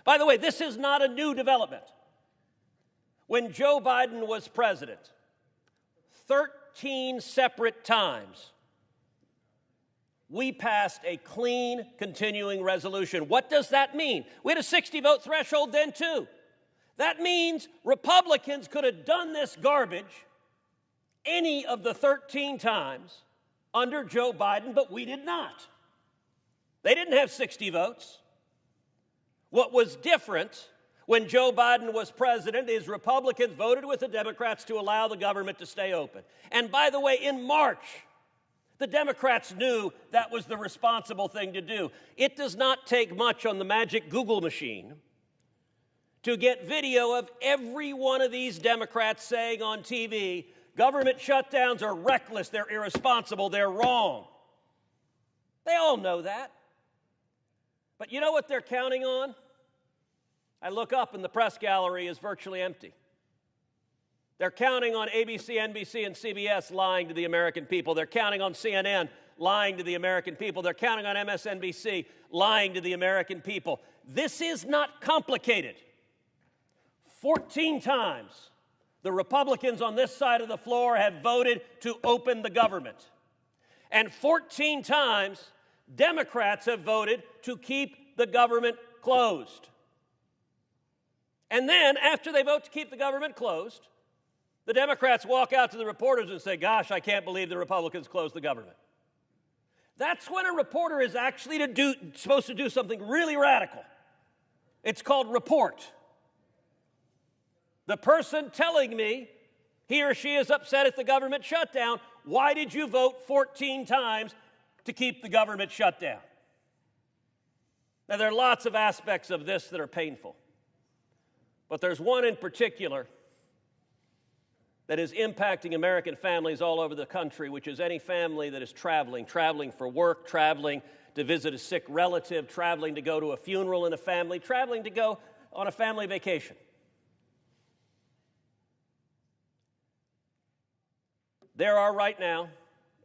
By the way, this is not a new development. When Joe Biden was president, 13 separate times, we passed a clean continuing resolution. What does that mean? We had a 60-vote threshold then, too. That means Republicans could have done this garbage any of the 13 times under Joe Biden, but we did not. They didn't have 60 votes. What was different when Joe Biden was president is Republicans voted with the Democrats to allow the government to stay open. And by the way, in March, the Democrats knew that was the responsible thing to do. It does not take much on the magic Google machine to get video of every one of these Democrats saying on TV, government shutdowns are reckless, they're irresponsible, they're wrong. They all know that. But you know what they're counting on? I look up and the press gallery is virtually empty. They're counting on ABC, NBC, and CBS lying to the American people. They're counting on CNN lying to the American people. They're counting on MSNBC lying to the American people. This is not complicated. 14 times the Republicans on this side of the floor have voted to open the government. And 14 times Democrats have voted to keep the government closed. And then, after they vote to keep the government closed, the Democrats walk out to the reporters and say, gosh, I can't believe the Republicans closed the government. That's when a reporter is actually supposed to do something really radical. It's called report. The person telling me he or she is upset at the government shutdown, why did you vote 14 times to keep the government shut down? Now, there are lots of aspects of this that are painful, but there's one in particular that is impacting American families all over the country, which is any family that is traveling for work, traveling to visit a sick relative, traveling to go to a funeral in a family, traveling to go on a family vacation. There are right now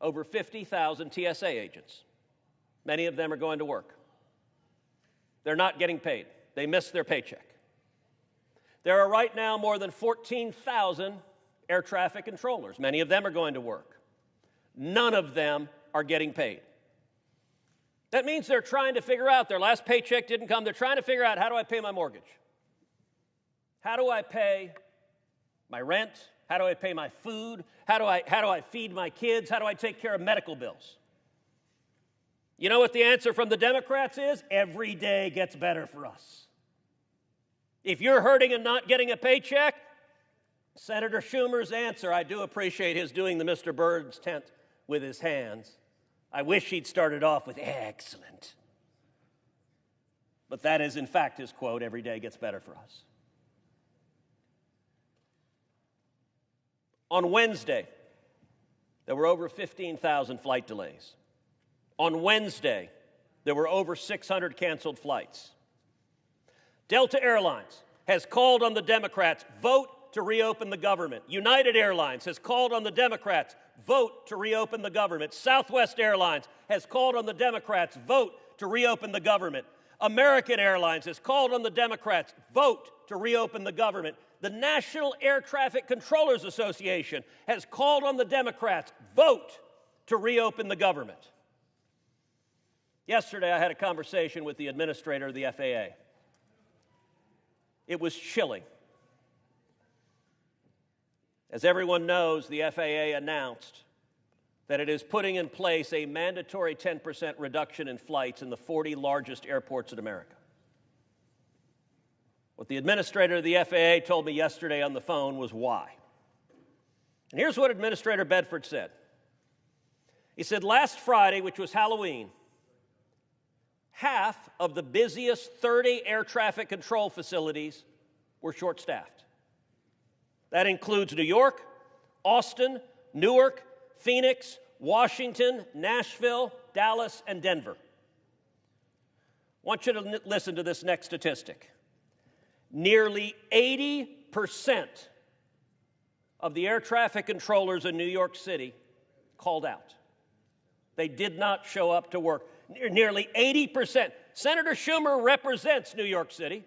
over 50,000 TSA agents. Many of them are going to work. They're not getting paid. They miss their paycheck. There are right now more than 14,000 air traffic controllers. Many of them are going to work. None of them are getting paid. That means they're trying to figure out, their last paycheck didn't come, they're trying to figure out, how do I pay my mortgage? How do I pay my rent? How do I pay my food? How do I feed my kids? How do I take care of medical bills? You know what the answer from the Democrats is? Every day gets better for us. If you're hurting and not getting a paycheck, Senator Schumer's answer, I do appreciate his doing the Mr. Burns tent with his hands. I wish he'd started off with excellent. But that is, in fact, his quote, every day gets better for us. On Wednesday, there were over 15,000 flight delays. On Wednesday, there were over 600 canceled flights. Delta Airlines has called on the Democrats, vote to reopen the government. United Airlines has called on the Democrats, vote to reopen the government. Southwest Airlines has called on the Democrats, vote to reopen the government. American Airlines has called on the Democrats, vote to reopen the government. The National Air Traffic Controllers Association has called on the Democrats, vote to reopen the government. Yesterday, I had a conversation with the administrator of the FAA. It was chilling. As everyone knows, the FAA announced that it is putting in place a mandatory 10% reduction in flights in the 40 largest airports in America. What the administrator of the FAA told me yesterday on the phone was why. And here's what Administrator Bedford said. He said, last Friday, which was Halloween, half of the busiest 30 air traffic control facilities were short-staffed. That includes New York, Austin, Newark, Phoenix, Washington, Nashville, Dallas, and Denver. I want you to listen to this next statistic. Nearly 80% of the air traffic controllers in New York City called out. They did not show up to work. Nearly 80%. Senator Schumer represents New York City.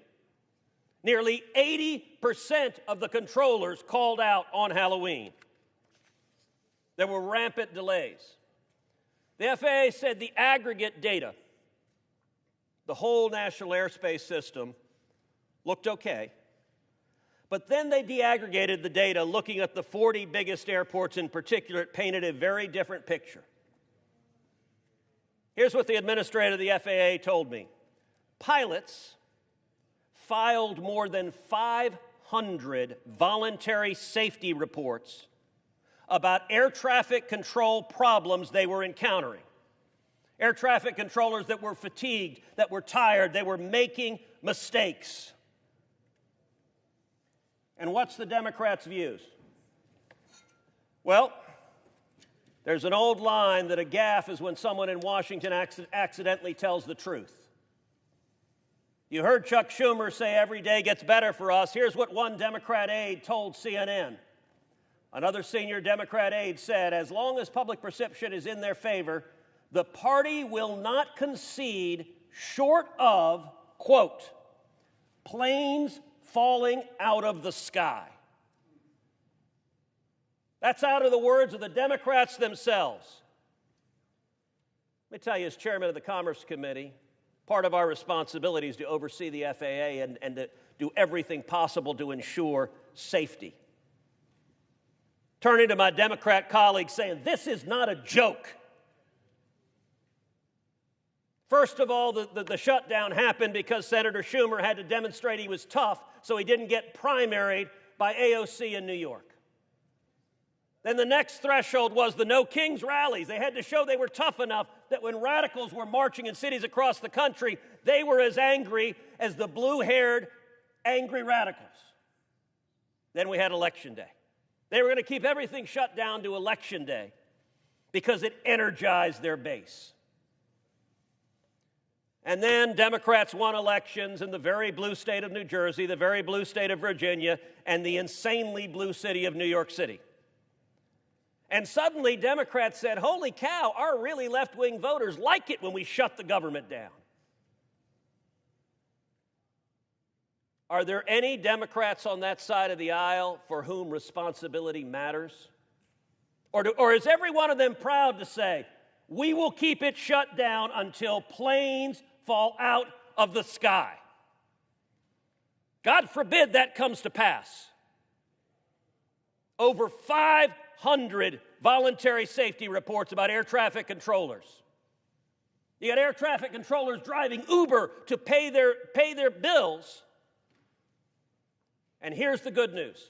Nearly 80% of the controllers called out on Halloween. There were rampant delays. The FAA said the aggregate data, the whole national airspace system, looked okay. But then they deaggregated the data, looking at the 40 biggest airports in particular. It painted a very different picture. Here's what the administrator of the FAA told me. Pilots filed more than 500 voluntary safety reports about air traffic control problems they were encountering. Air traffic controllers that were fatigued, that were tired, they were making mistakes. And what's the Democrats' views? Well, there's an old line that a gaffe is when someone in Washington accidentally tells the truth. You heard Chuck Schumer say every day gets better for us. Here's what one Democrat aide told CNN. Another senior Democrat aide said, as long as public perception is in their favor, the party will not concede short of, quote, planes falling out of the sky. That's out of the words of the Democrats themselves. Let me tell you, as chairman of the Commerce Committee, part of our responsibility is to oversee the FAA and to do everything possible to ensure safety. Turning to my Democrat colleagues saying, this is not a joke. First of all, the shutdown happened because Senator Schumer had to demonstrate he was tough, so he didn't get primaried by AOC in New York. Then the next threshold was the No Kings rallies. They had to show they were tough enough that when radicals were marching in cities across the country, they were as angry as the blue-haired, angry radicals. Then we had Election Day. They were going to keep everything shut down to Election Day because it energized their base. And then Democrats won elections in the very blue state of New Jersey, the very blue state of Virginia, and the insanely blue city of New York City. And suddenly Democrats said, holy cow, our really left-wing voters like it when we shut the government down. Are there any Democrats on that side of the aisle for whom responsibility matters? Or is every one of them proud to say, we will keep it shut down until planes fall out of the sky? God forbid that comes to pass. Over 500 voluntary safety reports about air traffic controllers. You got air traffic controllers driving Uber to pay their bills. And here's the good news.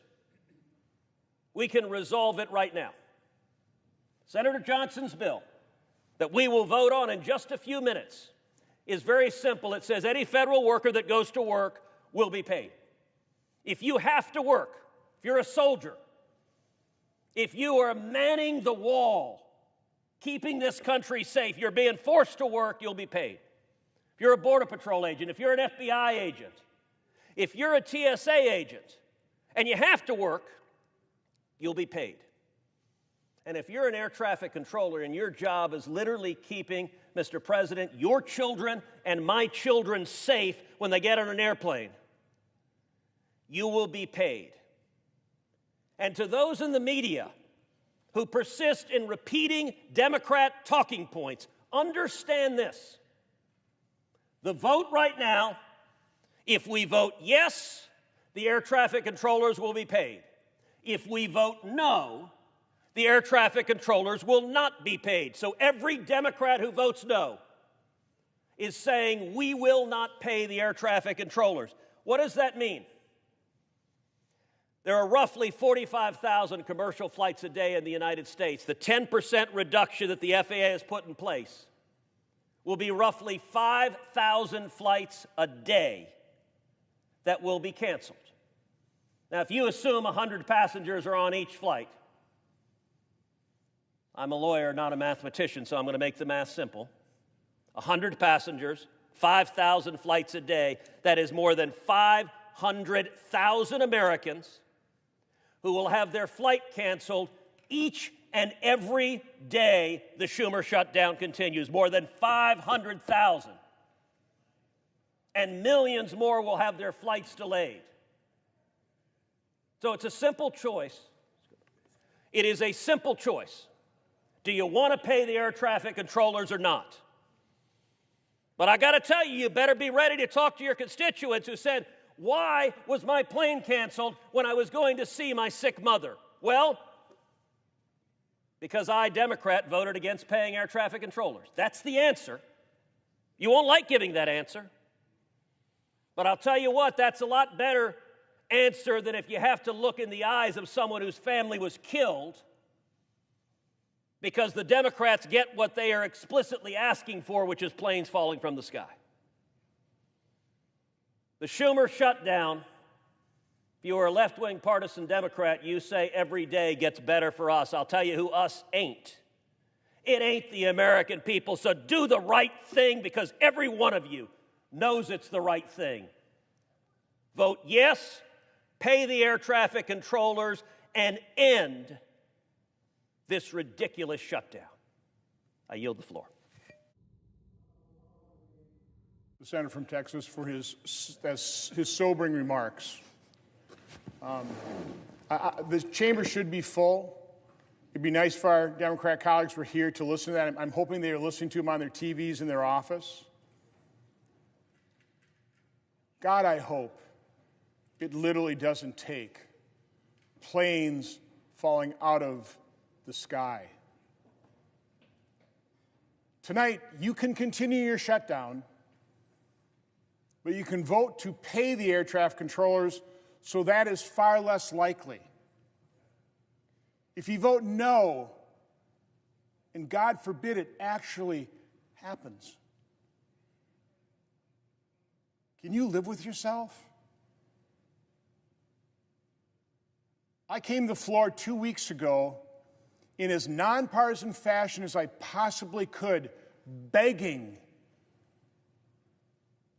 We can resolve it right now. Senator Johnson's bill that we will vote on in just a few minutes is very simple. It says any federal worker that goes to work will be paid. If you have to work, if you're a soldier, if you are manning the wall, keeping this country safe, you're being forced to work, you'll be paid. If you're a Border Patrol agent, if you're an FBI agent, if you're a TSA agent, and you have to work, you'll be paid. And if you're an air traffic controller and your job is literally keeping, Mr. President, your children and my children safe when they get on an airplane, you will be paid. And to those in the media who persist in repeating Democrat talking points, understand this. The vote right now, if we vote yes, the air traffic controllers will be paid. If we vote no, the air traffic controllers will not be paid. So every Democrat who votes no is saying we will not pay the air traffic controllers. What does that mean? There are roughly 45,000 commercial flights a day in the United States. The 10% reduction that the FAA has put in place will be roughly 5,000 flights a day that will be canceled. Now, if you assume 100 passengers are on each flight, I'm a lawyer, not a mathematician, so I'm going to make the math simple. 100 passengers, 5,000 flights a day, that is more than 500,000 Americans who will have their flight canceled each and every day the Schumer shutdown continues. More than 500,000. And millions more will have their flights delayed. So it's a simple choice. It is a simple choice. Do you want to pay the air traffic controllers or not? But I got to tell you, you better be ready to talk to your constituents who said, why was my plane canceled when I was going to see my sick mother? Well, because I, Democrat, voted against paying air traffic controllers. That's the answer. You won't like giving that answer. But I'll tell you what, that's a lot better answer than if you have to look in the eyes of someone whose family was killed because the Democrats get what they are explicitly asking for, which is planes falling from the sky. The Schumer shutdown, if you are a left-wing partisan Democrat, you say every day gets better for us. I'll tell you who us ain't. It ain't the American people, so do the right thing because every one of you knows it's the right thing. Vote yes, pay the air traffic controllers, and end this ridiculous shutdown. I yield the floor. The senator from Texas for his sobering remarks. The chamber should be full. It'd be nice if our Democrat colleagues were here to listen to that. I'm hoping they are listening to him on their TVs in their office. God, I hope it literally doesn't take planes falling out of the sky. Tonight, you can continue your shutdown, but you can vote to pay the air traffic controllers, so that is far less likely. If you vote no, and God forbid it actually happens, can you live with yourself? I came to the floor 2 weeks ago in as nonpartisan fashion as I possibly could, begging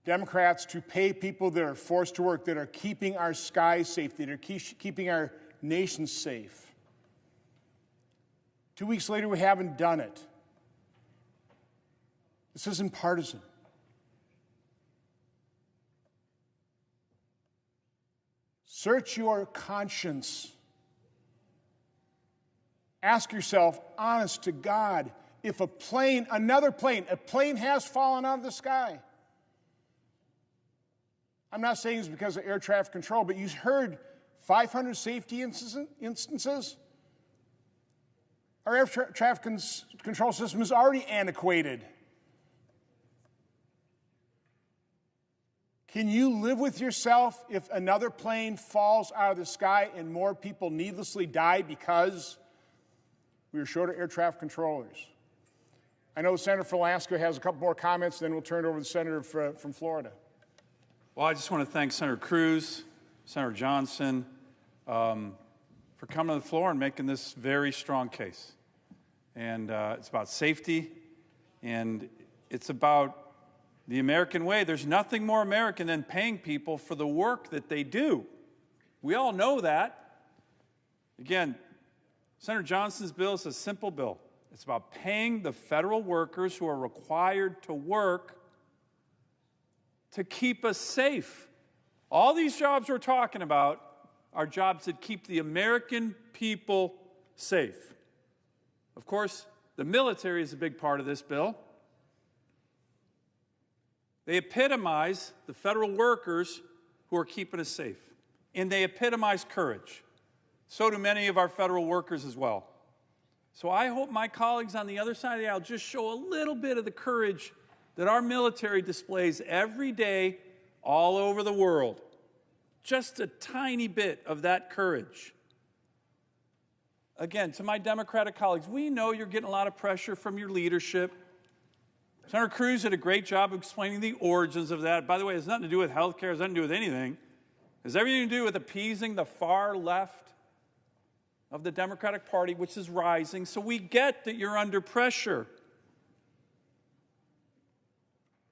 Democrats to pay people that are forced to work, that are keeping our skies safe, that are keeping our nation safe. 2 weeks later, we haven't done it. This isn't partisan. Search your conscience. Ask yourself, honest to God, if a plane has fallen out of the sky. I'm not saying it's because of air traffic control, but you heard 500 safety instances. Our air traffic control system is already antiquated. Can you live with yourself if another plane falls out of the sky and more people needlessly die because we were short of air traffic controllers? I know Senator from Alaska has a couple more comments, then we'll turn it over to the Senator from Florida. Well, I just want to thank Senator Cruz, Senator Johnson, for coming to the floor and making this very strong case. And it's about safety, and it's about the American way. There's nothing more American than paying people for the work that they do. We all know that. Again, Senator Johnson's bill is a simple bill. It's about paying the federal workers who are required to work to keep us safe. All these jobs we're talking about are jobs that keep the American people safe. Of course, the military is a big part of this bill. They epitomize the federal workers who are keeping us safe, and they epitomize courage. So do many of our federal workers as well. So I hope my colleagues on the other side of the aisle just show a little bit of the courage that our military displays every day all over the world. just a tiny bit of that courage. Again, to my Democratic colleagues, we know you're getting a lot of pressure from your leadership. Senator Cruz did a great job of explaining the origins of that. By the way, it has nothing to do with health care, it has nothing to do with anything. It has everything to do with appeasing the far left of the Democratic Party, which is rising. So we get that you're under pressure.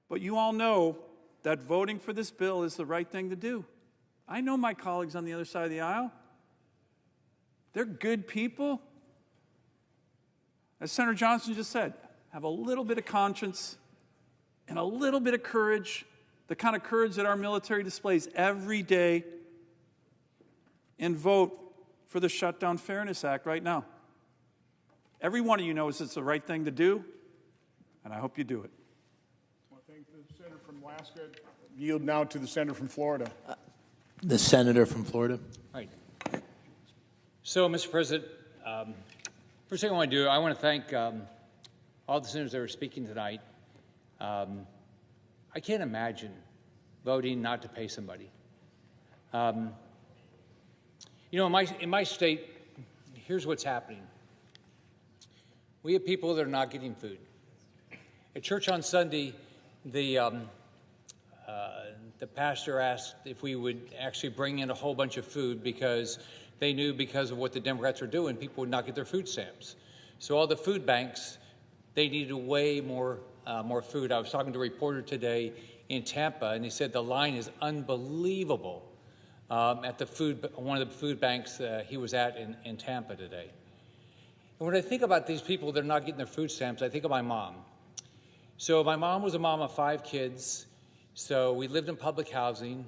But you all know that voting for this bill is the right thing to do. I know my colleagues on the other side of the aisle. They're good people. As Senator Johnson just said, have a little bit of conscience and a little bit of courage, the kind of courage that our military displays every day, and vote for the Shutdown Fairness Act right now. Every one of you knows it's the right thing to do, and I hope you do it. I want to thank the senator from Alaska. Yield now to the senator from Florida. The senator from Florida. All right. So, Mr. President, first thing I want to do, I want to thank all the senators that are speaking tonight. I can't imagine voting not to pay somebody. You know, in my state, here's what's happening. We have people that are not getting food. At church on Sunday, the pastor asked if we would actually bring in a whole bunch of food because they knew because of what the Democrats are doing, people would not get their food stamps. So all the food banks, they needed way more food. I was talking to a reporter today in Tampa, and he said the line is unbelievable at one of the food banks he was at in Tampa today. And when I think about these people that are not getting their food stamps, I think of my mom. So my mom was a mom of 5 kids, so we lived in public housing.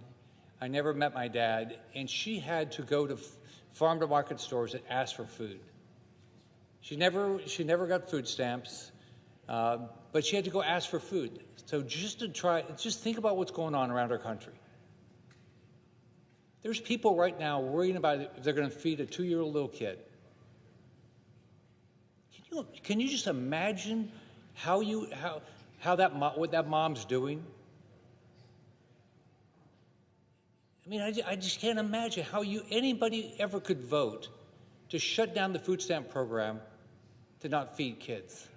I never met my dad, and she had to go to farm-to-market stores and ask for food. She never got food stamps, but she had to go ask for food. So just think about what's going on around our country. There's people right now worrying about if they're going to feed a 2-year-old little kid. Can you just imagine what that mom's doing? I mean, I just can't imagine how anybody ever could vote to shut down the food stamp program to not feed kids.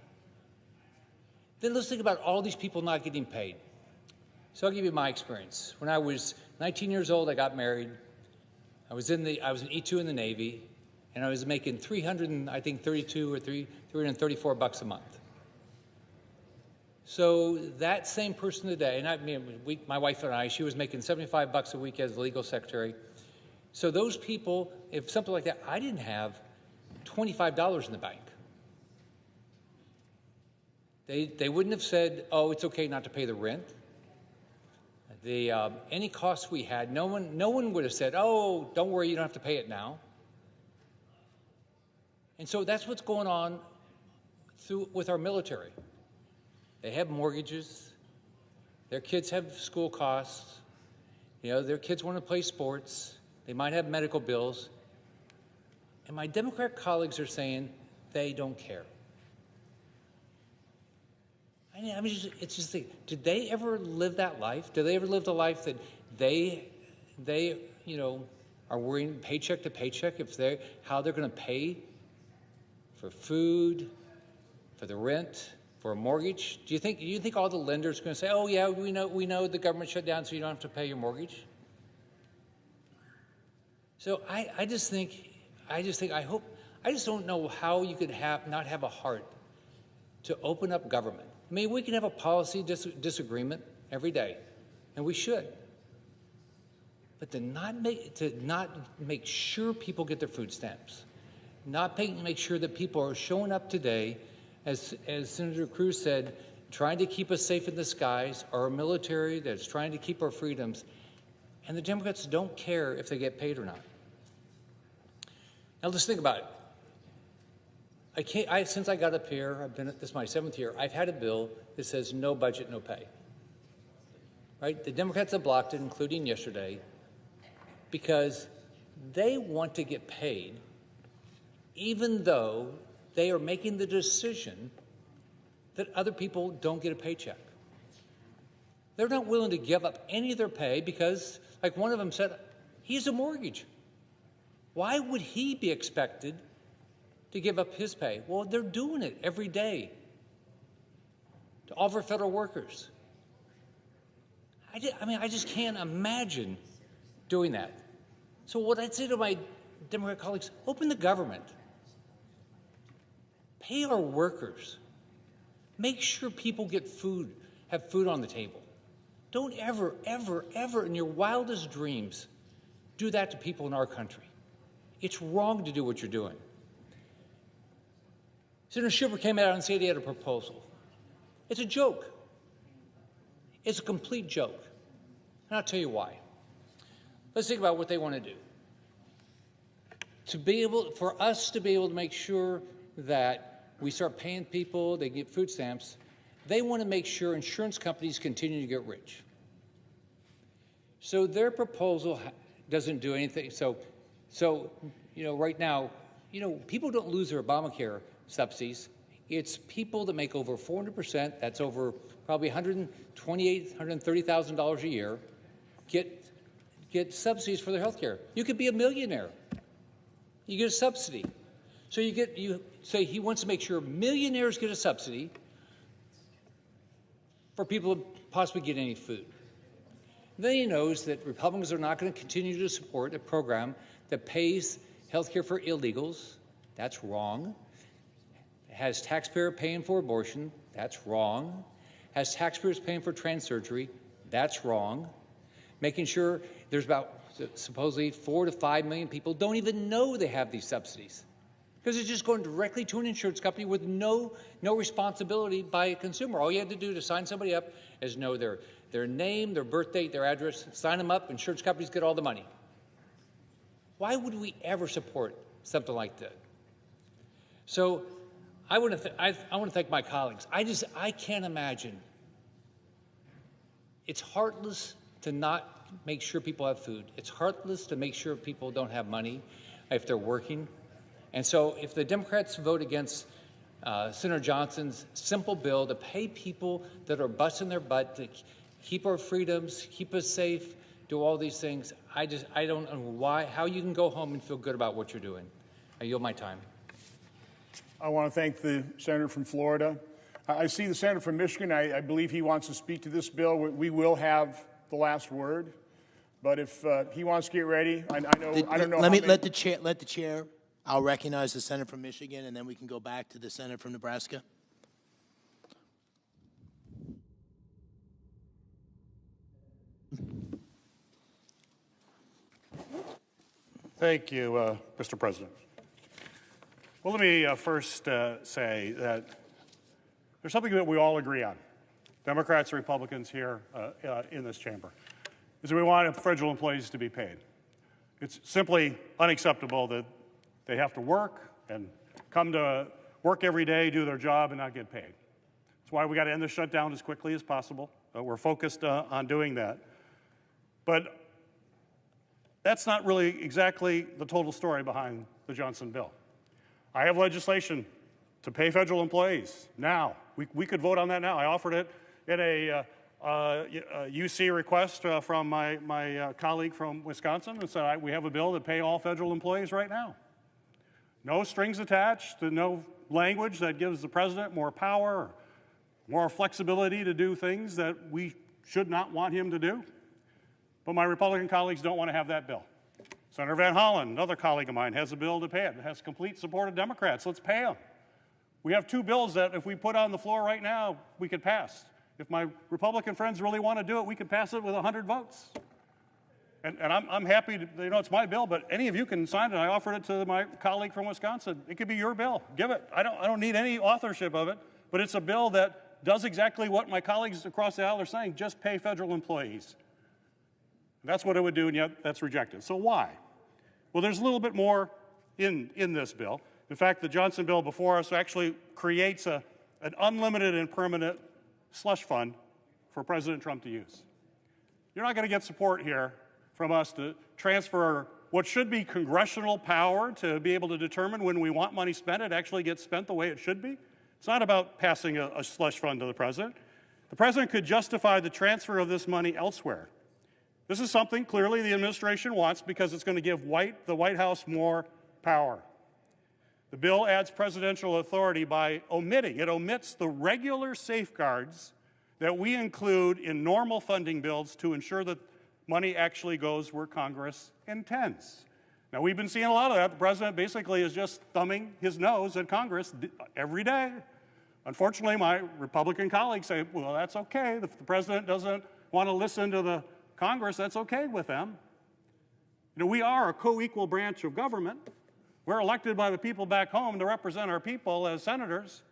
Then let's think about all these people not getting paid. So I'll give you my experience. When I was 19 years old, I got married. I was an E2 in the Navy, and I was making $332 or $334 a month. So that same person today, and my wife and I, she was making $75 a week as a legal secretary. So those people, if something like that, I didn't have $25 in the bank. They wouldn't have said, "Oh, it's okay not to pay the rent." Any costs we had, no one would have said, "Oh, don't worry, you don't have to pay it now." And so that's what's going on with our military. They have mortgages. Their kids have school costs. Their kids want to play sports. They might have medical bills. And my Democrat colleagues are saying they don't care. It's just did they ever live that life? Did they ever live the life that they are worrying paycheck to paycheck how they're going to pay for food, for the rent, for a mortgage? Do you think all the lenders are going to say, "Oh yeah, we know the government shut down, so you don't have to pay your mortgage"? So I just don't know how you could not have a heart to open up government. I mean, we can have a policy disagreement every day, and we should. But to not make sure people get their food stamps, not make sure that people are showing up today, as Senator Cruz said, trying to keep us safe in the skies, our military that's trying to keep our freedoms, and the Democrats don't care if they get paid or not. Now let's think about it. Since I got up here, this is my 7th year, I've had a bill that says no budget, no pay. Right? The Democrats have blocked it, including yesterday, because they want to get paid even though they are making the decision that other people don't get a paycheck. They're not willing to give up any of their pay because, like one of them said, He has a mortgage. Why would he be expected to give up his pay? Well, they're doing it every day to all of our federal workers. I just can't imagine doing that. So what I'd say to my Democrat colleagues, open the government. Pay our workers. Make sure people get food, have food on the table. Don't ever, ever, ever in your wildest dreams do that to people in our country. It's wrong to do what you're doing. Senator Schumer came out and said he had a proposal. It's a joke. It's a complete joke. And I'll tell you why. Let's think about what they want to do. For us to be able to make sure that we start paying people, they get food stamps, they want to make sure insurance companies continue to get rich. So their proposal doesn't do anything. So right now, people don't lose their Obamacare subsidies. It's people that make over 400%, that's over probably $128,000, $130,000 a year, get subsidies for their health care. You could be a millionaire. You get a subsidy. So he wants to make sure millionaires get a subsidy for people to possibly get any food. Then he knows that Republicans are not going to continue to support a program that pays health care for illegals. That's wrong. Has taxpayer paying for abortion. That's wrong. Has taxpayers paying for trans surgery. That's wrong. Making sure there's about supposedly 4 to 5 million people don't even know they have these subsidies because it's just going directly to an insurance company with no responsibility by a consumer. All you had to do to sign somebody up is know their name, their birth date, their address, sign them up, insurance companies get all the money. Why would we ever support something like that? So I want to thank my colleagues. I can't imagine. It's heartless to not make sure people have food. It's heartless to make sure people don't have money if they're working. And so if the Democrats vote against Senator Johnson's simple bill to pay people that are busting their butt to keep our freedoms, keep us safe, do all these things, I don't know how you can go home and feel good about what you're doing. I yield my time. I want to thank the senator from Florida. I see the senator from Michigan. I believe he wants to speak to this bill. We will have the last word. But if he wants to get ready, I don't know. Let the chair. I'll recognize the senator from Michigan, and then we can go back to the senator from Nebraska. Thank you, Mr. President. Well, let me first say that there's something that we all agree on, Democrats and Republicans here in this chamber, is that we want federal employees to be paid. It's simply unacceptable that they have to work and come to work every day, do their job, and not get paid. That's why we got to end the shutdown as quickly as possible. We're focused on doing that. But that's not really exactly the total story behind the Johnson bill. I have legislation to pay federal employees now. We could vote on that now. I offered it in a UC request from my colleague from Wisconsin and said we have a bill to pay all federal employees right now. No strings attached, no language that gives the president more power, more flexibility to do things that we should not want him to do. But my Republican colleagues don't want to have that bill. Senator Van Hollen, another colleague of mine, has a bill to pay it. It has complete support of Democrats. Let's pay them. We have two bills that if we put on the floor right now, we could pass. If my Republican friends really want to do it, we could pass it with 100 votes. And I'm happy to, it's my bill, but any of you can sign it. I offered it to my colleague from Wisconsin. It could be your bill. Give it. I don't need any authorship of it, but it's a bill that does exactly what my colleagues across the aisle are saying, just pay federal employees. That's what it would do, and yet that's rejected. So why? Well, there's a little bit more in this bill. In fact, the Johnson bill before us actually creates an unlimited and permanent slush fund for President Trump to use. You're not going to get support here from us to transfer what should be congressional power to be able to determine when we want money spent, it actually gets spent the way it should be. It's not about passing a slush fund to the president. The president could justify the transfer of this money elsewhere. This is something clearly the administration wants because it's going to give the White House more power. The bill adds presidential authority by it omits the regular safeguards that we include in normal funding bills to ensure that money actually goes where Congress intends. Now, we've been seeing a lot of that. The president basically is just thumbing his nose at Congress every day. Unfortunately, my Republican colleagues say, well, that's okay. If the president doesn't want to listen to the Congress, that's okay with them. You know, we are a co-equal branch of government. We're elected by the people back home to represent our people as senators.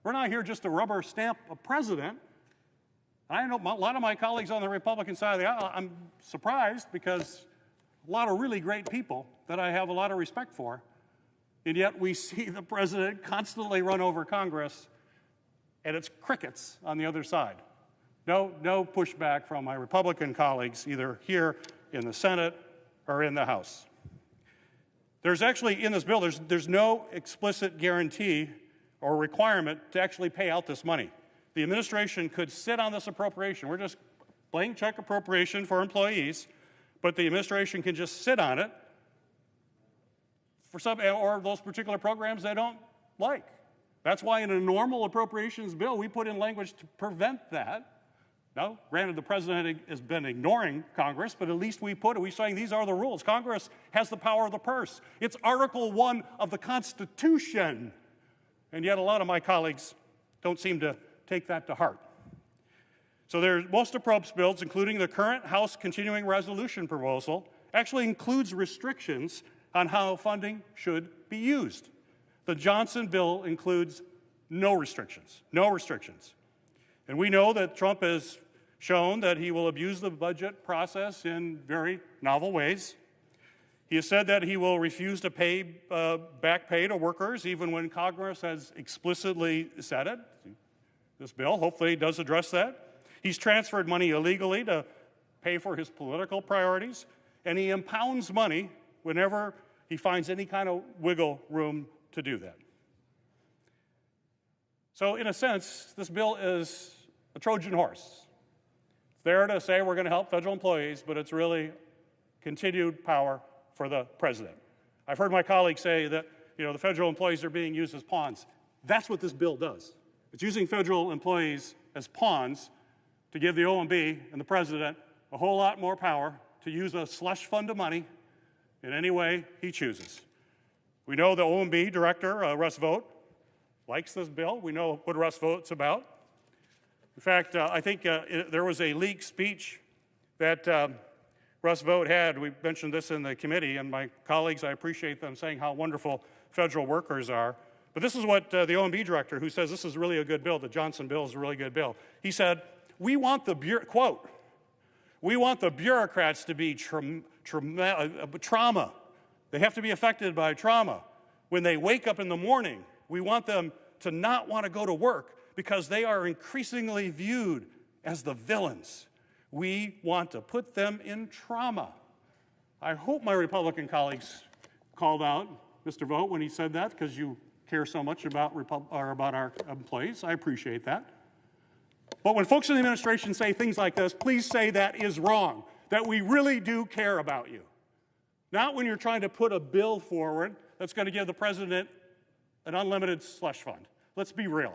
We're not here just to rubber stamp a president. I know a lot of my colleagues on the Republican side of the aisle, I'm surprised because a lot of really great people that I have a lot of respect for, and yet we see the president constantly run over Congress, and it's crickets on the other side. No pushback from my Republican colleagues, either here in the Senate or in the House. There's actually, in this bill, there's no explicit guarantee or requirement to actually pay out this money. The administration could sit on this appropriation. We're just blank check appropriation for employees, but the administration can just sit on it for some, or those particular programs they don't like. That's why in a normal appropriations bill, we put in language to prevent that. Now, granted, the president has been ignoring Congress, but at least we put it. We're saying these are the rules. Congress has the power of the purse. It's Article 1 of the Constitution. And yet a lot of my colleagues don't seem to take that to heart. So most appropriations bills, including the current House continuing resolution proposal, actually includes restrictions on how funding should be used. The Johnson bill includes no restrictions. And we know that Trump has shown that he will abuse the budget process in very novel ways. He has said that he will refuse to pay back pay to workers, even when Congress has explicitly said it. This bill hopefully does address that. He's transferred money illegally to pay for his political priorities, and he impounds money whenever he finds any kind of wiggle room to do that. So in a sense, this bill is a Trojan horse. It's there to say we're going to help federal employees, but it's really continued power for the president. I've heard my colleagues say that, the federal employees are being used as pawns. That's what this bill does. It's using federal employees as pawns to give the OMB and the president a whole lot more power to use a slush fund of money in any way he chooses. We know the OMB director, Russ Vought, likes this bill. We know what Russ Vought's about. In fact, I think there was a leaked speech that Russ Vought had. We mentioned this in the committee, and my colleagues, I appreciate them saying how wonderful federal workers are. But this is what the OMB director, who says this is really a good bill, the Johnson bill is a really good bill. He said, we want the bureaucrats to be trauma. They have to be affected by trauma. When they wake up in the morning, we want them to not want to go to work because they are increasingly viewed as the villains. We want to put them in trauma. I hope my Republican colleagues called out Mr. Vought when he said that, because you care so much about our employees. I appreciate that. But when folks in the administration say things like this, please say that is wrong, that we really do care about you. Not when you're trying to put a bill forward that's going to give the president an unlimited slush fund. Let's be real.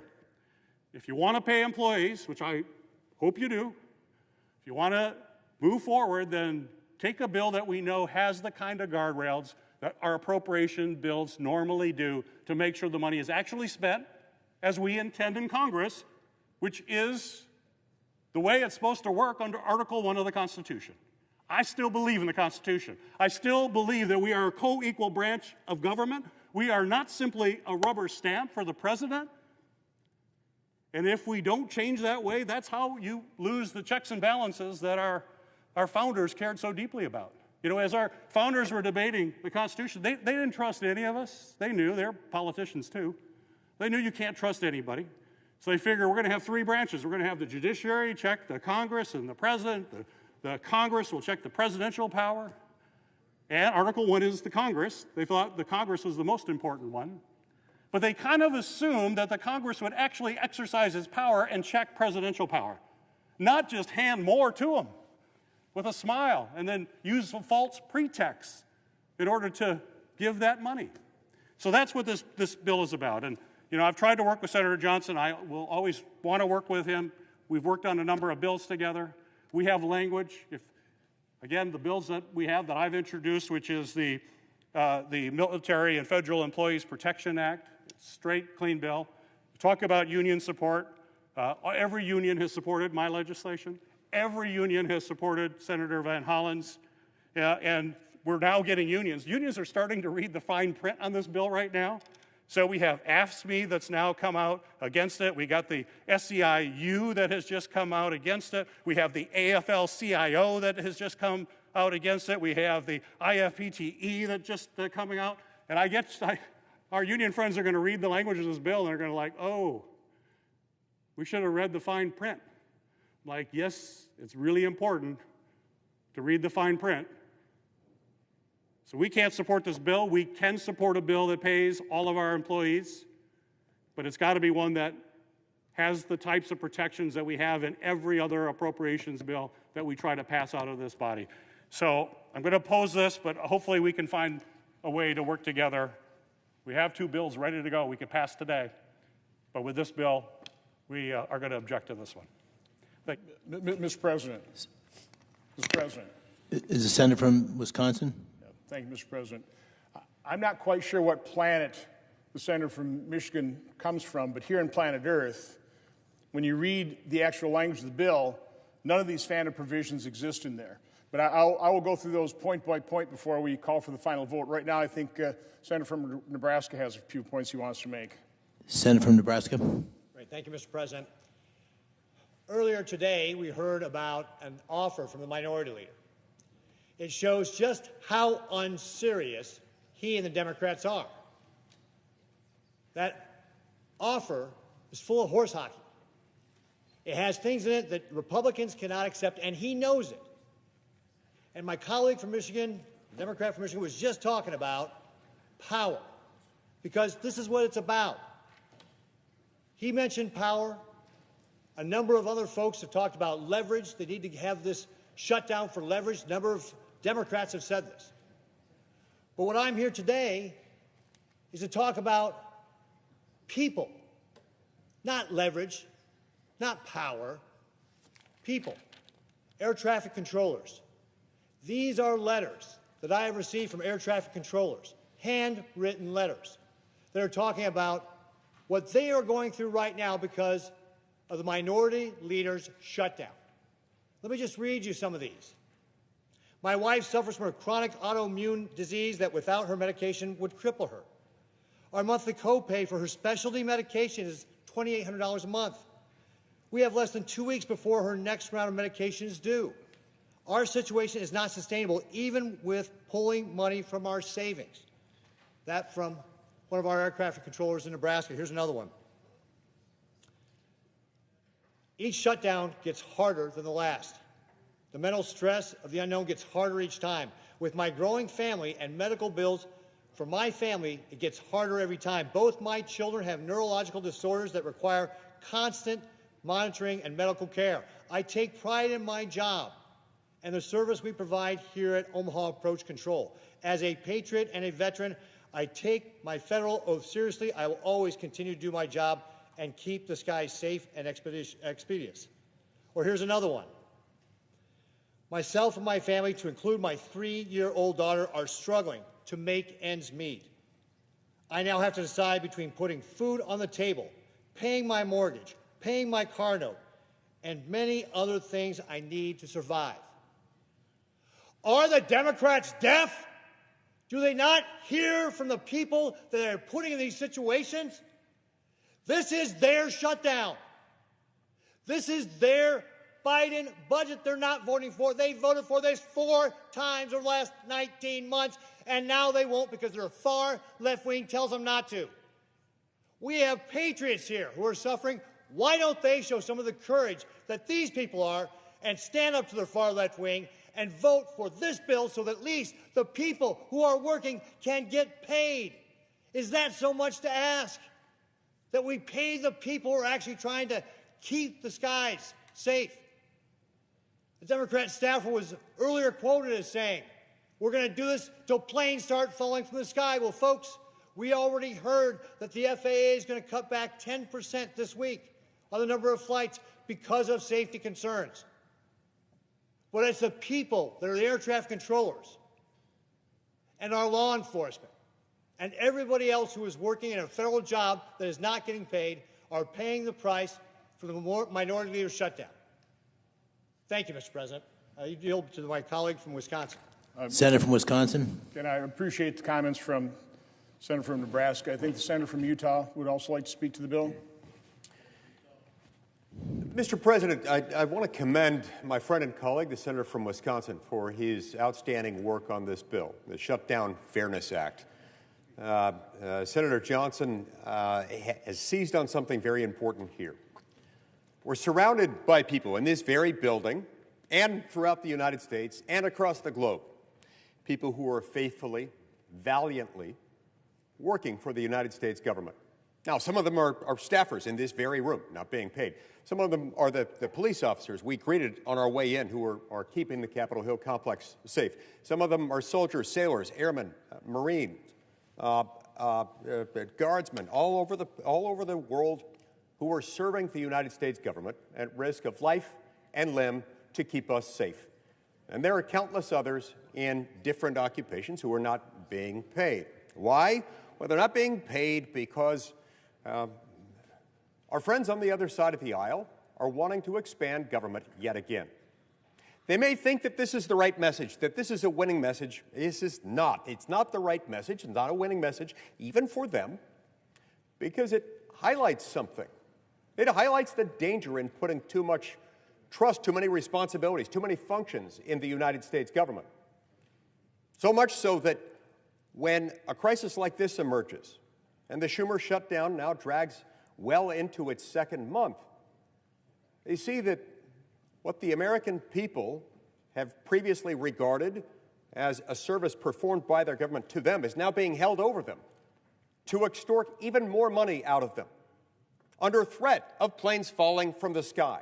If you want to pay employees, which I hope you do, if you want to move forward, then take a bill that we know has the kind of guardrails that our appropriation bills normally do to make sure the money is actually spent as we intend in Congress, which is the way it's supposed to work under Article 1 of the Constitution. I still believe in the Constitution. I still believe that we are a co-equal branch of government. We are not simply a rubber stamp for the president. And if we don't change that way, that's how you lose the checks and balances that our founders cared so deeply about. As our founders were debating the Constitution, they didn't trust any of us. They knew, they're politicians too. They knew you can't trust anybody. So they figure we're going to have three branches. We're going to have the judiciary check the Congress and the president. The Congress will check the presidential power. And Article 1 is the Congress. They thought the Congress was the most important one. But they kind of assumed that the Congress would actually exercise its power and check presidential power, not just hand more to them. with a smile and then use a false pretext in order to give that money. So that's what this bill is about. And, you know, I've tried to work with Senator Johnson. I will always want to work with him. We've worked on a number of bills together. We have language. Again, the bills that we have that I've introduced, which is the Military and Federal Employees Protection Act, straight, clean bill. We talk about union support. Every union has supported my legislation. Every union has supported Senator Van Hollen's. And we're now getting unions. Unions are starting to read the fine print on this bill right now. So we have AFSCME that's now come out against it. We got the SEIU that has just come out against it. We have the AFL-CIO that has just come out against it. We have the IFPTE that just coming out. And our union friends are going to read the language of this bill and they're going to like, oh, we should have read the fine print. Like, yes, it's really important to read the fine print. So we can't support this bill. We can support a bill that pays all of our employees, but it's got to be one that has the types of protections that we have in every other appropriations bill that we try to pass out of this body. So I'm going to oppose this, but hopefully we can find a way to work together. We have two bills ready to go we could pass today, but with this bill, we are going to object to this one. Mr. President. Mr. President. Is the senator from Wisconsin? Thank you, Mr. President. I'm not quite sure what planet the senator from Michigan comes from, but here in planet Earth, when you read the actual language of the bill, none of these FANA provisions exist in there. But I will go through those point by point before we call for the final vote. Right now, I think Senator from Nebraska has a few points he wants to make. Senator from Nebraska. Great. Thank you, Mr. President. Earlier today, we heard about an offer from the minority leader. It shows just how unserious he and the Democrats are. That offer is full of horse hockey. It has things in it that Republicans cannot accept, and he knows it. And my colleague from Michigan, Democrat from Michigan, was just talking about power, because this is what it's about. He mentioned power. A number of other folks have talked about leverage. They need to have this shutdown for leverage. A number of Democrats have said this. But what I'm here today is to talk about people, not leverage, not power, people, air traffic controllers. These are letters that I have received from air traffic controllers, handwritten letters that are talking about what they are going through right now because of the minority leader's shutdown. Let me just read you some of these. My wife suffers from a chronic autoimmune disease that without her medication would cripple her. Our monthly copay for her specialty medication is $2,800 a month. We have less than 2 weeks before her next round of medication is due. Our situation is not sustainable, even with pulling money from our savings. That from one of our air traffic controllers in Nebraska. Here's another one. Each shutdown gets harder than the last. The mental stress of the unknown gets harder each time. With my growing family and medical bills for my family, it gets harder every time. Both my children have neurological disorders that require constant monitoring and medical care. I take pride in my job and the service we provide here at Omaha Approach Control. As a patriot and a veteran, I take my federal oath seriously. I will always continue to do my job and keep the skies safe and expeditious. Or here's another one. Myself and my family, to include my 3-year-old daughter, are struggling to make ends meet. I now have to decide between putting food on the table, paying my mortgage, paying my car note, and many other things I need to survive. Are the Democrats deaf? Do they not hear from the people that they're putting in these situations? This is their shutdown. This is their Biden budget they're not voting for. They voted for this 4 times over the last 19 months, and now they won't because their far left wing tells them not to. We have patriots here who are suffering. Why don't they show some of the courage that these people are and stand up to their far left wing and vote for this bill so that at least the people who are working can get paid? Is that so much to ask? That we pay the people who are actually trying to keep the skies safe? The Democrat staffer was earlier quoted as saying, we're going to do this till planes start falling from the sky. Well, folks, we already heard that the FAA is going to cut back 10% this week on the number of flights because of safety concerns. But it's the people that are the air traffic controllers and our law enforcement and everybody else who is working in a federal job that is not getting paid are paying the price for the minority leader shutdown. Thank you, Mr. President. I yield to my colleague from Wisconsin. Senator from Wisconsin. And I appreciate the comments from the Senator from Nebraska. I think the Senator from Utah would also like to speak to the bill. Mr. President, I want to commend my friend and colleague, the Senator from Wisconsin, for his outstanding work on this bill, the Shutdown Fairness Act. Senator Johnson has seized on something very important here. We're surrounded by people in this very building and throughout the United States and across the globe, people who are faithfully, valiantly working for the United States government. Now, some of them are staffers in this very room, not being paid. Some of them are the police officers we greeted on our way in who are keeping the Capitol Hill complex safe. Some of them are soldiers, sailors, airmen, Marines, guardsmen all over the world who are serving the United States government at risk of life and limb to keep us safe. And there are countless others in different occupations who are not being paid. Why? Well, they're not being paid because our friends on the other side of the aisle are wanting to expand government yet again. They may think that this is the right message, that this is a winning message. This is not. It's not the right message. It's not a winning message, even for them, because it highlights something. It highlights the danger in putting too much trust, too many responsibilities, too many functions in the United States government. So much so that when a crisis like this emerges, and the Schumer shutdown now drags well into its second month, they see that what the American people have previously regarded as a service performed by their government to them is now being held over them to extort even more money out of them under threat of planes falling from the sky.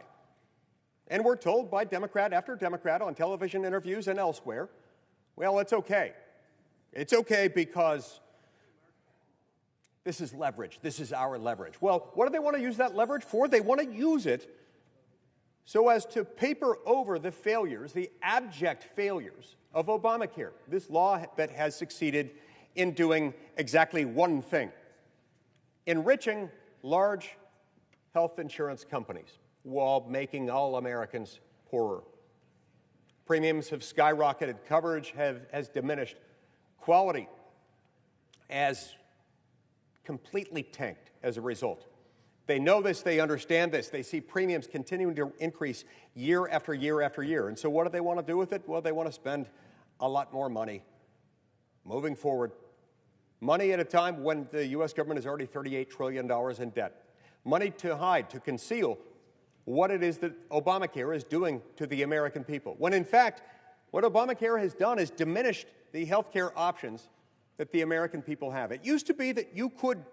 And we're told by Democrat after Democrat on television interviews and elsewhere, well, it's okay. It's okay because this is leverage. This is our leverage. Well, what do they want to use that leverage for? They want to use it so as to paper over the failures, the abject failures of Obamacare, this law that has succeeded in doing exactly one thing: enriching large health insurance companies while making all Americans poorer. Premiums have skyrocketed, coverage has diminished, quality has completely tanked as a result. They know this, they understand this, they see premiums continuing to increase year after year after year. And so what do they want to do with it? Well, they want to spend a lot more money moving forward. Money at a time when the U.S. government is already $38 trillion in debt. Money to hide, to conceal what it is that Obamacare is doing to the American people. When in fact, what Obamacare has done is diminished the health care options that the American people have. It used to be that you could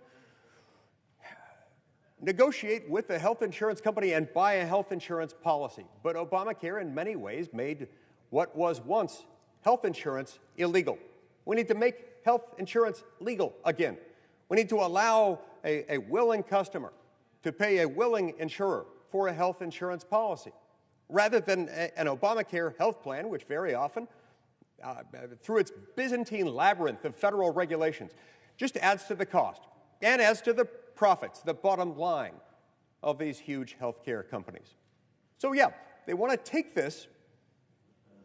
negotiate with a health insurance company and buy a health insurance policy. But Obamacare, in many ways, made what was once health insurance illegal. We need to make health insurance legal again. We need to allow a willing customer to pay a willing insurer for a health insurance policy, rather than an Obamacare health plan, which very often, through its Byzantine labyrinth of federal regulations, just adds to the cost and adds to the profits, the bottom line of these huge healthcare companies. So yeah, they want to take this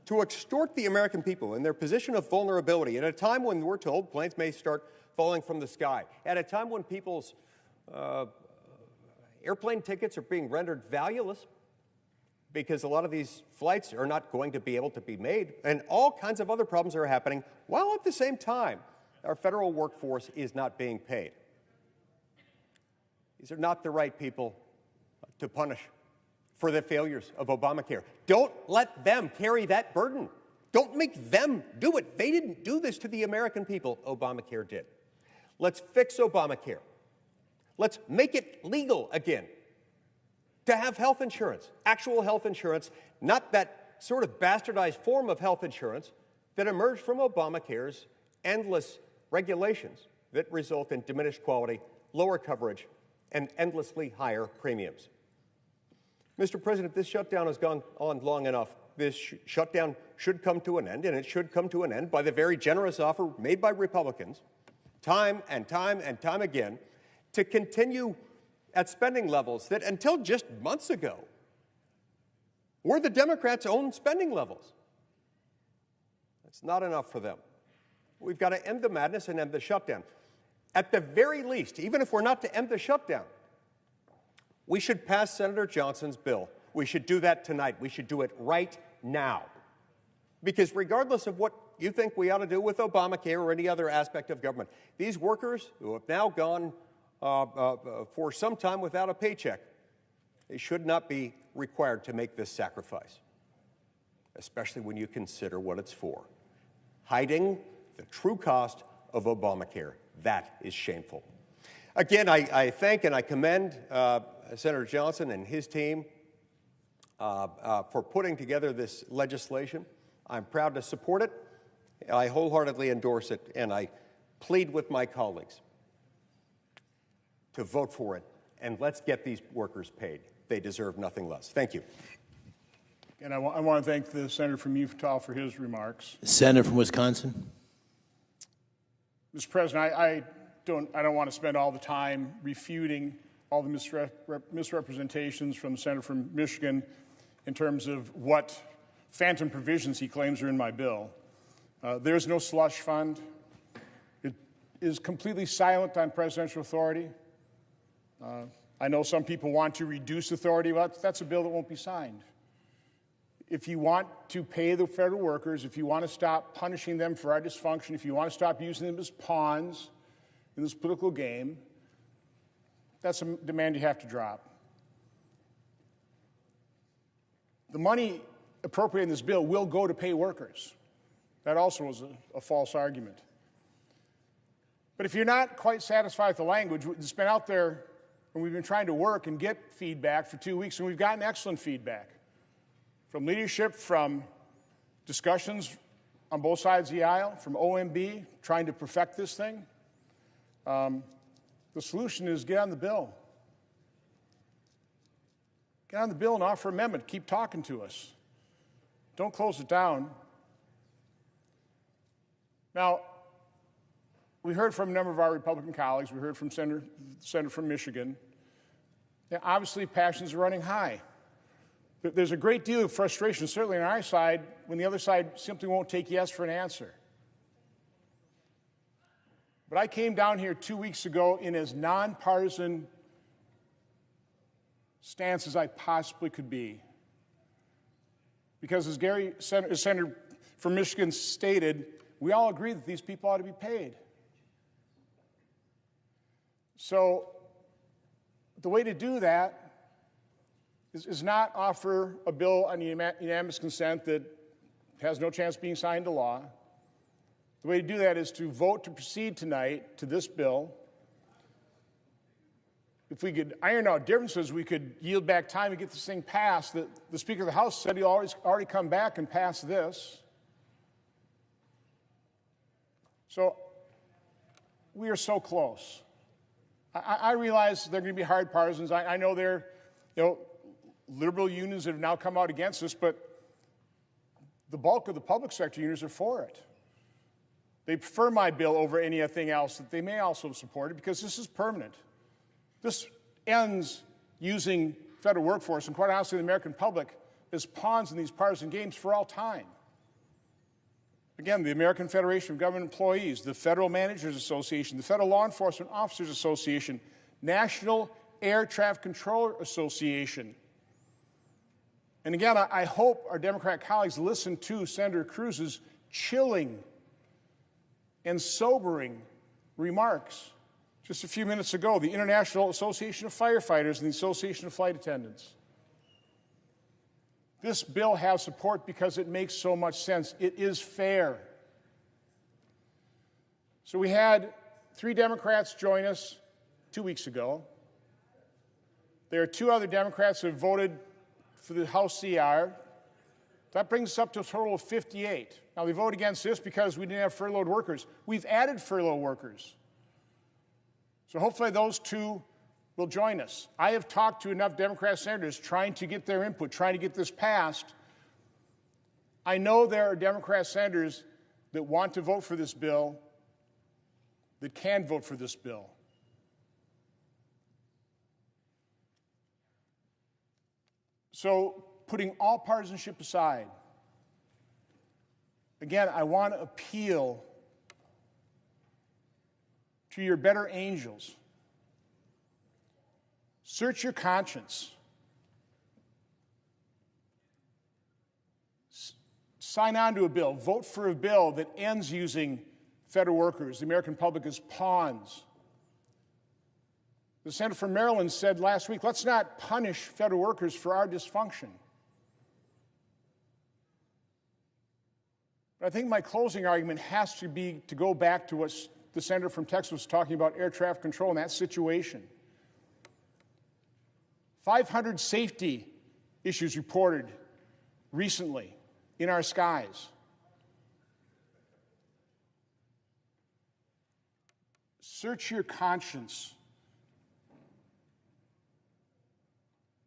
to extort the American people in their position of vulnerability at a time when we're told planes may start falling from the sky, at a time when people's airplane tickets are being rendered valueless because a lot of these flights are not going to be able to be made, and all kinds of other problems are happening, while at the same time, our federal workforce is not being paid. These are not the right people to punish for the failures of Obamacare. Don't let them carry that burden. Don't make them do it. They didn't do this to the American people. Obamacare did. Let's fix Obamacare. Let's make it legal again to have health insurance, actual health insurance, not that sort of bastardized form of health insurance that emerged from Obamacare's endless regulations that result in diminished quality, lower coverage, and endlessly higher premiums. Mr. President, this shutdown has gone on long enough. This shutdown should come to an end, and it should come to an end by the very generous offer made by Republicans time and time and time again to continue at spending levels that until just months ago were the Democrats' own spending levels. That's not enough for them. We've got to end the madness and end the shutdown. At the very least, even if we're not to end the shutdown, we should pass Senator Johnson's bill. We should do that tonight. We should do it right now. Because regardless of what you think we ought to do with Obamacare or any other aspect of government, these workers who have now gone for some time without a paycheck, they should not be required to make this sacrifice, especially when you consider what it's for. Hiding the true cost of Obamacare. That is shameful. Again, I thank and I commend Senator Johnson and his team for putting together this legislation. I'm proud to support it. I wholeheartedly endorse it, and I plead with my colleagues to vote for it, and let's get these workers paid. They deserve nothing less. Thank you. And I want to thank the senator from Utah for his remarks. The senator from Wisconsin. Mr. President, I don't want to spend all the time refuting all the misrepresentations from the senator from Michigan in terms of what phantom provisions he claims are in my bill. There's no slush fund. It is completely silent on presidential authority. I know some people want to reduce authority. Well, that's a bill that won't be signed. If you want to pay the federal workers, if you want to stop punishing them for our dysfunction, if you want to stop using them as pawns in this political game, that's a demand you have to drop. The money appropriated in this bill will go to pay workers. That also was a false argument. But if you're not quite satisfied with the language, it's been out there and we've been trying to work and get feedback for 2 weeks, and we've gotten excellent feedback from leadership, from discussions on both sides of the aisle, from OMB trying to perfect this thing. The solution is get on the bill. Get on the bill and offer amendment. Keep talking to us. Don't close it down. Now, we heard from a number of our Republican colleagues. We heard from Senator from Michigan. Now, obviously, passions are running high. There's a great deal of frustration, certainly on our side, when the other side simply won't take yes for an answer. But I came down here 2 weeks ago in as nonpartisan stance as I possibly could be. Because as Senator from Michigan stated, we all agree that these people ought to be paid. So the way to do that is not offer a bill on unanimous consent that has no chance of being signed into law. The way to do that is to vote to proceed tonight to this bill. If we could iron out differences, we could yield back time and get this thing passed. The Speaker of the House said he'll already come back and pass this. So we are so close. I realize they're going to be hard partisans. I know they're, liberal unions have now come out against this, but the bulk of the public sector unions are for it. They prefer my bill over anything else that they may also support it because this is permanent. This ends using federal workforce and, quite honestly, the American public as pawns in these partisan games for all time. Again, the American Federation of Government Employees, the Federal Managers Association, the Federal Law Enforcement Officers Association, National Air Traffic Controller Association. And again, I hope our Democrat colleagues listen to Senator Cruz's chilling and sobering remarks just a few minutes ago, the International Association of Firefighters and the Association of Flight Attendants. This bill has support because it makes so much sense. It is fair. So we had 3 Democrats join us 2 weeks ago. There are 2 other Democrats who have voted for the House CR. That brings us up to a total of 58. Now, we vote against this because we didn't have furloughed workers. We've added furloughed workers. So hopefully those two will join us. I have talked to enough Democrat senators trying to get their input, trying to get this passed. I know there are Democrat senators that want to vote for this bill, that can vote for this bill. So, putting all partisanship aside, again, I want to appeal to your better angels. Search your conscience. Sign on to a bill. Vote for a bill that ends using federal workers, the American public, as pawns. The senator from Maryland said last week, let's not punish federal workers for our dysfunction. But I think my closing argument has to be to go back to what the senator from Texas was talking about, air traffic control in that situation. 500 safety issues reported recently in our skies. Search your conscience.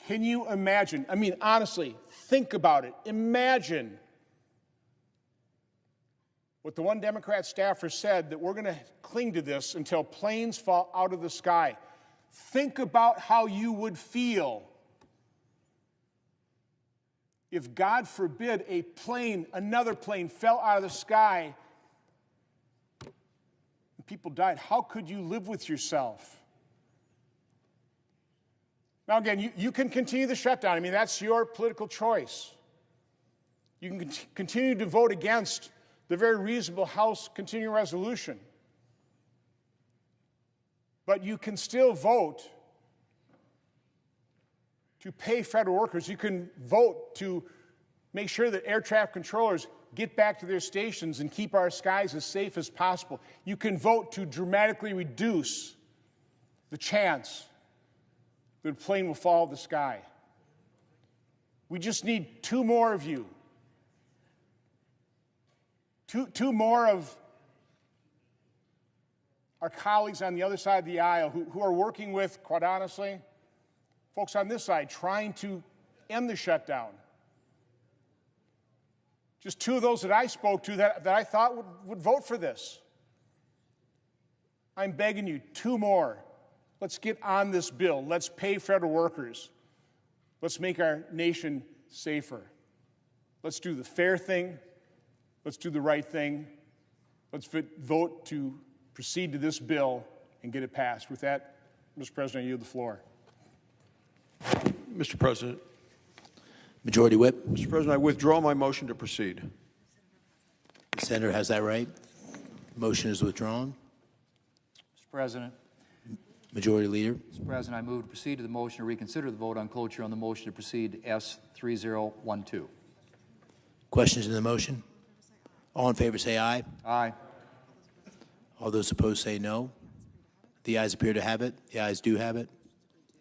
Can you imagine? I mean, honestly, think about it. Imagine what the one Democrat staffer said, that we're going to cling to this until planes fall out of the sky. Think about how you would feel if, God forbid, a plane, another plane, fell out of the sky and people died. How could you live with yourself? Now, again, you can continue the shutdown. I mean, that's your political choice. You can continue to vote against the very reasonable House continuing resolution. But you can still vote to pay federal workers. You can vote to make sure that air traffic controllers get back to their stations and keep our skies as safe as possible. You can vote to dramatically reduce the chance that a plane will fall out of the sky. We just need two more of you. Two more of our colleagues on the other side of the aisle who are working with, quite honestly, folks on this side trying to end the shutdown. Just two of those that I spoke to that I thought would vote for this. I'm begging you, two more. Let's get on this bill. Let's pay federal workers. Let's make our nation safer. Let's do the fair thing. Let's do the right thing. Let's vote to proceed to this bill and get it passed. With that, Mr. President, I yield the floor. Mr. President. Majority Whip. Mr. President, I withdraw my motion to proceed. The senator has that right. Motion is withdrawn. Mr. President. Majority Leader. Mr. President, I move to proceed to the motion to reconsider the vote on cloture on the motion to proceed S3012. Questions in the motion? All in favor say aye. Aye. All those opposed say no. The ayes appear to have it. The ayes do have it.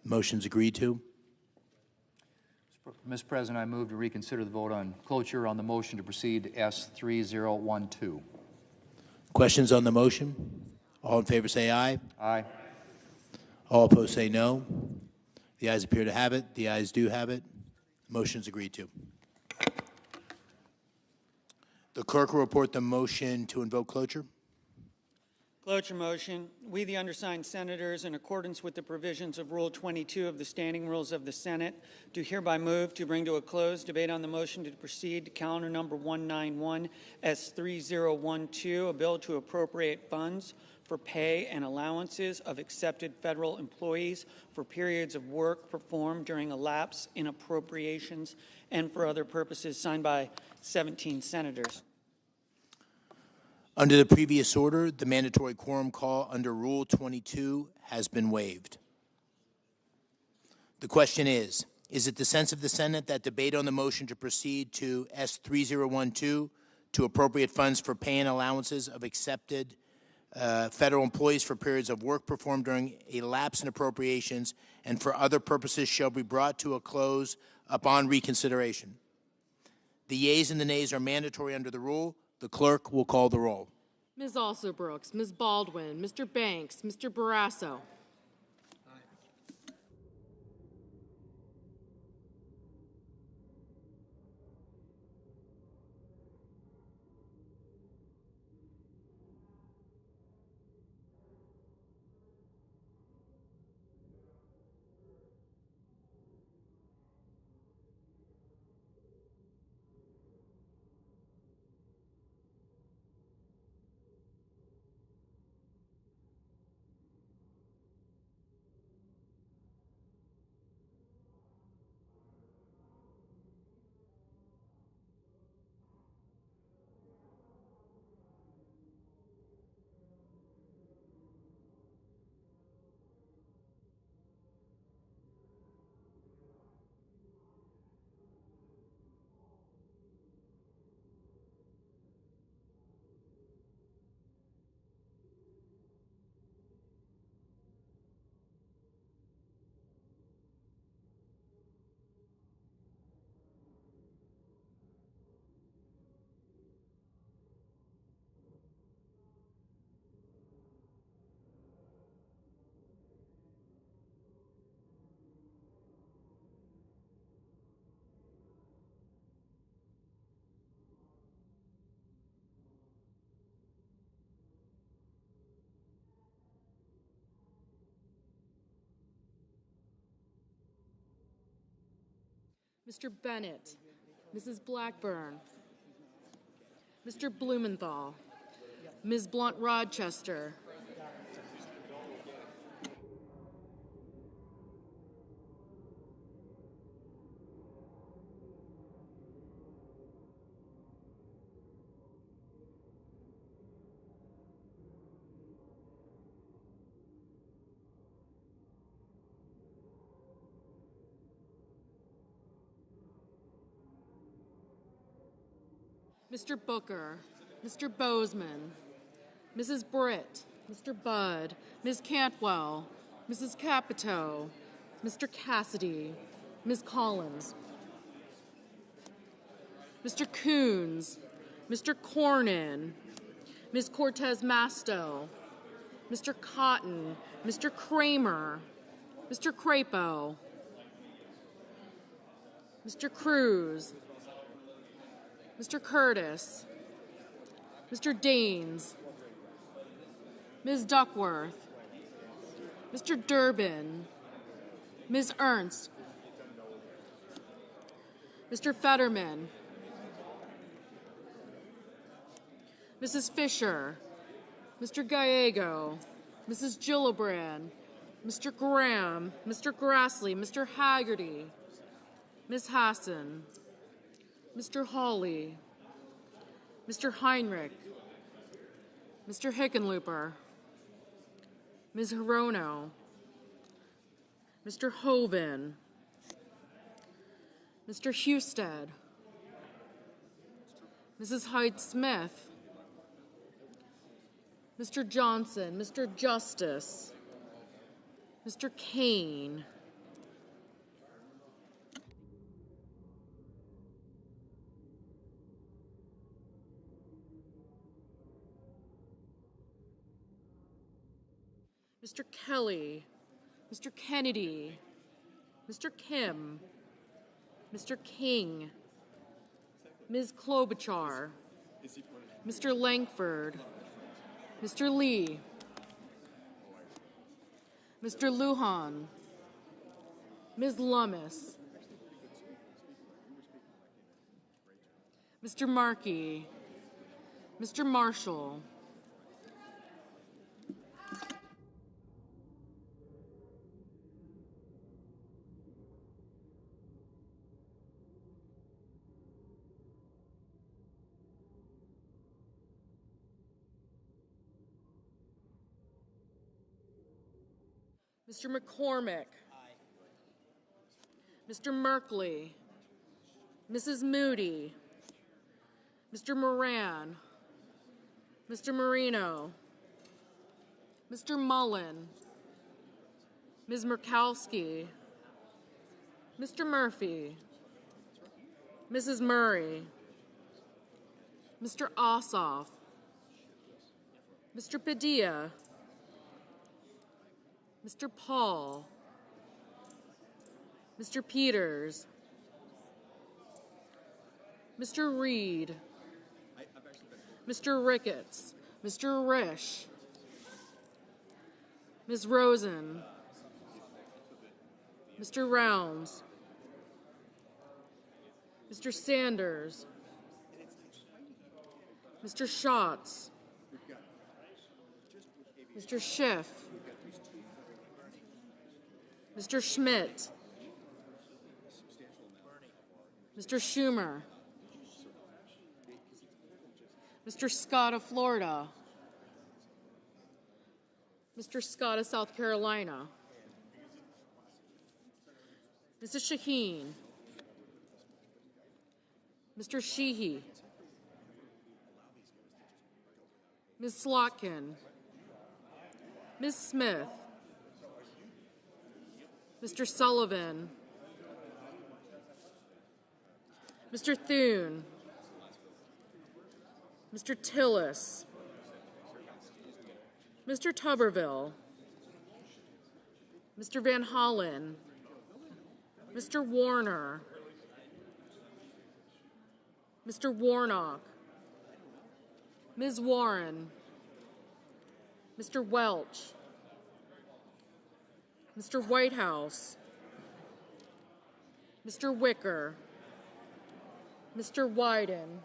Motion's agreed to. Mr. President, I move to reconsider the vote on cloture on the motion to proceed S3012. Questions on the motion? All in favor say aye. Aye. All opposed say no. The ayes appear to have it. The ayes do have it. Motion's agreed to. The clerk will report the motion to invoke cloture. Cloture motion. We, the undersigned senators, in accordance with the provisions of Rule 22 of the Standing Rules of the Senate, do hereby move to bring to a close debate on the motion to proceed to calendar number 191 S3012, a bill to appropriate funds for pay and allowances of accepted federal employees for periods of work performed during a lapse in appropriations and for other purposes, signed by 17 senators. Under the previous order, the mandatory quorum call under Rule 22 has been waived. The question is it the sense of the Senate that debate on the motion to proceed to S3012 to appropriate funds for pay and allowances of accepted federal employees for periods of work performed during a lapse in appropriations and for other purposes shall be brought to a close upon reconsideration? The yeas and the nays are mandatory under the rule. The clerk will call the roll. Ms. Alsobrooks, Ms. Baldwin, Mr. Banks, Mr. Barrasso. Mr. Bennett, Mrs. Blackburn, Mr. Blumenthal, Ms. Blunt-Rochester, Mr. Booker, Mr. Bozeman, Mrs. Britt, Mr. Budd, Ms. Cantwell, Mrs. Capito, Mr. Cassidy, Ms. Collins, Mr. Coons, Mr. Cornyn, Ms. Cortez Masto, Mr. Cotton, Mr. Kramer, Mr. Crapo, Mr. Cruz, Mr. Curtis, Mr. Daines, Ms. Duckworth, Mr. Durbin, Ms. Ernst, Mr. Fetterman, Mrs. Fisher, Mr. Gallego, Mrs. Gillibrand, Mr. Graham, Mr. Grassley, Mr. Haggerty, Ms. Hassan, Mr. Hawley, Mr. Heinrich, Mr. Hickenlooper, Ms. Hirono, Mr. Hoven, Mr. Husted, Mrs. Hyde-Smith, Mr. Johnson, Mr. Justice, Mr. Kane, Mr. Kelly, Mr. Kennedy, Mr. Kim, Mr. King, Ms. Klobuchar, Mr. Langford, Mr. Lee, Mr. Lujan, Ms. Lummis, Mr. Markey, Mr. Marshall, Mr. McCormick, Mr. Merkley, Mrs. Moody, Mr. Moran, Mr. Marino, Mr. Mullen, Ms. Murkowski, Mr. Murphy, Mrs. Murray, Mr. Ossoff, Mr. Padilla, Mr. Paul, Mr. Peters, Mr. Reed, Mr. Ricketts, Mr. Risch, Ms. Rosen, Mr. Rounds, Mr. Sanders, Mr. Schatz, Mr. Schiff, Mr. Schmidt, Mr. Schumer, Mr. Scott of Florida, Mr. Scott of South Carolina, Mrs. Shaheen, Mr. Sheehy, Ms. Slotkin, Ms. Smith, Mr. Sullivan, Mr. Thune, Mr. Tillis, Mr. Tuberville, Mr. Van Hollen, Mr. Warner, Mr. Warnock, Ms. Warren, Mr. Welch, Mr. Whitehouse, Mr. Wicker, Mr. Wyden,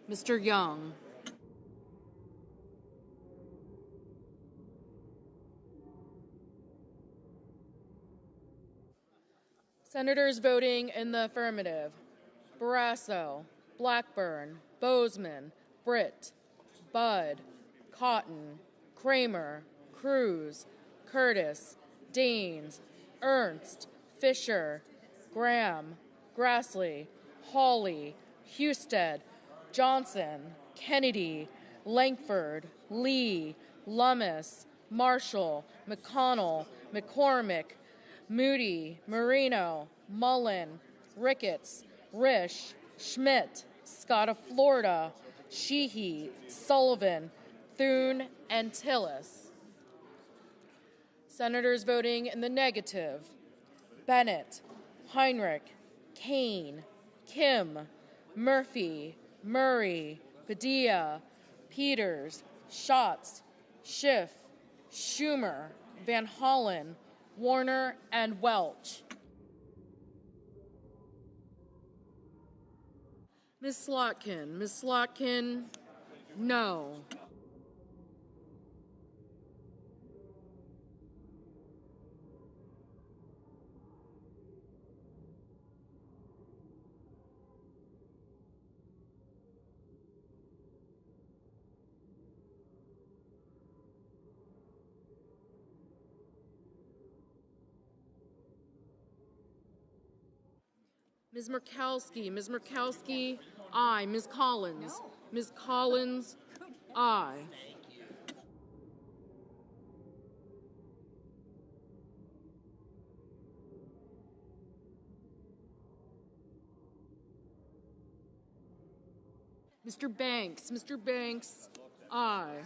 Mr. Young. Senators voting in the affirmative: Barrasso, Blackburn, Bozeman, Britt, Budd, Cotton, Kramer, Cruz, Curtis, Daines, Ernst, Fisher, Graham, Grassley, Hawley, Husted, Johnson, Kennedy, Langford, Lee, Lummis, Marshall, McConnell, McCormick, Moody, Marino, Mullen, Ricketts, Risch, Schmidt, Scott of Florida, Sheehy, Sullivan, Thune, and Tillis. Senators voting in the negative: Bennett, Heinrich, Kane, Kim, Murphy, Murray, Padilla, Peters, Schatz, Schiff, Schumer, Van Hollen, Warner, and Welch. Ms. Slotkin, no. Ms. Murkowski, aye. Ms. Collins, aye. Mr. Banks, aye.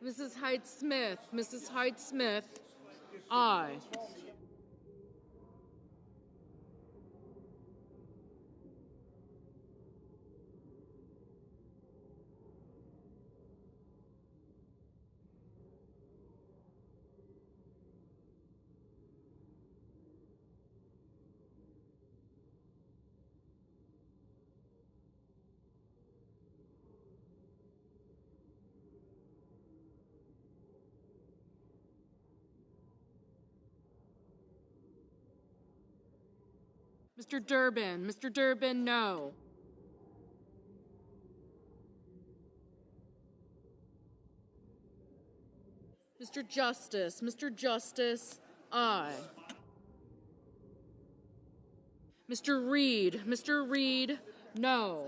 Mrs. Hyde-Smith, aye. Mr. Durbin, no. Mr. Justice, aye. Mr. Reed, no.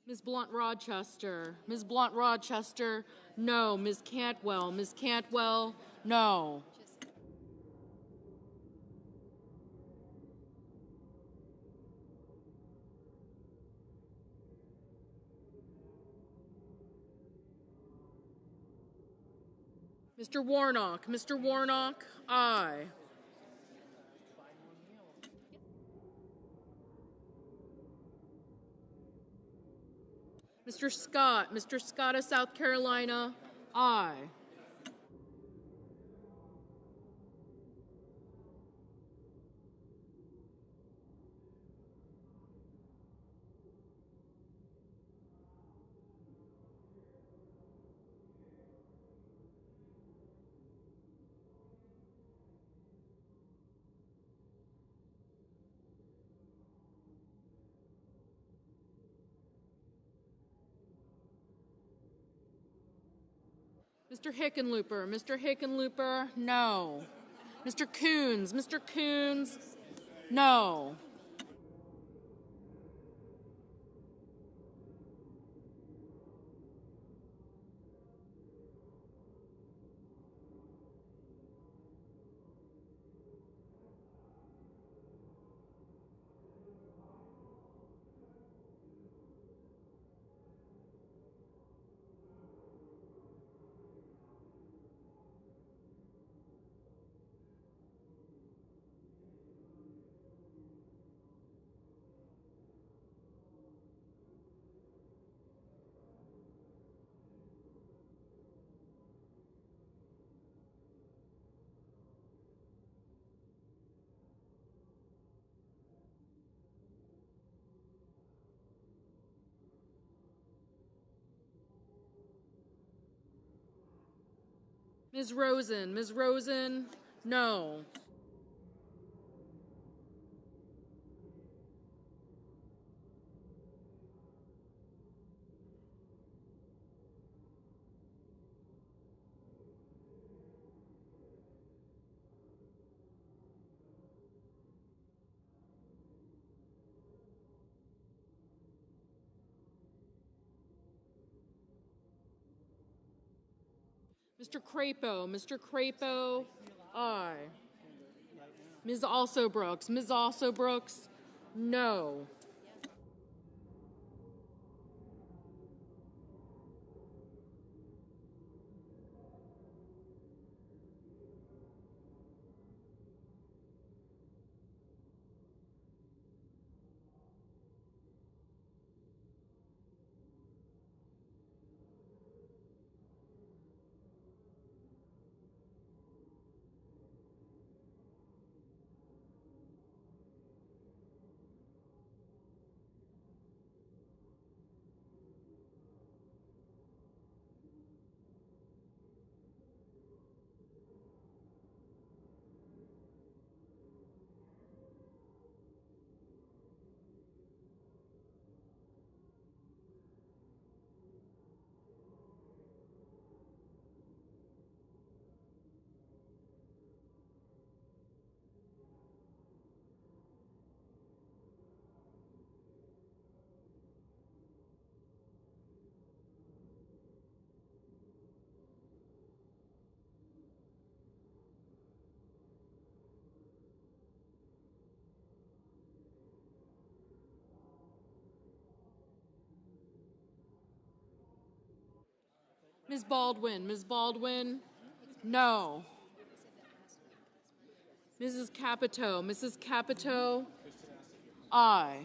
Ms. Blunt-Rochester. Ms. Blunt-Rochester, no. Ms. Cantwell. Ms. Cantwell, no. Mr. Warnock. Mr. Warnock, aye. Mr. Scott. Mr. Scott of South Carolina, aye. Mr. Hickenlooper. Mr. Hickenlooper, no. Mr. Coons. Mr. Coons, no. Ms. Rosen. Ms. Rosen, no. Mr. Crapo. Mr. Crapo, aye. Ms. Also Brooks. Ms. Also Brooks, no. Ms. Baldwin. Ms. Baldwin, no. Mrs. Capito. Mrs. Capito, aye.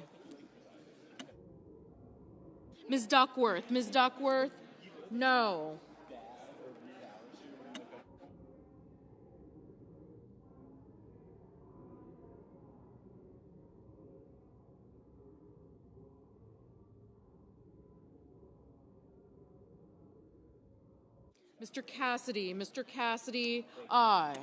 Ms. Duckworth. Ms. Duckworth, no. Mr. Cassidy. Mr. Cassidy, aye.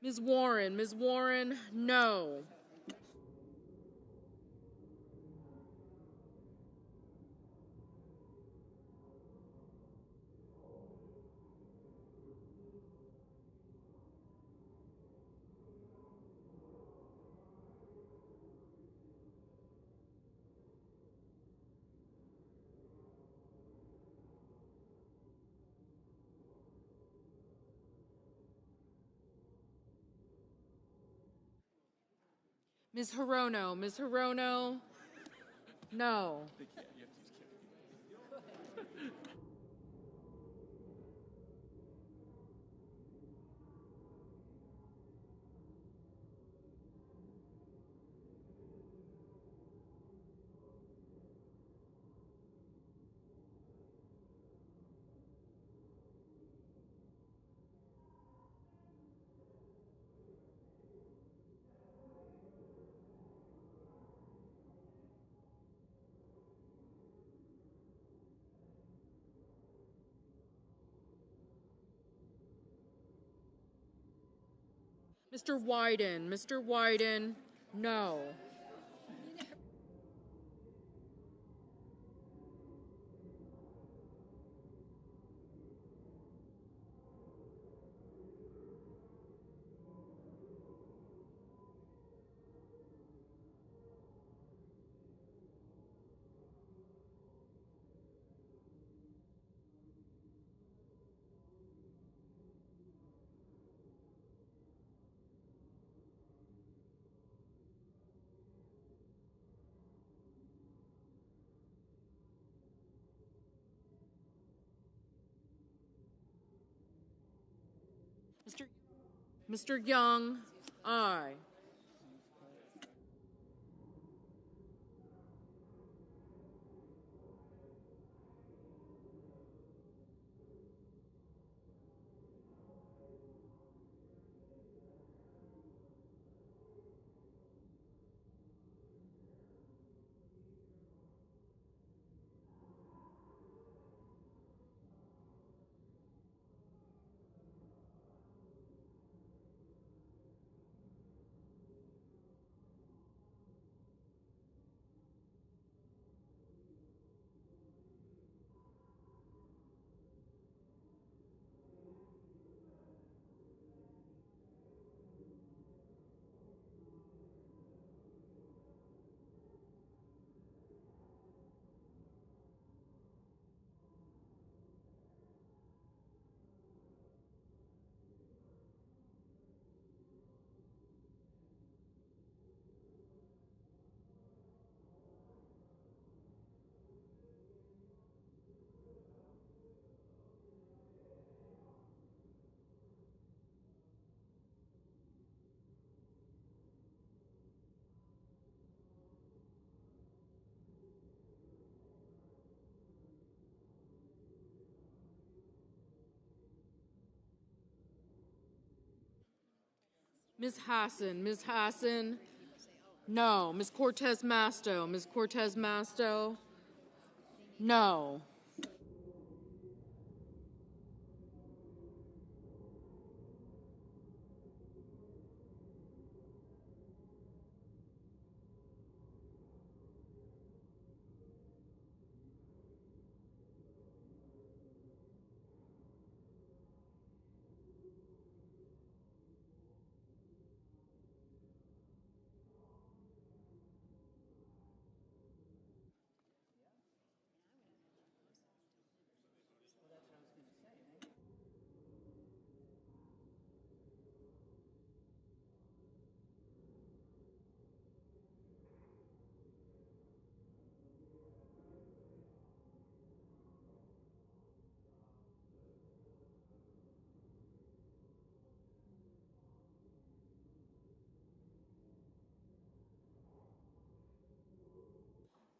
Ms. Warren, no. Ms. Hirono, no. Mr. Wyden, no. Mr. Young, aye. Ms. Hassan, no. Ms. Cortez Masto, no.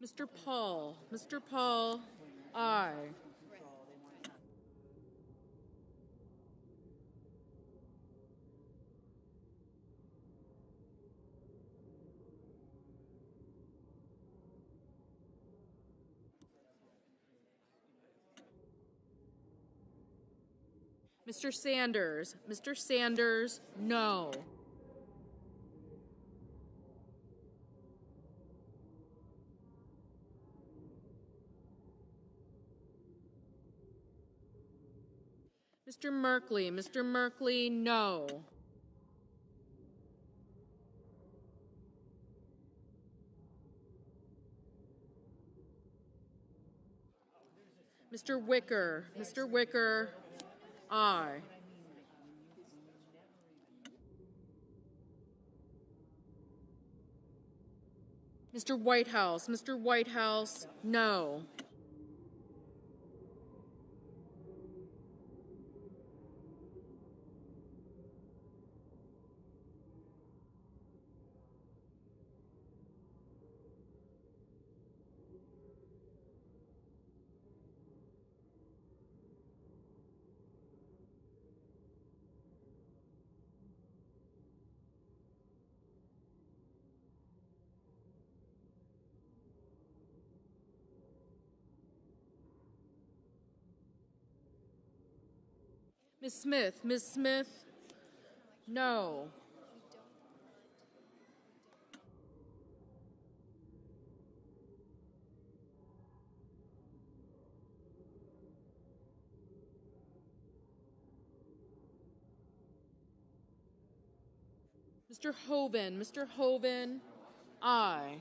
Mr. Paul, aye. Mr. Sanders. Mr. Sanders, no. Mr. Merkley. Mr. Merkley, no. Mr. Wicker. Mr. Wicker, aye. Mr. Whitehouse. Mr. Whitehouse, no. Ms. Smith. Ms. Smith, no. Mr. Hoven. Mr. Hoven, aye.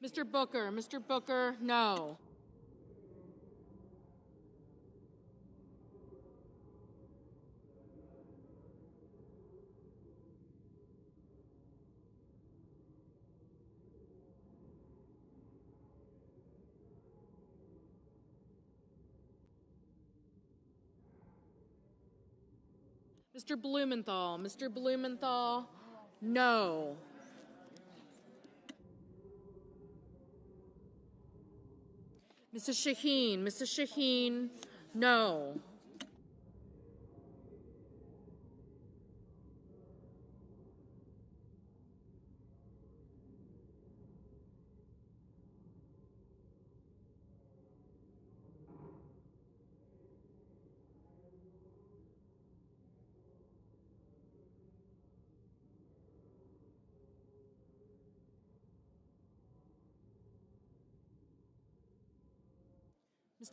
Mr. Booker. Mr. Booker, no. Mr. Blumenthal. Mr. Blumenthal, no. Mrs. Shaheen. Mrs. Shaheen, no.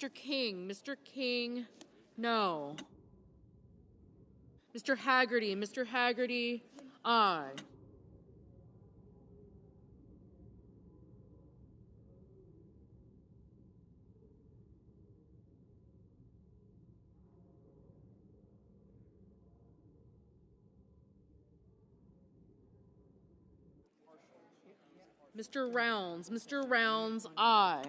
Mr. King. Mr. King, no. Mr. Haggerty. Mr. Haggerty, aye. Mr. Rounds. Mr. Rounds, aye.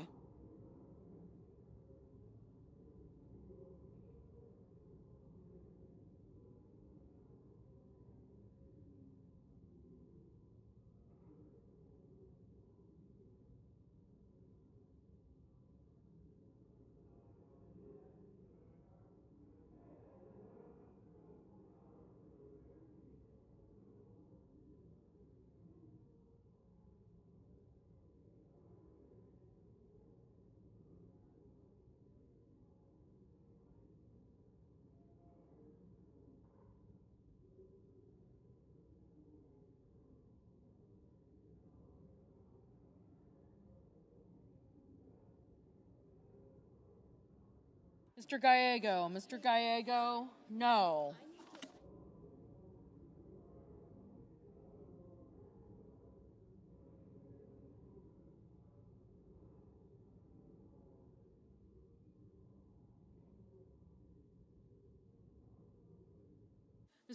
Mr. Gallego. Mr. Gallego, no.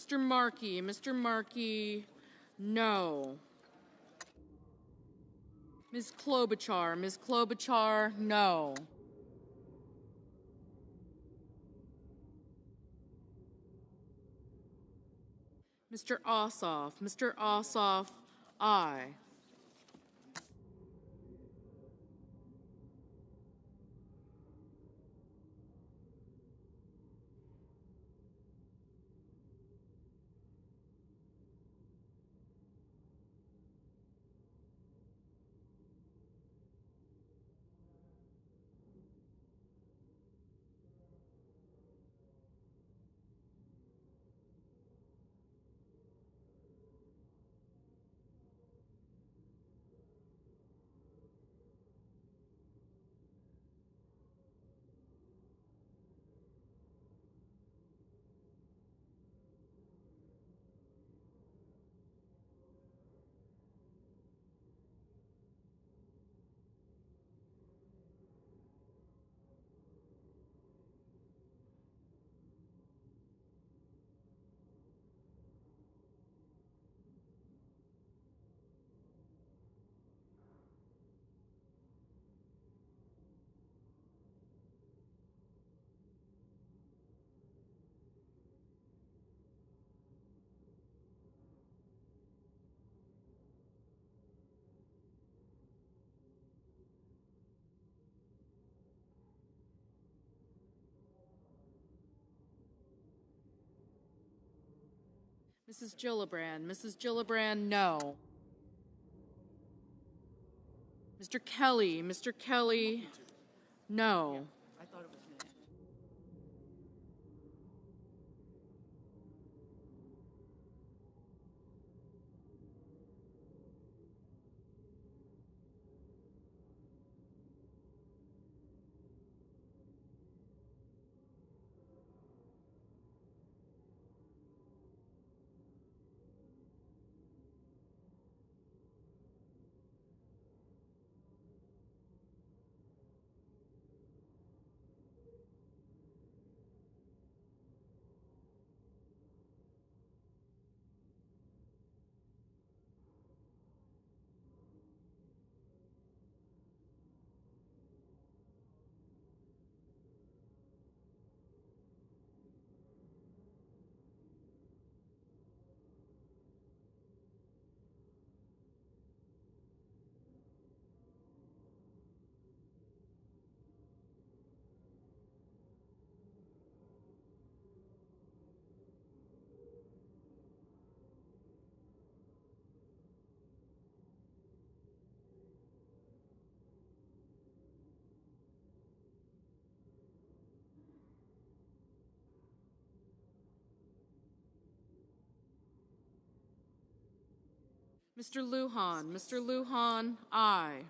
Mr. Markey, no. Ms. Klobuchar, no. Mr. Ossoff, aye. Mrs. Gillibrand, no. Mr. Kelly, no. Mr. Lujan, aye.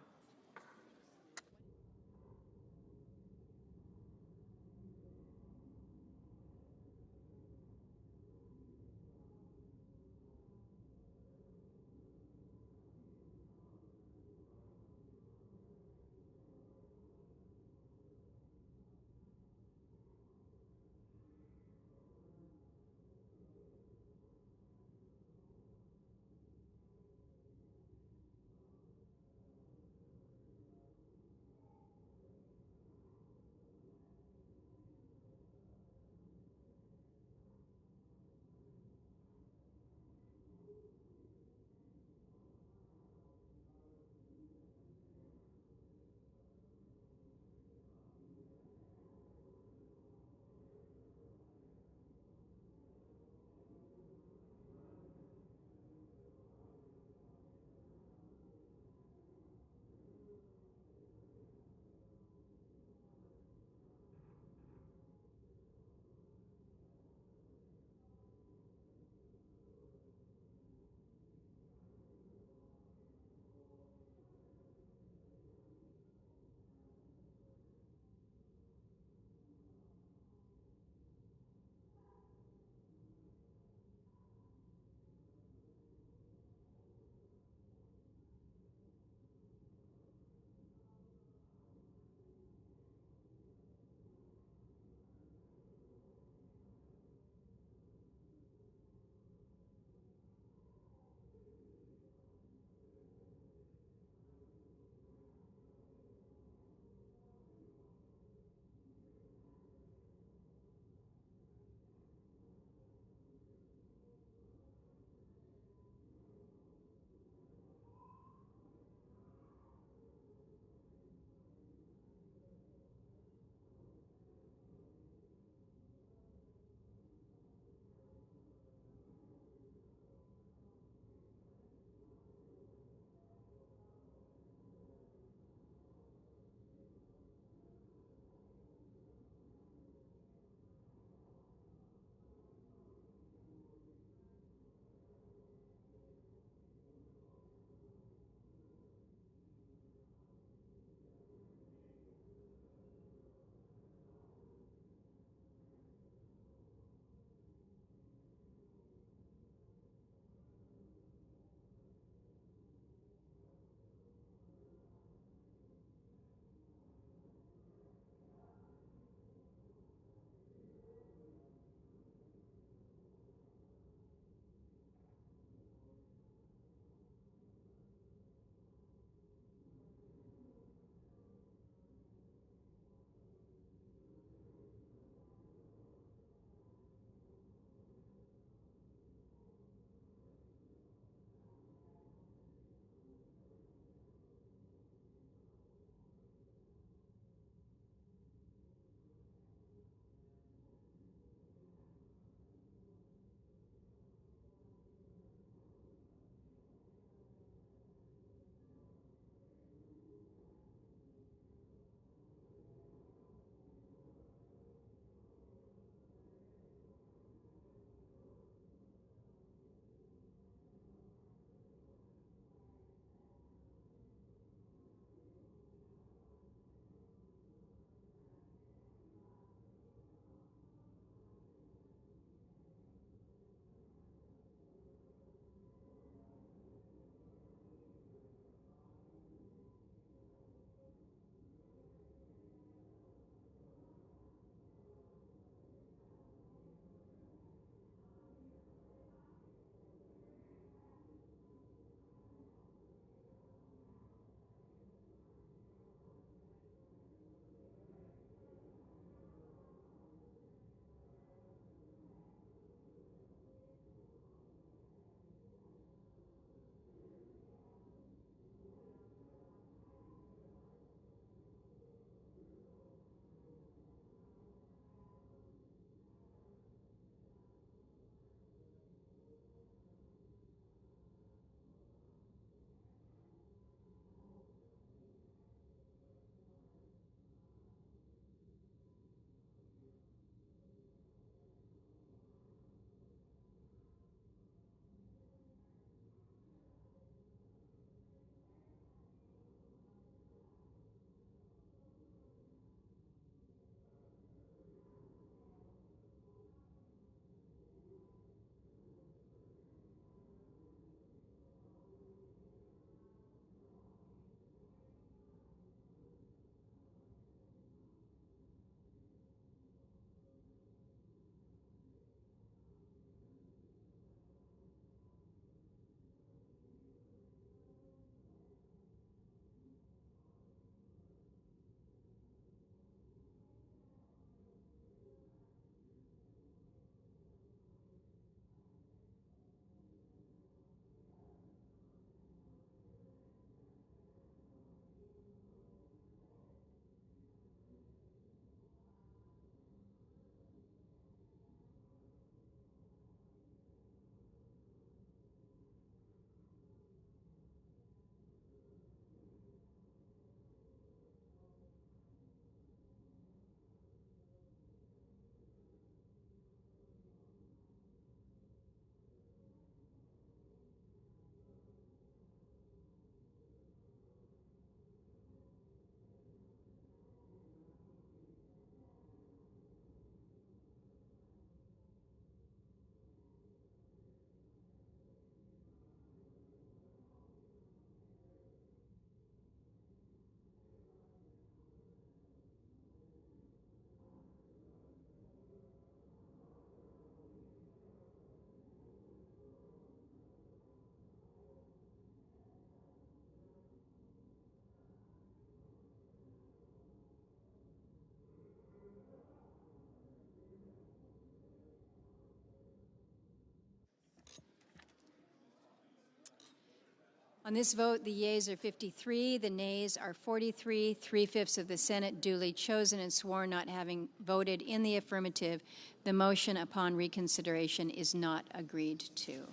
On this vote, the yeas are 53, the nays are 43, 3/5 of the Senate duly chosen and sworn not having voted in the affirmative. The motion upon reconsideration is not agreed to.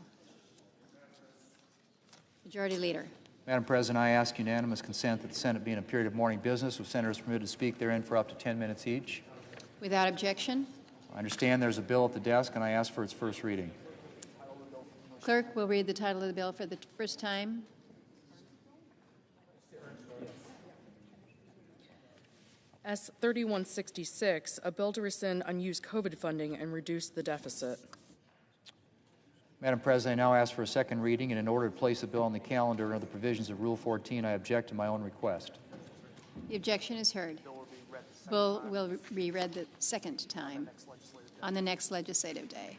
Majority Leader. Madam President, I ask unanimous consent that the Senate be in a period of morning business with senators permitted to speak therein for up to 10 minutes each. Without objection. I understand there's a bill at the desk, and I ask for its first reading. Clerk will read the title of the bill for the first time. S 3166, a bill to rescind unused COVID funding and reduce the deficit. Madam President, I now ask for a second reading, and in order to place the bill on the calendar under the provisions of Rule 14, I object to my own request. The objection is heard. Bill will be read the second time on the next legislative day.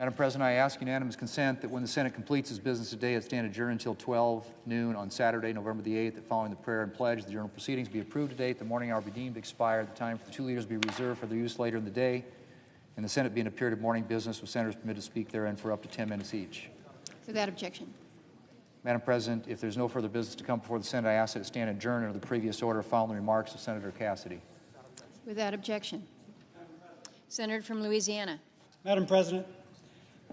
Madam President, I ask unanimous consent that when the Senate completes its business today, it stand adjourned until 12 noon on Saturday, November the 8th, that following the prayer and pledge, the journal proceedings be approved today, the morning hour be deemed expired, the time for the two leaders be reserved for their use later in the day, and the Senate be in a period of morning business with senators permitted to speak therein for up to 10 minutes each. Without objection. Madam President, if there's no further business to come before the Senate, I ask that it stand adjourned under the previous order following the remarks of Senator Cassidy. Without objection. Senator from Louisiana. Madam President,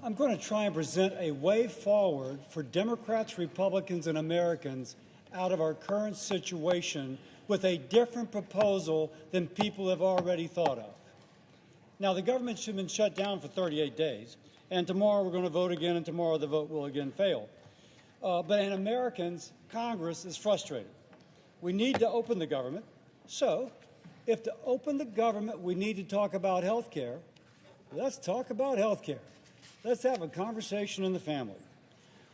I'm going to try and present a way forward for Democrats, Republicans, and Americans out of our current situation with a different proposal than people have already thought of. Now, the government should have been shut down for 38 days, and tomorrow we're going to vote again, and tomorrow the vote will again fail. But in Americans, Congress is frustrated. We need to open the government. So, if to open the government we need to talk about health care, let's talk about health care. Let's have a conversation in the family.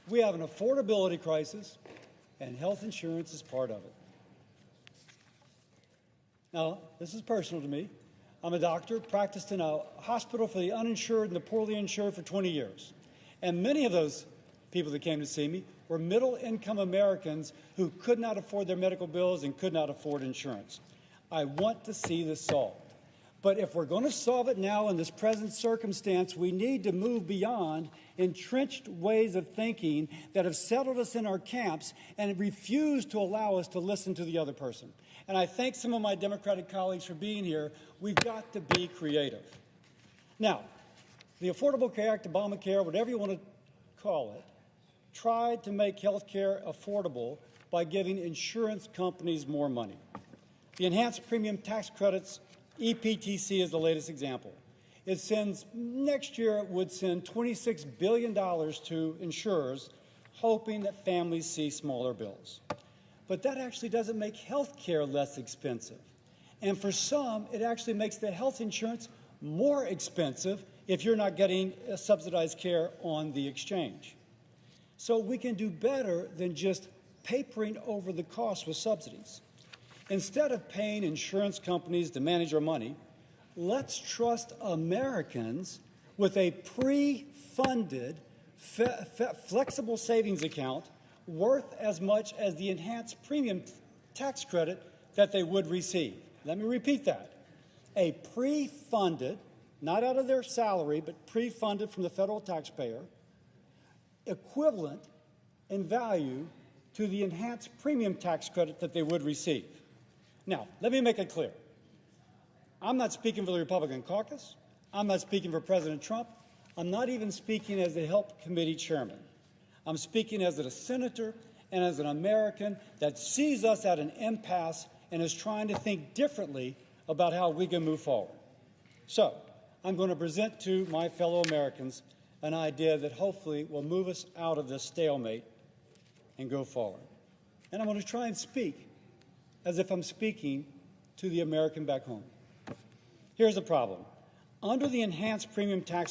We have an affordability crisis, and health insurance is part of it. Now, this is personal to me. I'm a doctor, practiced in a hospital for the uninsured and the poorly insured for 20 years. And many of those people that came to see me were middle-income Americans who could not afford their medical bills and could not afford insurance. I want to see this solved. But if we're going to solve it now in this present circumstance, we need to move beyond entrenched ways of thinking that have settled us in our camps and refuse to allow us to listen to the other person. And I thank some of my Democratic colleagues for being here. We've got to be creative. Now, the Affordable Care Act, Obamacare, whatever you want to call it, tried to make health care affordable by giving insurance companies more money. The enhanced premium tax credits, EPTC, is the latest example. It sends, next year it would send $26 billion to insurers, hoping that families see smaller bills. But that actually doesn't make health care less expensive. And for some, it actually makes the health insurance more expensive if you're not getting subsidized care on the exchange. So we can do better than just papering over the cost with subsidies. Instead of paying insurance companies to manage our money, let's trust Americans with a pre-funded, flexible savings account worth as much as the enhanced premium tax credit that they would receive. Let me repeat that. A pre-funded, not out of their salary, but pre-funded from the federal taxpayer, equivalent in value to the enhanced premium tax credit that they would receive. Now, let me make it clear. I'm not speaking for the Republican caucus. I'm not speaking for President Trump. I'm not even speaking as the Help Committee chairman. I'm speaking as a senator and as an American that sees us at an impasse and is trying to think differently about how we can move forward. So, I'm going to present to my fellow Americans an idea that hopefully will move us out of this stalemate and go forward. And I'm going to try and speak as if I'm speaking to the American back home. Here's the problem. Under the enhanced premium tax